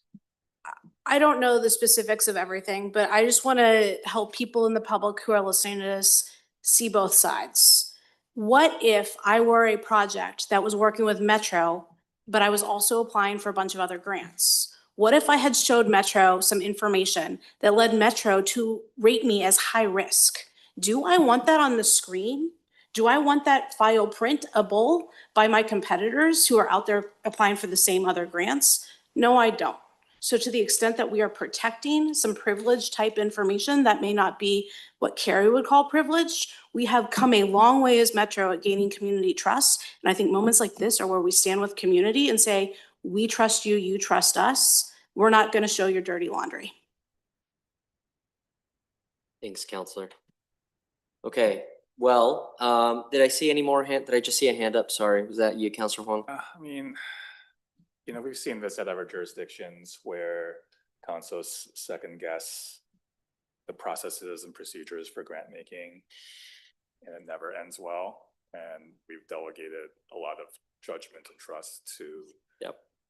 I don't know the specifics of everything, but I just want to help people in the public who are listening to this see both sides. What if I were a project that was working with Metro, but I was also applying for a bunch of other grants? What if I had showed Metro some information that led Metro to rate me as high risk? Do I want that on the screen? Do I want that file printable by my competitors who are out there applying for the same other grants? No, I don't. So to the extent that we are protecting some privileged type information that may not be what Carrie would call privileged, we have come a long way as Metro at gaining community trust. And I think moments like this are where we stand with community and say, we trust you, you trust us. We're not going to show your dirty laundry. Thanks, Counselor. Okay. Well, did I see any more did I just see a hand up? Sorry, was that you, Councilor Huang? I mean, you know, we've seen this at other jurisdictions where councils second guess the processes and procedures for grant making, and it never ends well. And we've delegated a lot of judgment and trust to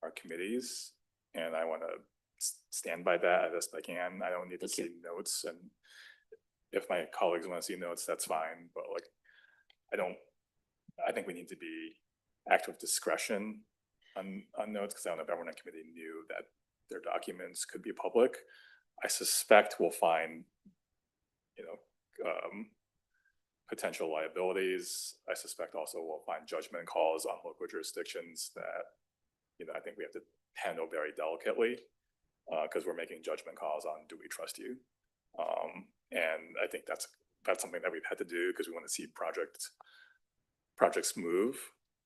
our committees. And I want to stand by that as best I can. I don't need to see notes, and if my colleagues want to see notes, that's fine. But like, I think we need to act with discretion on notes, because I don't know if everyone on committee knew that their documents could be public. I suspect we'll find, you know, potential liabilities. I suspect also we'll find judgment calls on local jurisdictions that, you know, I think we have to handle very delicately, because we're making judgment calls on, do we trust you? And I think that's something that we've had to do because we want to see projects move.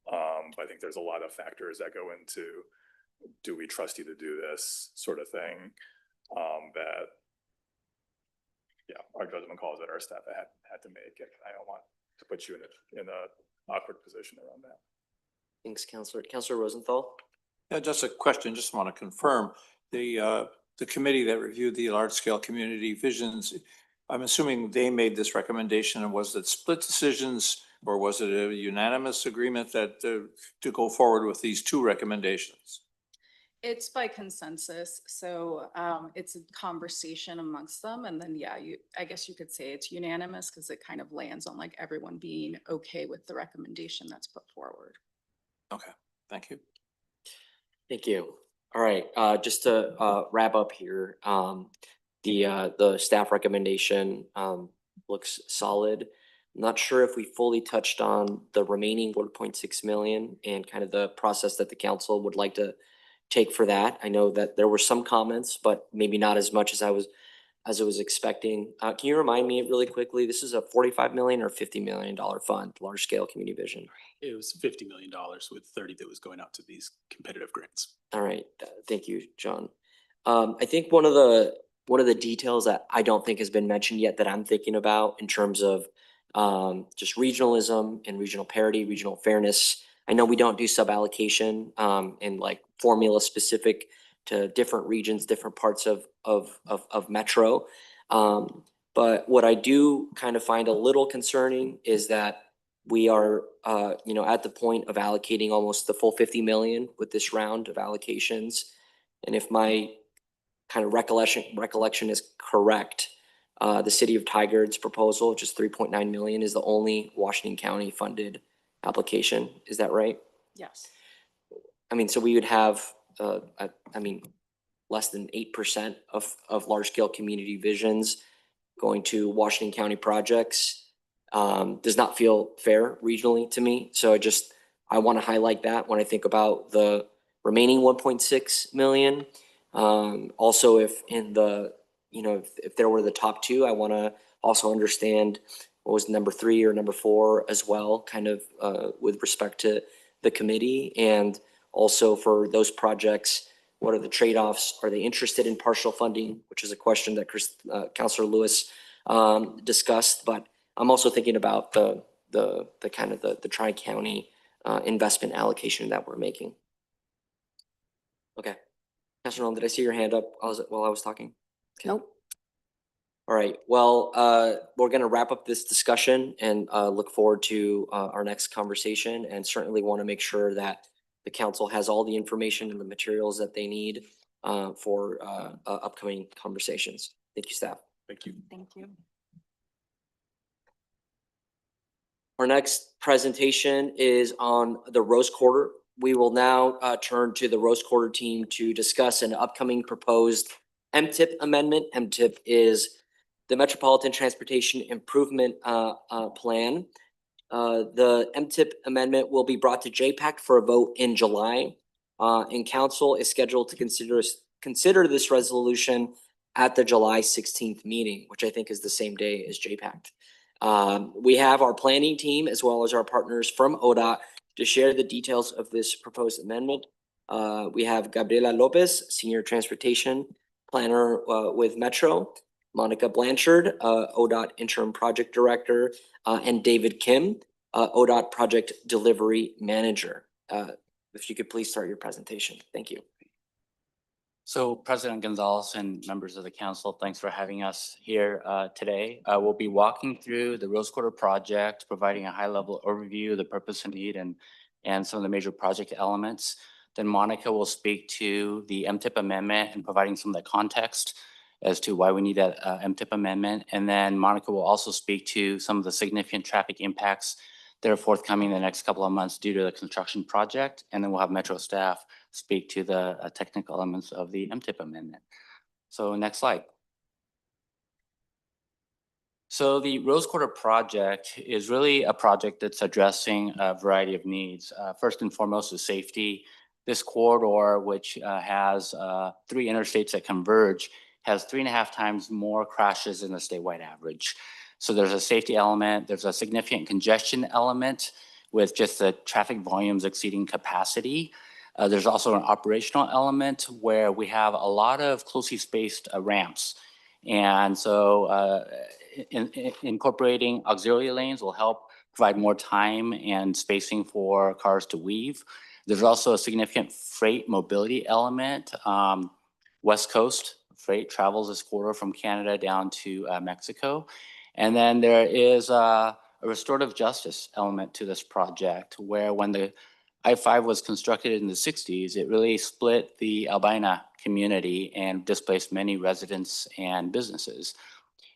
But I think there's a lot of factors that go into, do we trust you to do this sort of thing? That, yeah, our judgment calls that our staff had to make. And I don't want to put you in a awkward position around that. Thanks, Councilor. Councilor Rosenthal. Yeah, just a question. Just want to confirm the committee that reviewed the large scale community visions. I'm assuming they made this recommendation, and was it split decisions or was it a unanimous agreement that to go forward with these two recommendations? It's by consensus, so it's a conversation amongst them, and then I guess you could say it's unanimous because it kind of lands on like everyone being okay with the recommendation that's put forward. Okay, Thank you. Thank you. All right, just to wrap up here, the staff recommendation looks solid. I'm not sure if we fully touched on the remaining 1.6 million and kind of the process that the council would like to take for that. I know that there were some comments, but maybe not as much as I was expecting. Can you remind me really quickly, this is a 45 million or $50 million fund, large scale community vision? It was $50 million with 30 that was going out to these competitive grants. All right, thank you, John. I think one of the details that I don't think has been mentioned yet that I'm thinking about in terms of just regionalism and regional parity, regional fairness. I know we don't do sub-allocation and like formula specific to different regions, different parts of Metro. But what I do kind of find a little concerning is that we are, at the point of allocating almost the full 50 million with this round of allocations. And if my kind of recollection is correct, the city of Tigard's proposal, which is 3.9 million, is the only Washington County funded application. Is that right? Yes. I mean, so we would have, less than 8% of large scale community visions going to Washington County projects. Does not feel fair regionally to me. So I want to highlight that when I think about the remaining 1.6 million. Also, if there were the top two, I want to also understand what was number 3 or number 4 as well, kind of with respect to the committee. And also for those projects, what are the trade-offs? Are they interested in partial funding, which is a question that Councilor Lewis discussed. But I'm also thinking about the kind of the tri-county investment allocation that we're making. Okay. Councilor Nolan, did I see your hand up while I was talking? Okay. Nope. All right. Well, we're going to wrap up this discussion and look forward to our next conversation, and certainly want to make sure that the council has all the information and the materials that they need for upcoming conversations. Thank you, staff. Thank you. Thank you. Our next presentation is on the Rose Quarter. We will now turn to the Rose Quarter team to discuss an upcoming proposed MTIP amendment. MTIP is the Metropolitan Transportation Improvement Plan. The MTIP amendment will be brought to JPAC for a vote in July, and council is scheduled to consider this resolution at the July 16th meeting, which I think is the same day as JPAC. We have our planning team as well as our partners from ODOT to share the details of this proposed amendment. We have Gabriela Lopez, Senior Transportation Planner with Metro, Monica Blanchard, ODOT Interim Project Director, and David Kim, ODOT Project Delivery Manager. If you could please start your presentation. Thank you. So President Gonzalez and members of the council, thanks for having us here today. We'll be walking through the Rose Quarter project, providing a high-level overview of the purpose and need and some of the major project elements. Then Monica will speak to the MTIP amendment and providing some of the context as to why we need that MTIP amendment. And then Monica will also speak to some of the significant traffic impacts that are forthcoming in the next couple of months due to the construction project. And then we'll have Metro staff speak to the technical elements of the MTIP amendment. So next slide. So the Rose Quarter project is really a project that's addressing a variety of needs. First and foremost is safety. This corridor, which has 3 interstates that converge, has 3.5 times more crashes than the statewide average. So there's a safety element, there's a significant congestion element with just the traffic volumes exceeding capacity. There's also an operational element where we have a lot of closely spaced ramps. And so incorporating auxiliary lanes will help provide more time and spacing for cars to weave. There's also a significant freight mobility element. West Coast freight travels this corridor from Canada down to Mexico. And then there is a restorative justice element to this project where when the I-5 was constructed in the 60s, it really split the Albina community and displaced many residents and businesses.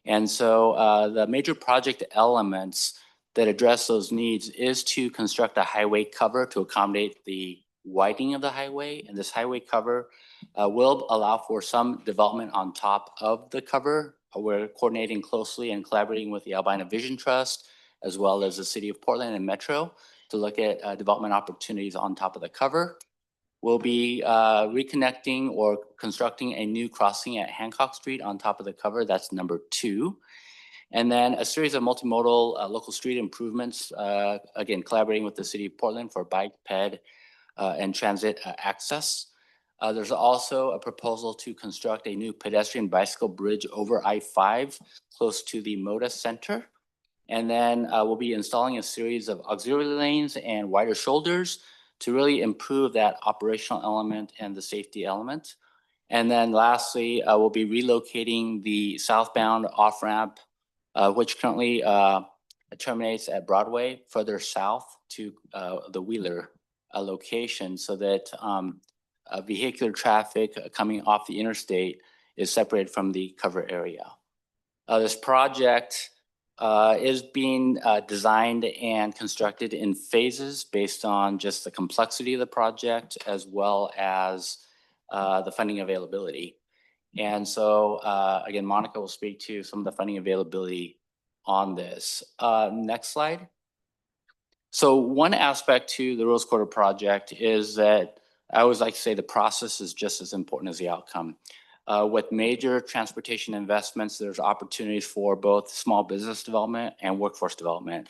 And so the major project elements that address those needs is to construct a highway cover to accommodate the widening of the highway, and this highway cover will allow for some development on top of the cover. We're coordinating closely and collaborating with the Albina Vision Trust, as well as the City of Portland and Metro, to look at development opportunities on top of the cover. We'll be reconnecting or constructing a new crossing at Hancock Street on top of the cover. That's number 2. And then a series of multimodal local street improvements, again, collaborating with the City of Portland for bike, ped, and transit access. There's also a proposal to construct a new pedestrian bicycle bridge over I-5 close to the Moda Center. And then we'll be installing a series of auxiliary lanes and wider shoulders to really improve that operational element and the safety element. And then lastly, we'll be relocating the southbound off-ramp, which currently terminates at Broadway, further south to the Wheeler location, so that vehicular traffic coming off the interstate is separated from the cover area. This project is being designed and constructed in phases based on just the complexity of the project, as well as the funding availability. And so again, Monica will speak to some of the funding availability on this. Next slide. So one aspect to the Rose Quarter project is that I always like to say the process is just as important as the outcome. With major transportation investments, there's opportunities for both small business development and workforce development,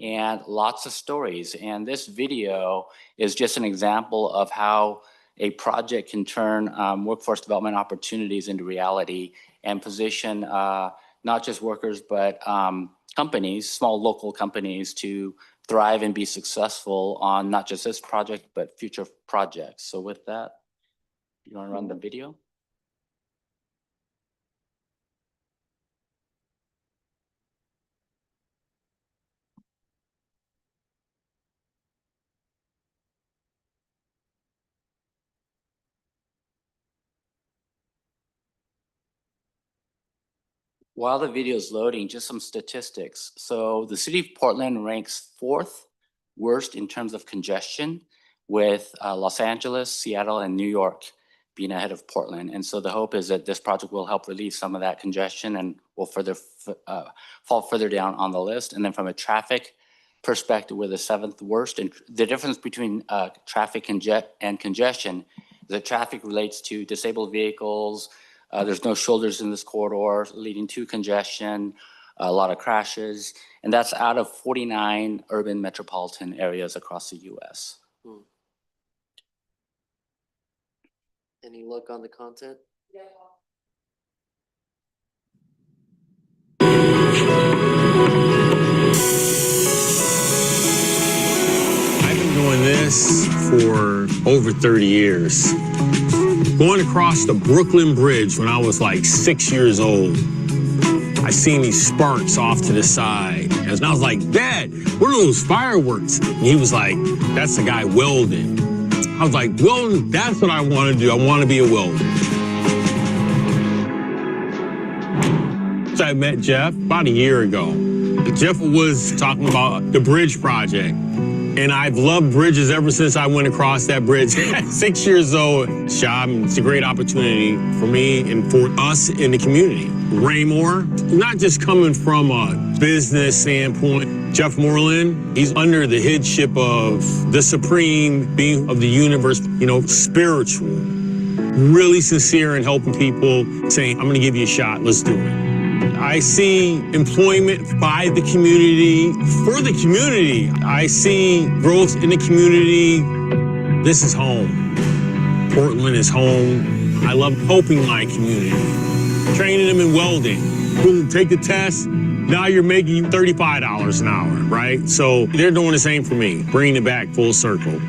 and lots of stories. And this video is just an example of how a project can turn workforce development opportunities into reality and position not just workers, but companies, small local companies, to thrive and be successful on not just this project, but future projects. So with that, you want to run the video? While the video is loading, just some statistics. So the City of Portland ranks 4th worst in terms of congestion, with Los Angeles, Seattle, and New York being ahead of Portland. And so the hope is that this project will help relieve some of that congestion and will further fall further down on the list. And then from a traffic perspective, we're the 7th worst. And the difference between traffic and congestion is that traffic relates to disabled vehicles. There's no shoulders in this corridor, leading to congestion, a lot of crashes, and that's out of 49 urban metropolitan areas across the US. Any look on the content? I've been doing this for over 30 years. Going across the Brooklyn Bridge when I was like 6 years old, I seen these sparks off to the side. And I was like, Dad, what are those fireworks? And he was like, that's the guy welding. I was like, welding, that's what I want to do. I want to be a welder. So I met Jeff about a year ago. Jeff was talking about the bridge project. And I've loved bridges ever since I went across that bridge at 6 years old. It's a great opportunity for me and for us in the community. Raymore, not just coming from a business standpoint. Jeff Moreland, he's under the headship of the supreme being of the universe, spiritual, really sincere in helping people, saying, I'm gonna give you a shot, let's do it. I see employment by the community, for the community. I see growth in the community. This is home. Portland is home. I love helping my community. Training them in welding. Boom, take the test. Now you're making $35 an hour, right? So they're doing the same for me, bringing it back full circle.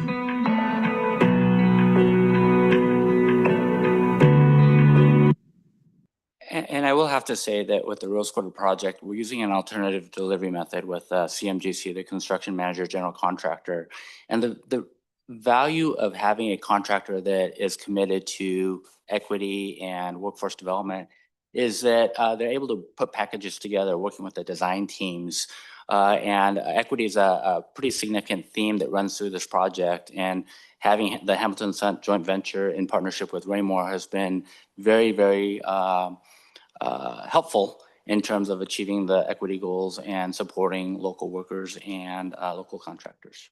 And I will have to say that with the Rose Quarter project, we're using an alternative delivery method with CMGC, the construction manager, general contractor. And the value of having a contractor that is committed to equity and workforce development is that they're able to put packages together, working with the design teams And equity is a pretty significant theme that runs through this project. And having the Hamilton Sun joint venture in partnership with Raymore has been very, very helpful in terms of achieving the equity goals and supporting local workers and local contractors.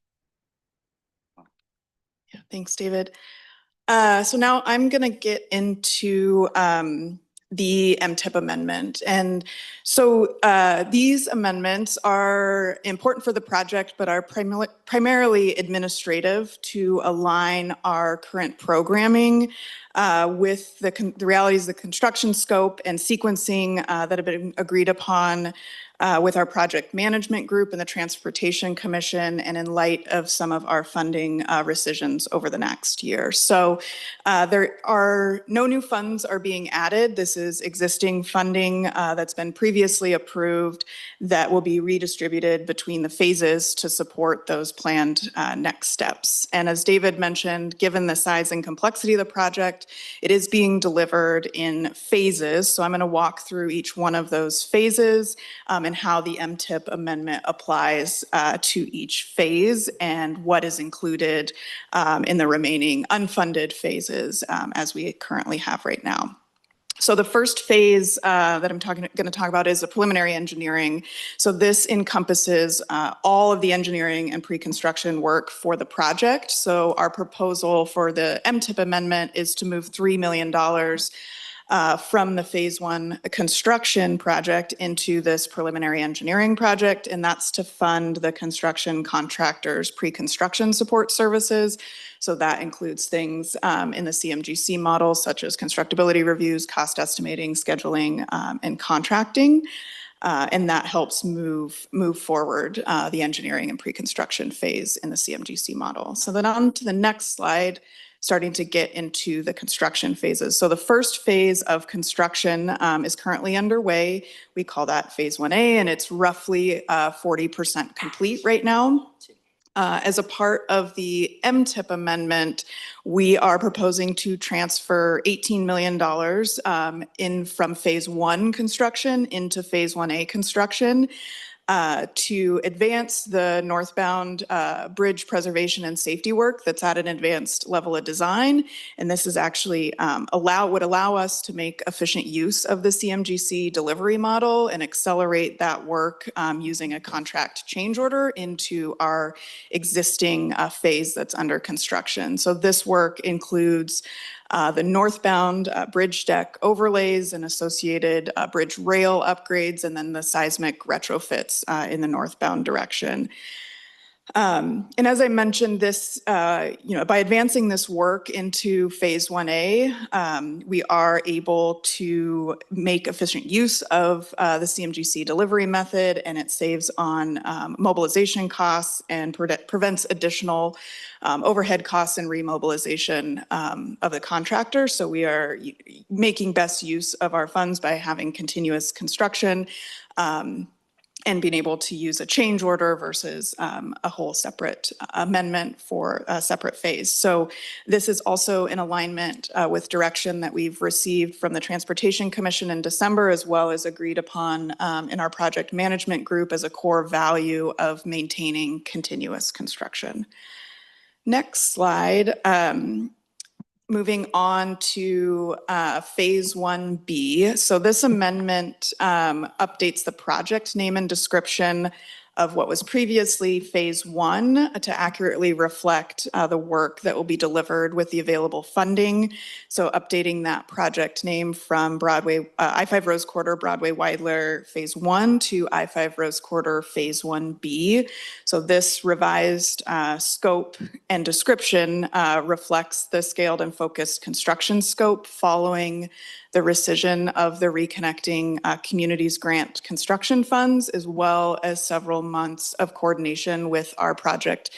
Yeah, thanks, David. So now I'm going to get into the MTIP amendment. And so these amendments are important for the project, but are primarily administrative to align our current programming with the realities of the construction scope and sequencing that have been agreed upon with our project management group and the Transportation Commission, and in light of some of our funding rescissions over the next year. So there are no new funds are being added. This is existing funding that's been previously approved that will be redistributed between the phases to support those planned next steps. And as David mentioned, given the size and complexity of the project, it is being delivered in phases. So I'm going to walk through each one of those phases and how the MTIP amendment applies to each phase and what is included in the remaining unfunded phases as we currently have right now. So the first phase that I'm going to talk about is the preliminary engineering. So this encompasses all of the engineering and pre-construction work for the project. So our proposal for the MTIP amendment is to move $3 million from the phase 1 construction project into this preliminary engineering project, and that's to fund the construction contractor's pre-construction support services. So that includes things in the CMGC model, such as constructability reviews, cost estimating, scheduling, and contracting. And that helps move forward the engineering and pre-construction phase in the CMGC model. So then on to the next slide, starting to get into the construction phases. So the first phase of construction is currently underway. We call that phase 1A, and it's roughly 40% complete right now. As a part of the MTIP amendment, we are proposing to transfer $18 million in from phase 1 construction into phase 1A construction to advance the northbound bridge preservation and safety work that's at an advanced level of design. And this is actually would allow us to make efficient use of the CMGC delivery model and accelerate that work using a contract change order into our existing phase that's under construction. So this work includes the northbound bridge deck overlays and associated bridge rail upgrades, and then the seismic retrofits in the northbound direction. And as I mentioned, this, by advancing this work into phase 1A, we are able to make efficient use of the CMGC delivery method, and it saves on mobilization costs and prevents additional overhead costs and remobilization of the contractor. So we are making best use of our funds by having continuous construction and being able to use a change order versus a whole separate amendment for a separate phase. So this is also in alignment with direction that we've received from the Transportation Commission in December, as well as agreed upon in our project management group as a core value of maintaining continuous construction. Next slide. Moving on to phase 1B. So this amendment updates the project name and description of what was previously phase 1 to accurately reflect the work that will be delivered with the available funding. So updating that project name from Broadway, I-5 Rose Quarter, Broadway Weidler phase 1 to I-5 Rose Quarter phase 1B. So this revised scope and description reflects the scaled and focused construction scope following the rescission of the Reconnecting Communities Grant construction funds, as well as several months of coordination with our project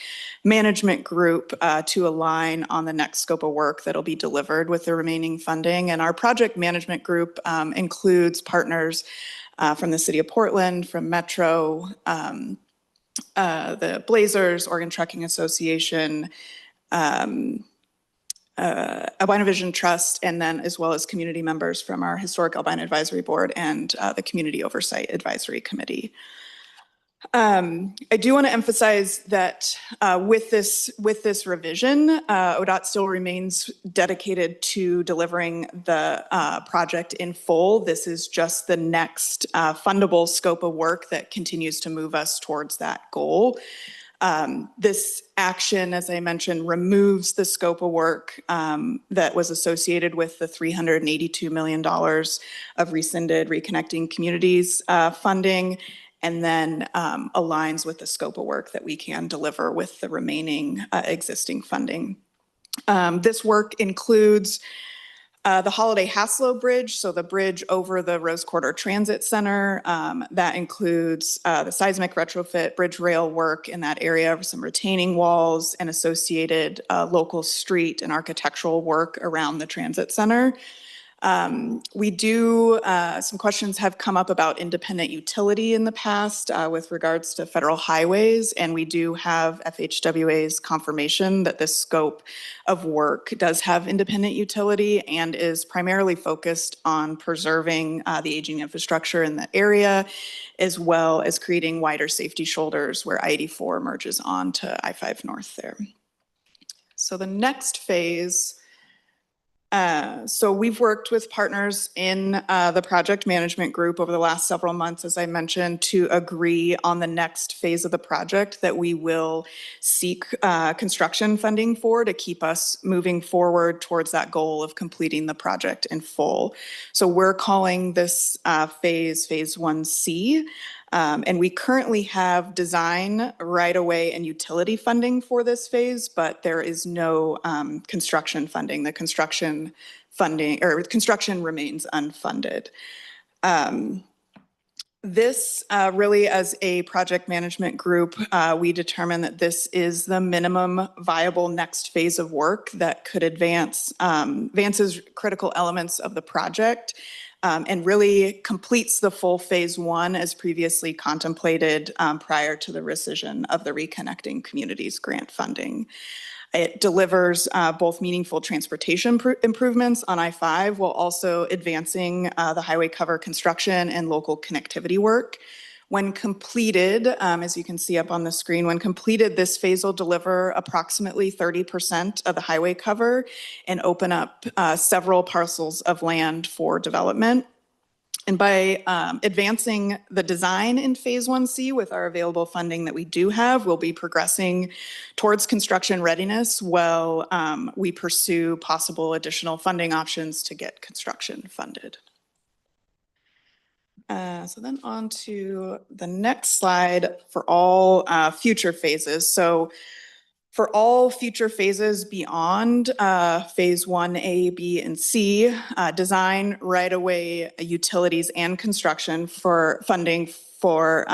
management group to align on the next scope of work that'll be delivered with the remaining funding. And our project management group includes partners from the City of Portland, from Metro, the Blazers, Oregon Trucking Association, Albina Vision Trust, and then as well as community members from our Historic Albina Advisory Board and the Community Oversight Advisory Committee. I do want to emphasize that with this revision, ODOT still remains dedicated to delivering the project in full. This is just the next fundable scope of work that continues to move us towards that goal. This action, as I mentioned, removes the scope of work that was associated with the $382 million of rescinded Reconnecting Communities funding, and then aligns with the scope of work that we can deliver with the remaining existing funding. This work includes the Holiday Haslow Bridge, so the bridge over the Rose Quarter Transit Center. That includes the seismic retrofit, bridge rail work in that area, some retaining walls, and associated local street and architectural work around the transit center. Some questions have come up about independent utility in the past with regards to federal highways, and we do have FHWA's confirmation that this scope of work does have independent utility and is primarily focused on preserving the aging infrastructure in the area, as well as creating wider safety shoulders where I-84 merges on to I-5 North there. So the next phase, so we've worked with partners in the project management group over the last several months, as I mentioned, to agree on the next phase of the project that we will seek construction funding for to keep us moving forward towards that goal of completing the project in full. So we're calling this phase 1C. And we currently have design, right-of-way, and utility funding for this phase, but there is no construction funding. The construction funding or construction remains unfunded. This really, as a project management group, we determined that this is the minimum viable next phase of work that could advances critical elements of the project. And really completes the full phase 1 as previously contemplated prior to the rescission of the Reconnecting Communities grant funding. It delivers both meaningful transportation improvements on I-5 while also advancing the highway cover construction and local connectivity work. When completed, as you can see up on the screen, when completed, this phase will deliver approximately 30% of the highway cover and open up several parcels of land for development. And by advancing the design in phase 1C with our available funding that we do have, we'll be progressing towards construction readiness while we pursue possible additional funding options to get construction funded. So then on to the next slide for all future phases. So for all future phases beyond phase 1A, B, and C, design, right-of-way, utilities, and construction for funding for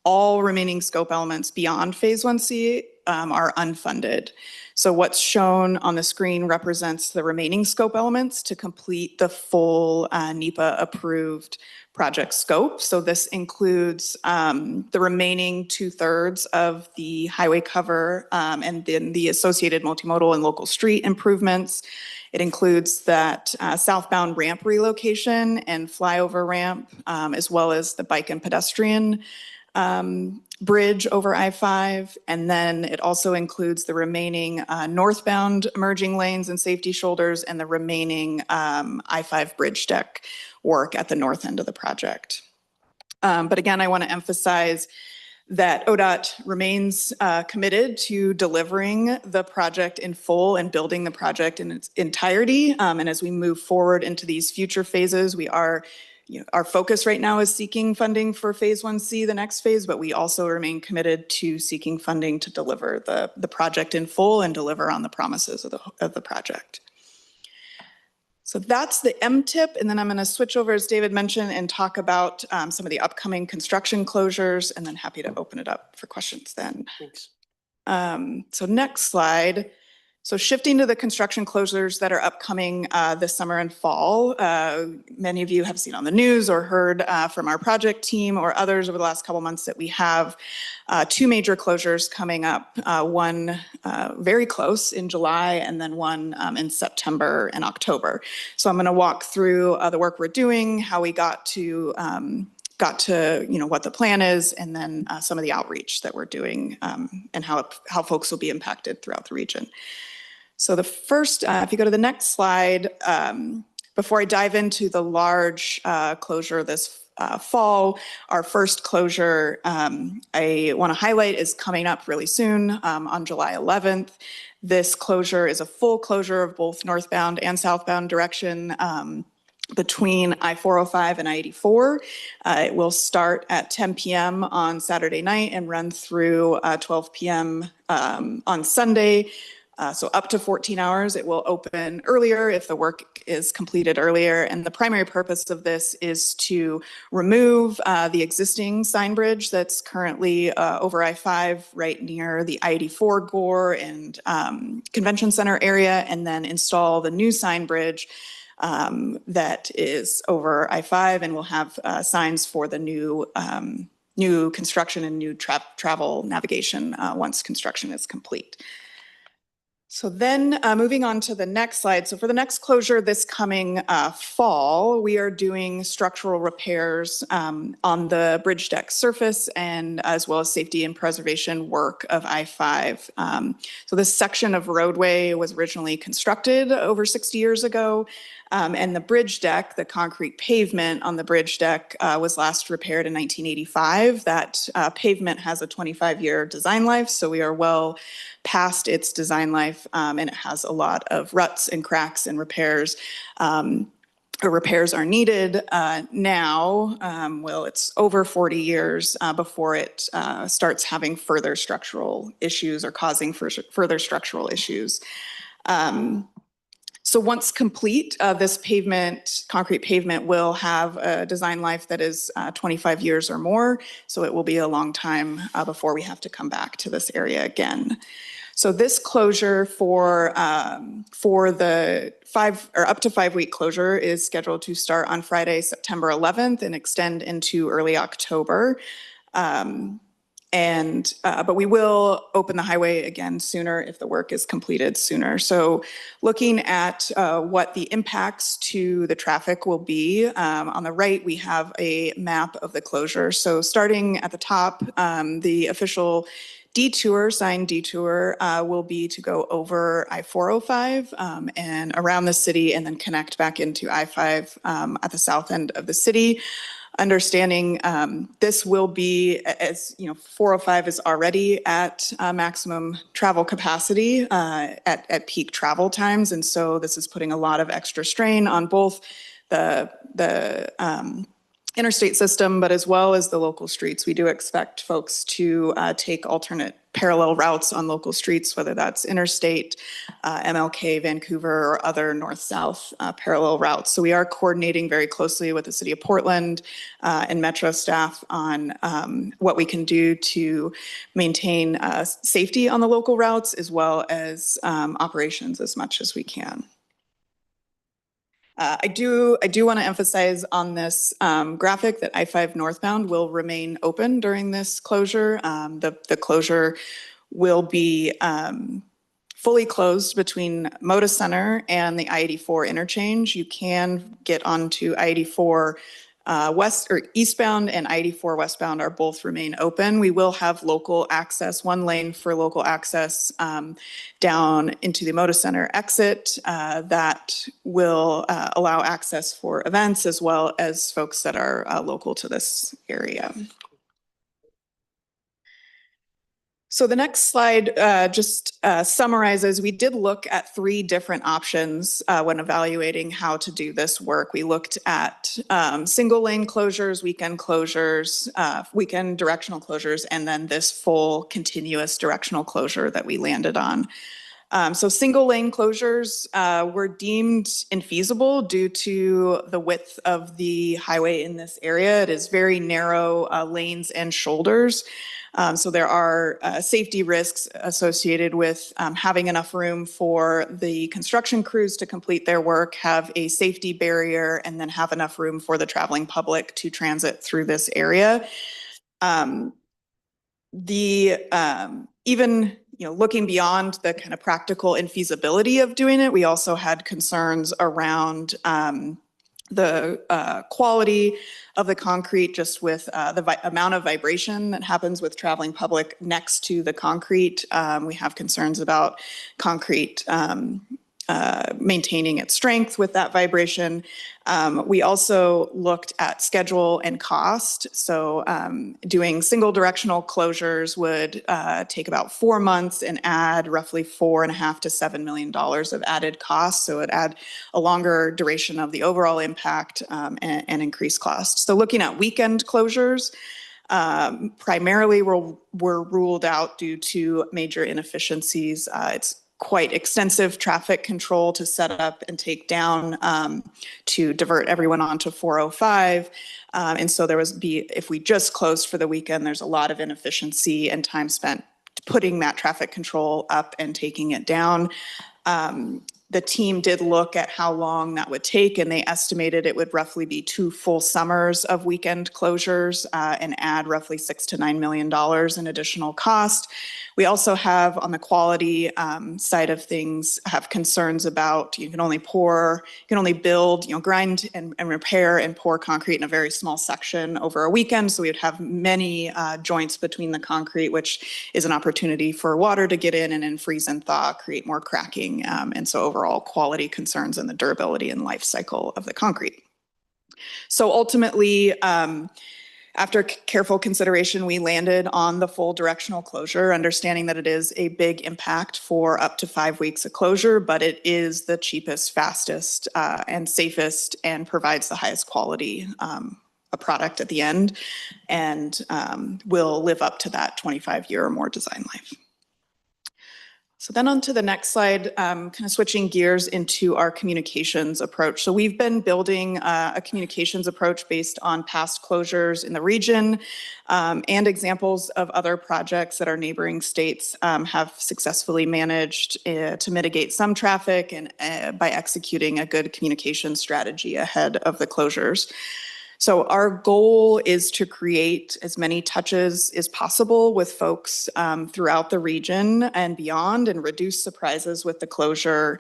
all remaining scope elements beyond phase 1C are unfunded. So what's shown on the screen represents the remaining scope elements to complete the full NEPA approved project scope. So this includes the remaining 2/3 of the highway cover and then the associated multimodal and local street improvements. It includes that southbound ramp relocation and flyover ramp, as well as the bike and pedestrian bridge over I-5. And then it also includes the remaining northbound emerging lanes and safety shoulders and the remaining I-5 bridge deck work at the north end of the project. But again, I want to emphasize that ODOT remains committed to delivering the project in full and building the project in its entirety. And as we move forward into these future phases, we are our focus right now is seeking funding for phase 1C, the next phase, but we also remain committed to seeking funding to deliver the project in full and deliver on the promises of the project. So that's the MTIP, and then I'm going to switch over, as David mentioned, and talk about some of the upcoming construction closures, and then happy to open it up for questions then. Thanks. So next slide. So shifting to the construction closures that are upcoming this summer and fall, many of you have seen on the news or heard from our project team or others over the last couple months that we have 2 major closures coming up, one very close in July and then one in September and October. So I'm going to walk through the work we're doing, how we got to got to, what the plan is, and then some of the outreach that we're doing and how folks will be impacted throughout the region. So the first, if you go to the next slide, before I dive into the large closure this fall, our first closure I want to highlight is coming up really soon on July 11th. This closure is a full closure of both northbound and southbound direction between I-405 and I-84. It will start at 10 p.m. on Saturday night and run through 12 p.m. On Sunday. So up to 14 hours. It will open earlier if the work is completed earlier. And the primary purpose of this is to remove the existing sign bridge that's currently over I-5 right near the I-84 Gore and Convention Center area, and then install the new sign bridge that is over I-5 and will have signs for the new construction and new travel navigation once construction is complete. So then moving on to the next slide. So for the next closure this coming fall, we are doing structural repairs on the bridge deck surface and as well as safety and preservation work of I-5. So this section of roadway was originally constructed over 60 years ago. And the bridge deck, the concrete pavement on the bridge deck was last repaired in 1985. That pavement has a 25-year design life, so we are well past its design life, and it has a lot of ruts and cracks and repairs. Repairs are needed now. Well, it's over 40 years before it starts having further structural issues or causing further structural issues. So once complete, this concrete pavement will have a design life that is 25 years or more. So it will be a long time before we have to come back to this area again. So this closure for the up to 5 week closure is scheduled to start on Friday, September 11th and extend into early October. But we will open the highway again sooner if the work is completed sooner. So looking at what the impacts to the traffic will be, on the right, we have a map of the closure. So starting at the top, the official signed detour will be to go over I-405 and around the city and then connect back into I-5 at the south end of the city. Understanding this will be, as 405 is already at maximum travel capacity at peak travel times. And so this is putting a lot of extra strain on both the interstate system, but as well as the local streets. We do expect folks to take alternate parallel routes on local streets, whether that's interstate, MLK, Vancouver, or other north-south parallel routes. So we are coordinating very closely with the City of Portland and Metro staff on what we can do to maintain safety on the local routes, as well as operations as much as we can. I do want to emphasize on this graphic that I-5 northbound will remain open during this closure. The closure will be fully closed between Moda Center and the I-84 interchange. You can get onto I-84 west or eastbound and I-84 westbound are both remain open. We will have local access, one lane for local access down into the Moda Center exit that will allow access for events as well as folks that are local to this area. So the next slide just summarizes, we did look at 3 different options when evaluating how to do this work. We looked at single lane closures, weekend directional closures, and then this full continuous directional closure that we landed on. So single lane closures were deemed infeasible due to the width of the highway in this area. It is very narrow lanes and shoulders. So there are safety risks associated with having enough room for the construction crews to complete their work, have a safety barrier, and then have enough room for the traveling public to transit through this area. Even looking beyond the kind of practical infeasibility of doing it, we also had concerns around the quality of the concrete, just with the amount of vibration that happens with traveling public next to the concrete. We have concerns about concrete maintaining its strength with that vibration. We also looked at schedule and cost. So doing single directional closures would take about 4 months and add roughly $4.5 to $7 million of added costs. So it add a longer duration of the overall impact and increased cost. So looking at weekend closures, primarily were ruled out due to major inefficiencies. It's quite extensive traffic control to set up and take down to divert everyone onto 405. And so if we just closed for the weekend, there's a lot of inefficiency and time spent putting that traffic control up and taking it down. The team did look at how long that would take, and they estimated it would roughly be 2 full summers of weekend closures and add roughly $6 to $9 million in additional cost. We also have, on the quality side of things, have concerns about you can only build, grind and repair and pour concrete in a very small section over a weekend. So we would have many joints between the concrete, which is an opportunity for water to get in and then freeze and thaw, create more cracking. And so overall quality concerns and the durability and life cycle of the concrete. So ultimately, after careful consideration, we landed on the full directional closure, understanding that it is a big impact for up to 5 weeks of closure, but it is the cheapest, fastest, and safest, and provides the highest quality a product at the end, and will live up to that 25-year or more design life. So then on to the next slide, kind of switching gears into our communications approach. So we've been building a communications approach based on past closures in the region and examples of other projects that our neighboring states have successfully managed to mitigate some traffic and by executing a good communication strategy ahead of the closures. So our goal is to create as many touches as possible with folks throughout the region and beyond, and reduce surprises with the closure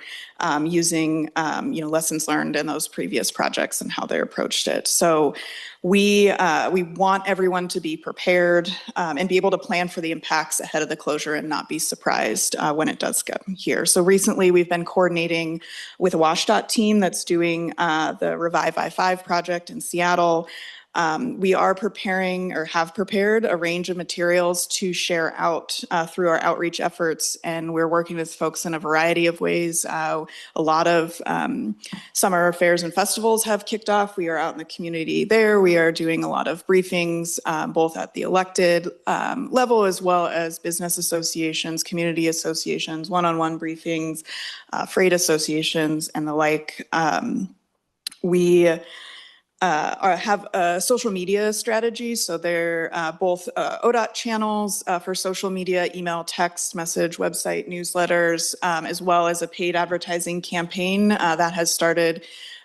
using lessons learned in those previous projects and how they approached it. So we want everyone to be prepared and be able to plan for the impacts ahead of the closure and not be surprised when it does get here. So recently we've been coordinating with a WashDOT team that's doing the Revive I-5 project in Seattle. We are preparing or have prepared a range of materials to share out through our outreach efforts, and we're working with folks in a variety of ways. A lot of summer fairs and festivals have kicked off. We are out in the community there. We are doing a lot of briefings, both at the elected level as well as business associations, community associations, one-on-one briefings, freight associations, and the like. We have a social media strategy. So they're both ODOT channels for social media, email, text, message, website, newsletters, as well as a paid advertising campaign that has started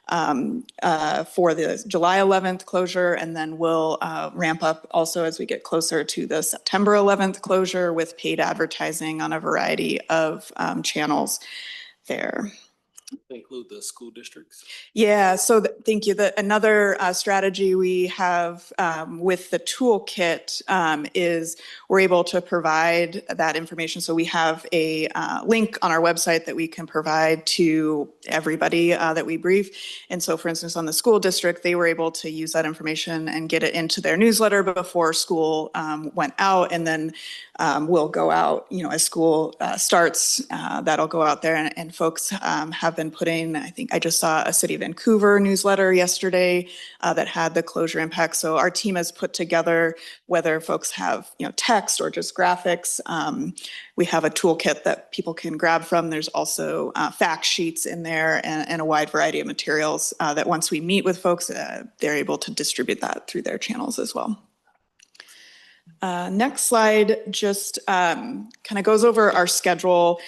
for the July 11th closure, and then we'll ramp up also as we get closer to the September 11th closure with paid advertising on a variety of channels there. Include the school districts? Yeah, so thank you. Another strategy we have with the toolkit is we're able to provide that information. So we have a link on our website that we can provide to everybody that we brief. And so for instance, on the school district, they were able to use that information and get it into their newsletter before school went out. And then we'll go out, as school starts, that'll go out there, and folks have been putting, I think I just saw a City of Vancouver newsletter yesterday that had the closure impact. So our team has put together, whether folks have, text or just graphics, we have a toolkit that people can grab from. There's also fact sheets in there and a wide variety of materials that once we meet with folks, they're able to distribute that through their channels as well. Next slide just kind of goes over our schedule.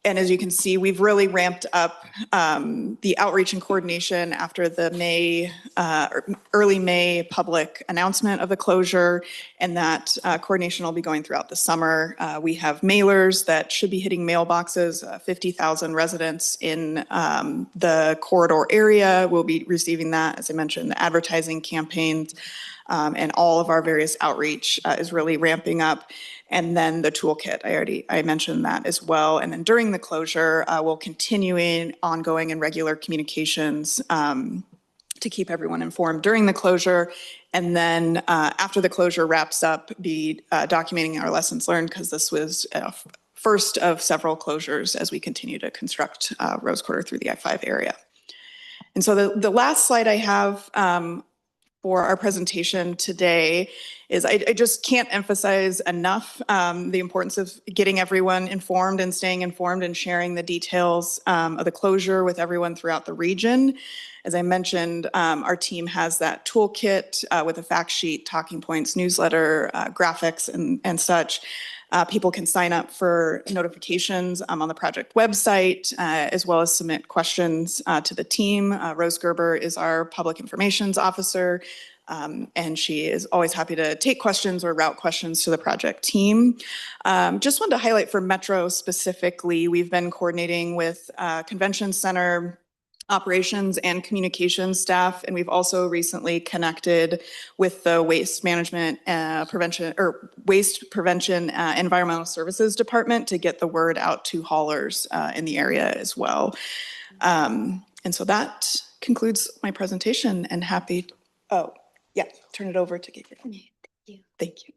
And as you can see, we've really ramped up the outreach and coordination after the early May public announcement of the closure, and that coordination will be going throughout the summer. We have mailers that should be hitting mailboxes. 50,000 residents in the corridor area will be receiving that. As I mentioned, the advertising campaigns and all of our various outreach is really ramping up. And then the toolkit, I mentioned that as well. And then during the closure, we'll continue in ongoing and regular communications to keep everyone informed during the closure. And then after the closure wraps up, be documenting our lessons learned, because this was first of several closures as we continue to construct Rose Quarter through the I-5 area. And so the last slide I have for our presentation today is I just can't emphasize enough the importance of getting everyone informed and staying informed and sharing the details of the closure with everyone throughout the region. As I mentioned, our team has that toolkit with a fact sheet, talking points, newsletter, graphics, and such. People can sign up for notifications on the project website, as well as submit questions to the team. Rose Gerber is our public informations officer, and she is always happy to take questions or route questions to the project team. Just wanted to highlight for Metro specifically, we've been coordinating with Convention Center operations and communications staff, and we've also recently connected with the waste management waste prevention environmental services department to get the word out to haulers in the area as well. And so that concludes my presentation, and happy, turn it over to Gabriel. Thank you.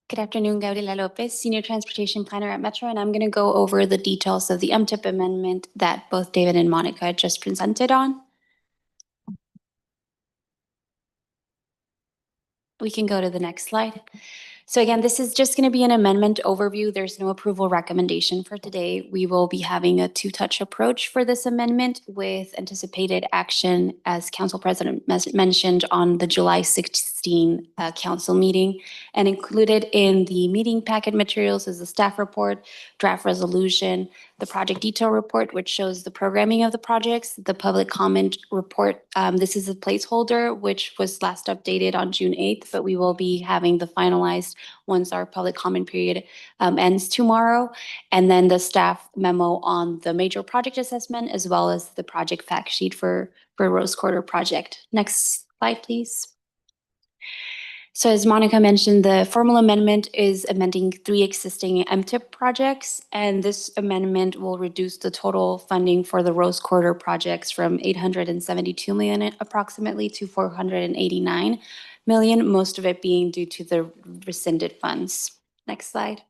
Good afternoon, Gabriela Lopez, Senior Transportation Planner at Metro, and I'm going to go over the details of the MTIP amendment that both David and Monica just presented on. We can go to the next slide. So again, this is just going to be an amendment overview. There's no approval recommendation for today. We will be having a two-touch approach for this amendment with anticipated action, as Council President mentioned, on the July 16 council meeting. And included in the meeting packet materials is the staff report, draft resolution, the project detail report, which shows the programming of the projects, the public comment report. This is a placeholder, which was last updated on June 8th, but we will be having the finalized once our public comment period ends tomorrow. And then the staff memo on the major project assessment, as well as the project fact sheet for Rose Quarter project. Next slide, please. So as Monica mentioned, the formal amendment is amending 3 existing MTIP projects, and this amendment will reduce the total funding for the Rose Quarter projects from $872 million approximately to $489 million, most of it being due to the rescinded funds. Next slide.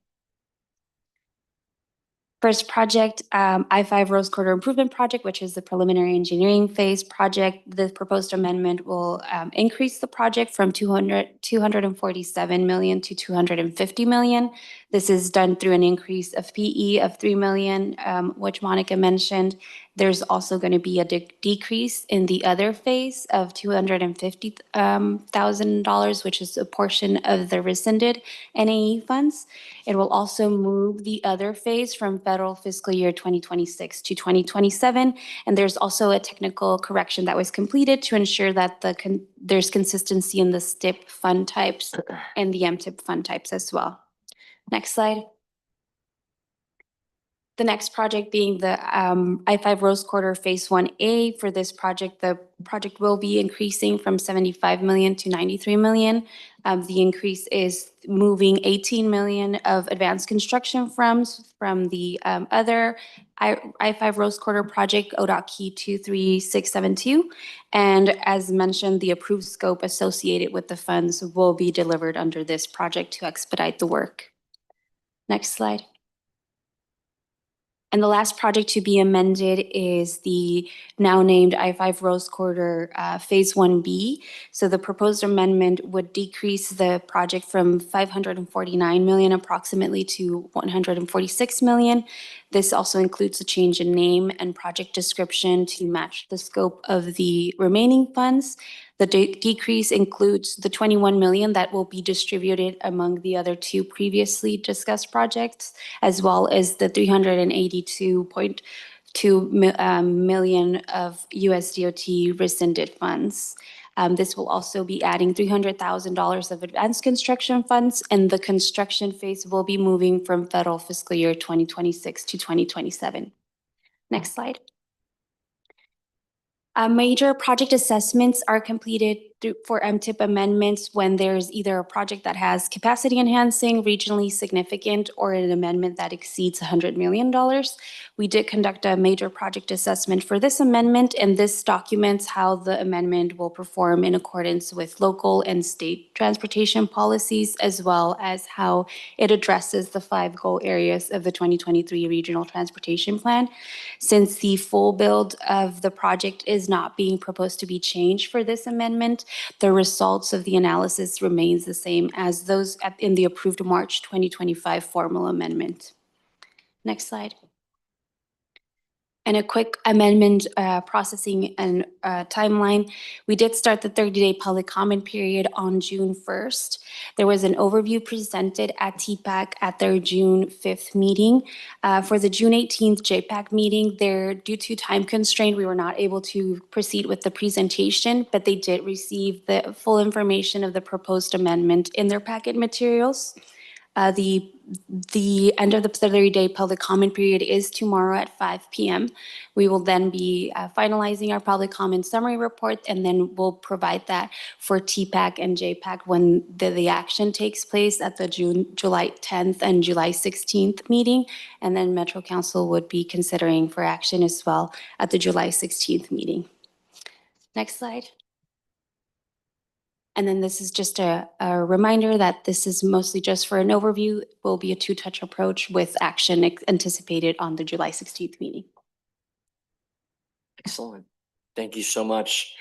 First project, I-5 Rose Quarter Improvement Project, which is the preliminary engineering phase project. The proposed amendment will increase the project from $247 million to $250 million. This is done through an increase of PE of $3 million, which Monica mentioned. There's also going to be a decrease in the other phase of $250,000, which is a portion of the rescinded NAE funds. It will also move the other phase from federal fiscal year 2026 to 2027. And there's also a technical correction that was completed to ensure that there's consistency in the STIP fund types and the MTIP fund types as well. Next slide. The next project being the I-5 Rose Quarter Phase 1A. For this project, the project will be increasing from $75 million to $93 million. The increase is moving $18 million of advanced construction from the other I-5 Rose Quarter project, ODOT Key 23672. And as mentioned, the approved scope associated with the funds will be delivered under this project to expedite the work. Next slide. And the last project to be amended is the now named I-5 Rose Quarter Phase 1B. So the proposed amendment would decrease the project from $549 million approximately to $146 million. This also includes a change in name and project description to match the scope of the remaining funds. The decrease includes the 21 million that will be distributed among the other two previously discussed projects, as well as the 382.2 million of USDOT rescinded funds. This will also be adding $300,000 of advanced construction funds, and the construction phase will be moving from federal fiscal year 2026 to 2027. Next slide. Major project assessments are completed for MTIP amendments when there's either a project that has capacity enhancing, regionally significant, or an amendment that exceeds $100 million. We did conduct a major project assessment for this amendment, and this documents how the amendment will perform in accordance with local and state transportation policies, as well as how it addresses the 5 goal areas of the 2023 Regional Transportation Plan. Since the full build of the project is not being proposed to be changed for this amendment, the results of the analysis remains the same as those in the approved March 2025 formal amendment. Next slide. And a quick amendment processing and timeline. We did start the 30-day public comment period on June 1st. There was an overview presented at TPAC at their June 5th meeting. For the June 18th JPAC meeting, due to time constraint, we were not able to proceed with the presentation, but they did receive the full information of the proposed amendment in their packet materials. The end of the 30-day public comment period is tomorrow at 5 p.m. We will then be finalizing our public comment summary report, and then we'll provide that for TPAC and JPAC when the action takes place at the July 10th and July 16th meeting. And then Metro Council would be considering for action as well at the July 16th meeting. Next slide. And then this is just a reminder that this is mostly just for an overview. It will be a two-touch approach with action anticipated on the July 16th meeting. Excellent. Thank you so much.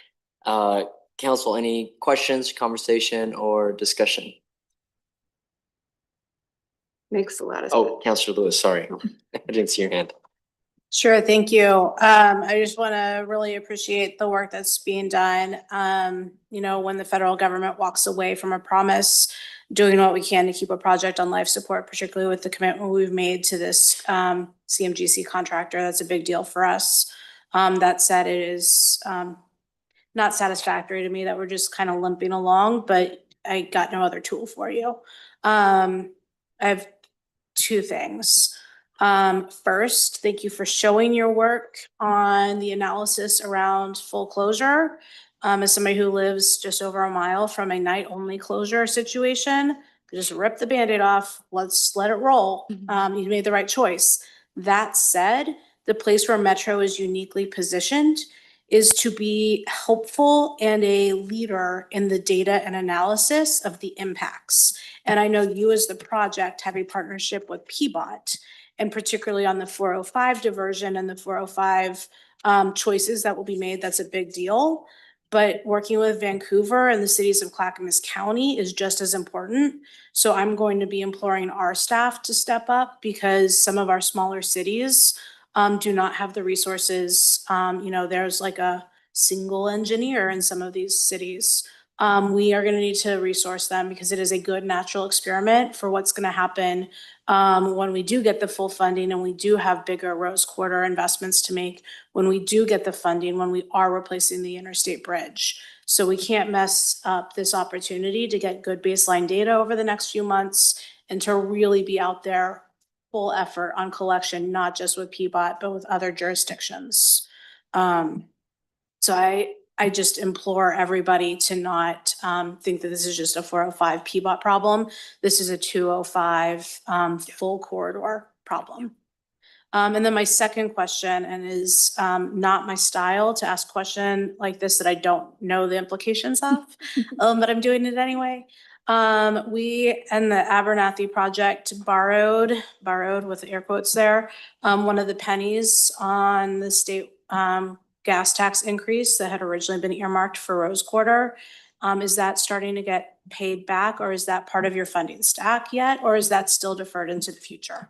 Council, any questions, conversation, or discussion? Makes a lot of sense. Oh, Councilor Lewis, sorry. I didn't see your hand. Sure, thank you. I just want to really appreciate the work that's being done. You know, when the federal government walks away from a promise, doing what we can to keep a project on life support, particularly with the commitment we've made to this CMGC contractor, that's a big deal for us. That said, it is not satisfactory to me that we're just kind of limping along, but I got no other tool for you. I have 2 things. First, thank you for showing your work on the analysis around full closure. As somebody who lives just over a mile from a night-only closure situation, just rip the Band-Aid off, let's let it roll. You made the right choice. That said, the place where Metro is uniquely positioned is to be helpful and a leader in the data and analysis of the impacts. And I know you as the project have a partnership with PBOT, and particularly on the 405 diversion and the 405 choices that will be made, that's a big deal. But working with Vancouver and the cities of Clackamas County is just as important. So I'm going to be imploring our staff to step up because some of our smaller cities do not have the resources. You know, there's like a single engineer in some of these cities. We are going to need to resource them because it is a good natural experiment for what's going to happen when we do get the full funding and we do have bigger Rose Quarter investments to make, when we do get the funding, when we are replacing the interstate bridge. So we can't mess up this opportunity to get good baseline data over the next few months and to really be out there full effort on collection, not just with PBOT, but with other jurisdictions. So I just implore everybody to not think that this is just a 405 PBOT problem. This is a 205 full corridor problem. And then my second question, and is not my style to ask a question like this that I don't know the implications of, but I'm doing it anyway. We and the Abernathy project borrowed with air quotes there, one of the pennies on the state gas tax increase that had originally been earmarked for Rose Quarter. Is that starting to get paid back, or is that part of your funding stack yet, or is that still deferred into the future?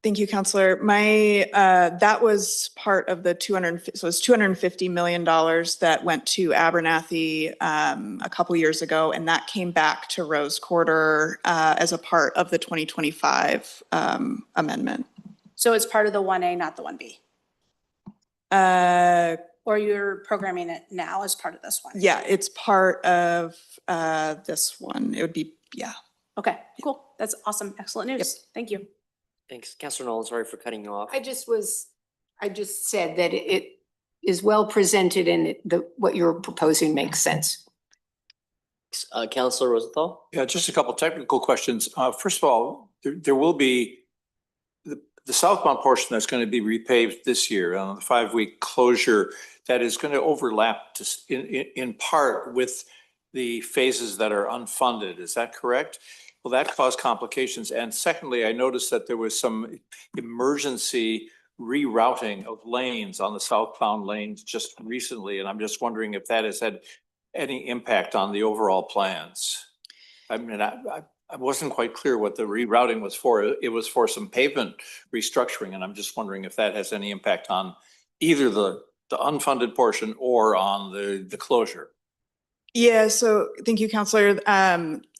Thank you, Counselor. That was part of the so it's $250 million that went to Abernathy a couple years ago, and that came back to Rose Quarter as a part of the 2025 amendment. So it's part of the 1A, not the 1B? Or you're programming it now as part of this one? Yeah, it's part of this one. It would be, yeah. Okay, cool. That's awesome. Excellent news. Thank you. Thanks. Councilor Nolan, sorry for cutting you off. I just said that it is well presented and what you're proposing makes sense. Councilor Rosenthal? Yeah, just a couple technical questions. First of all, there will be the southbound portion that's going to be repaved this year on the 5-week closure that is going to overlap in part with the phases that are unfunded. Is that correct? Will that cause complications? And secondly, I noticed that there was some emergency rerouting of lanes on the southbound lanes just recently, and I'm just wondering if that has had any impact on the overall plans. I mean, I wasn't quite clear what the rerouting was for. It was for some pavement restructuring, and I'm just wondering if that has any impact on either the unfunded portion or on the closure. Yeah, so thank you, Counselor.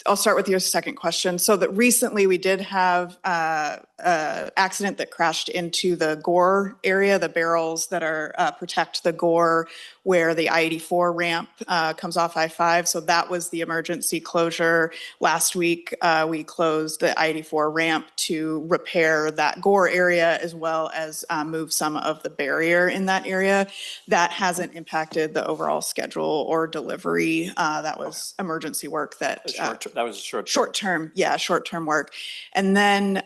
I'll start with your second question. So that recently we did have accident that crashed into the Gore area, the barrels that are protect the Gore where the I-84 ramp comes off I-5. So that was the emergency closure. Last week, we closed the I-84 ramp to repair that Gore area as well as move some of the barrier in that area. That hasn't impacted the overall schedule or delivery. That was emergency work that was short term. Yeah, short-term work. And then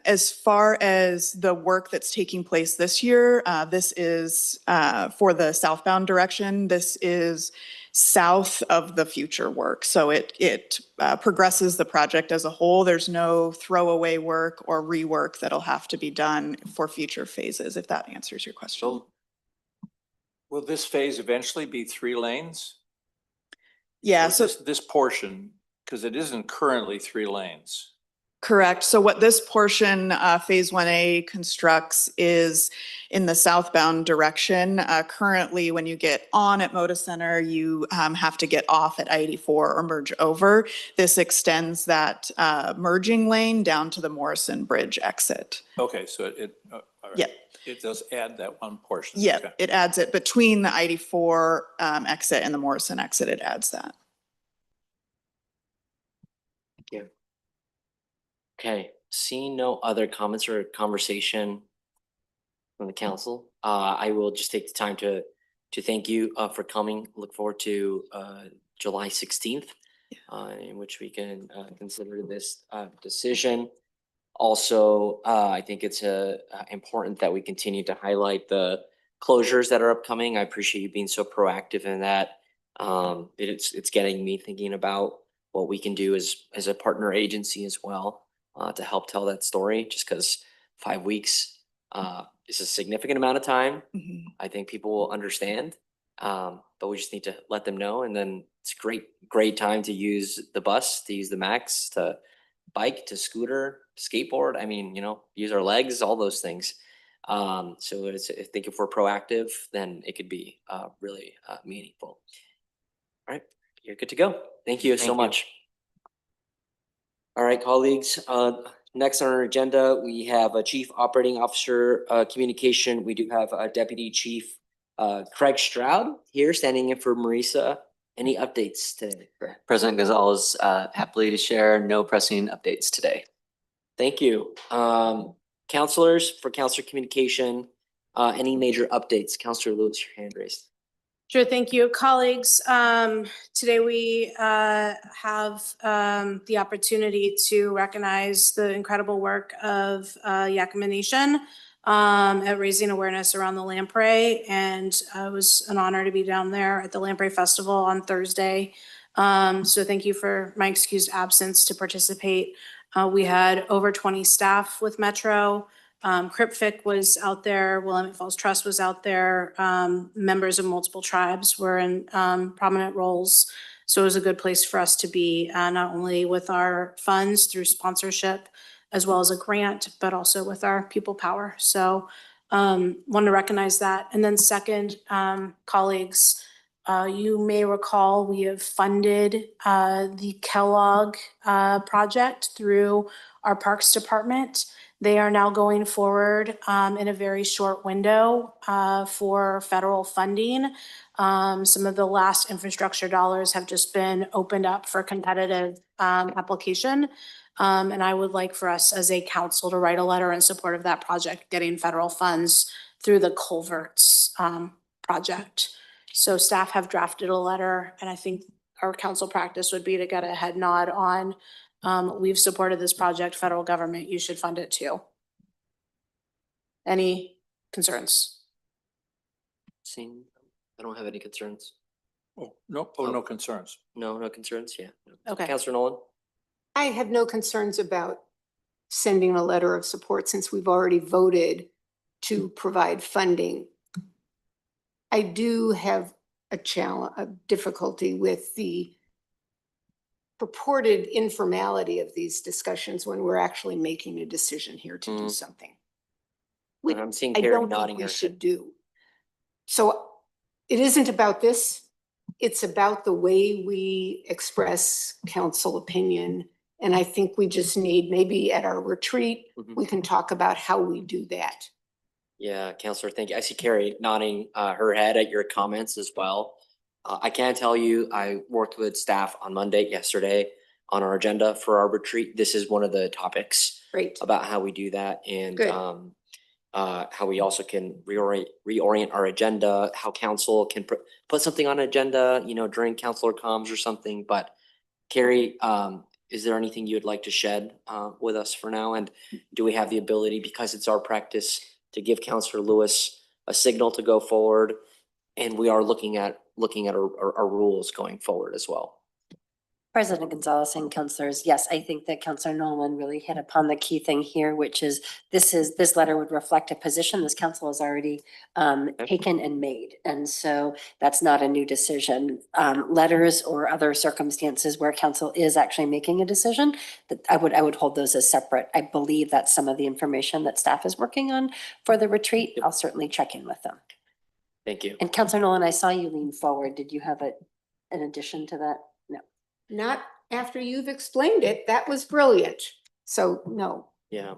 as far as the work that's taking place this year, this is for the southbound direction. This is south of the future work. So it progresses the project as a whole. There's no throwaway work or rework that'll have to be done for future phases, if that answers your question. Will this phase eventually be 3 lanes? Yeah, so this portion, because it isn't currently 3 lanes. Correct. So what this portion, Phase 1A constructs is in the southbound direction. Currently, when you get on at Moda Center, you have to get off at I-84 or merge over. This extends that merging lane down to the Morrison Bridge exit. Okay, so it does add that one portion. Yeah, okay. It adds it between the I-84 exit and the Morrison exit. It adds that. Thank you. Okay, seeing no other comments or conversation from the council, I will just take the time to thank you for coming. Look forward to July 16th, in which we can consider this decision. Also, I think it's important that we continue to highlight the closures that are upcoming. I appreciate you being so proactive in that. It's getting me thinking about what we can do as a partner agency as well to help tell that story, just because 5 weeks is a significant amount of time. I think people will understand, but we just need to let them know. And then it's a great time to use the bus, to use the MAX, to bike, to scooter, skateboard. I mean, use our legs, all those things. So I think if we're proactive, then it could be really meaningful. All right, you're good to go. Thank you so much. All right, colleagues, next on our agenda, we have a Chief Operating Officer Communication. We do have a Deputy Chief Craig Stroud here standing in for Marisa. Any updates today? President Gonzalez, happily to share no pressing updates today. Thank you. Counselors, for Councilor Communication, any major updates? Councilor Lewis, your hand raised. Sure, thank you. Colleagues, today we have the opportunity to recognize the incredible work of Yakima Nation at raising awareness around the lamprey. And it was an honor to be down there at the Lamprey Festival on Thursday. So thank you for my excused absence to participate. We had over 20 staff with Metro. CRIPFIC was out there, Willamette Falls Trust was out there, members of multiple tribes were in prominent roles. So it was a good place for us to be, not only with our funds through sponsorship, as well as a grant, but also with our people power. So want to recognize that. And then second, colleagues, you may recall we have funded the Kellogg project through our Parks Department. They are now going forward in a very short window for federal funding. Some of the last infrastructure dollars have just been opened up for competitive application. And I would like for us as a council to write a letter in support of that project, getting federal funds through the culverts project. So staff have drafted a letter, and I think our council practice would be to get a head nod on, we've supported this project, federal government, you should fund it too. Any concerns? Seeing, I don't have any concerns. Oh, no concerns. No concerns, yeah. Okay. Councilor Nolan? I have no concerns about sending a letter of support since we've already voted to provide funding. I do have a difficulty with the purported informality of these discussions when we're actually making a decision here to do something. And I'm seeing I Carrie don't nodding think we her should head. do. So it isn't about this. It's about the way we express council opinion. And I think we just need, maybe at our retreat, we can talk about how we do that. Yeah, Councilor, thank you. I see Carrie nodding her head at your comments as well. I can tell you, I worked with staff on yesterday, on our agenda for our retreat. This is one of the topics. Great. About how we do that, and Good. how we also can reorient our agenda, how council can put something on agenda, you know, during councilor comms or something. But Carrie, is there anything you'd like to shed with us for now? And do we have the ability, because it's our practice, to give Councilor Lewis a signal to go forward? And we are looking at our rules going forward as well. President Gonzalez and councilors, yes, I think that Councilor Nolan really hit upon the key thing here, which is this letter would reflect a position this council has already taken and made. And so that's not a new decision. Letters or other circumstances where council is actually making a decision, that I would hold those as separate. I believe that's some of the information that staff is working on for the retreat. I'll certainly check in with them. Thank you. And Councilor Nolan, I saw you lean forward. Did you have an addition to that? No. Not after you've explained it. That was brilliant. So no. Yeah.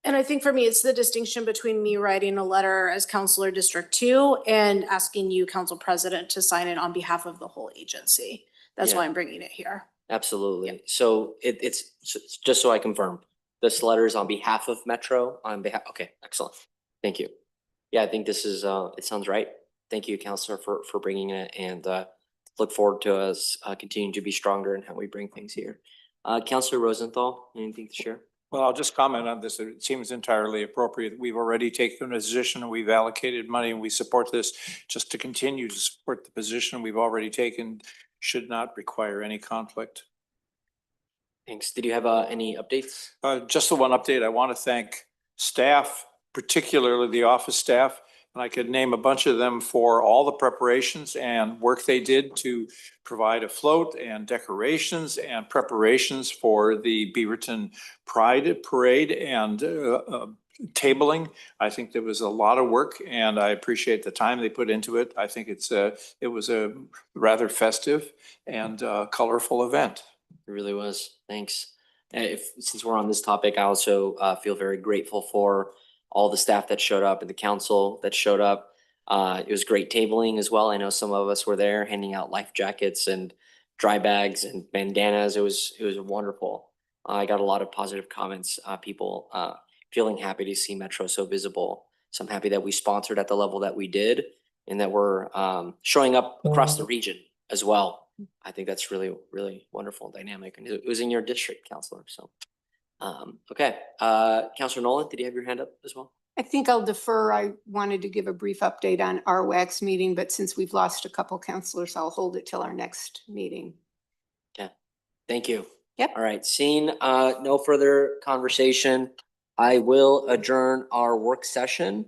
And I think for me, it's the distinction between me writing a letter as Councilor District 2 and asking you, Council President, to sign it on behalf of the whole agency. That's why I'm bringing it here. Absolutely. Yep. So it's just so I confirm, this letter is on behalf of Metro, on behalf. Okay, excellent. Thank you. Yeah, I think this is, it sounds right. Thank you, Councilor, for bringing it, and look forward to us continuing to be stronger in how we bring things here. Councilor Rosenthal, anything to share? Well, I'll just comment on this. It seems entirely appropriate. We've already taken a position and we've allocated money and we support this. Just to continue to support the position we've already taken should not require any conflict. Thanks. Did you have any updates? Just the one update. I want to thank staff, particularly the office staff. And I could name a bunch of them for all the preparations and work they did to provide a float and decorations and preparations for the Beaverton Pride Parade and tabling. I think there was a lot of work and I appreciate the time they put into it. I think it was a rather festive and colorful event. It really was. Thanks. Since we're on this topic, I also feel very grateful for all the staff that showed up and the council that showed up. It was great tabling as well. I know some of us were there handing out life jackets and dry bags and bandanas. It was wonderful. I got a lot of positive comments, people feeling happy to see Metro so visible. So I'm happy that we sponsored at the level that we did and that we're showing up across the region as well. I think that's really, really wonderful and dynamic. And it was in your district, Councilor. So okay, Councilor Nolan, did you have your hand up as well? I think I'll defer. I wanted to give a brief update on our WACS meeting, but since we've lost a couple councilors, I'll hold it till our next meeting. Okay, thank you. Yep. All right, seeing no further conversation, I will adjourn our work session.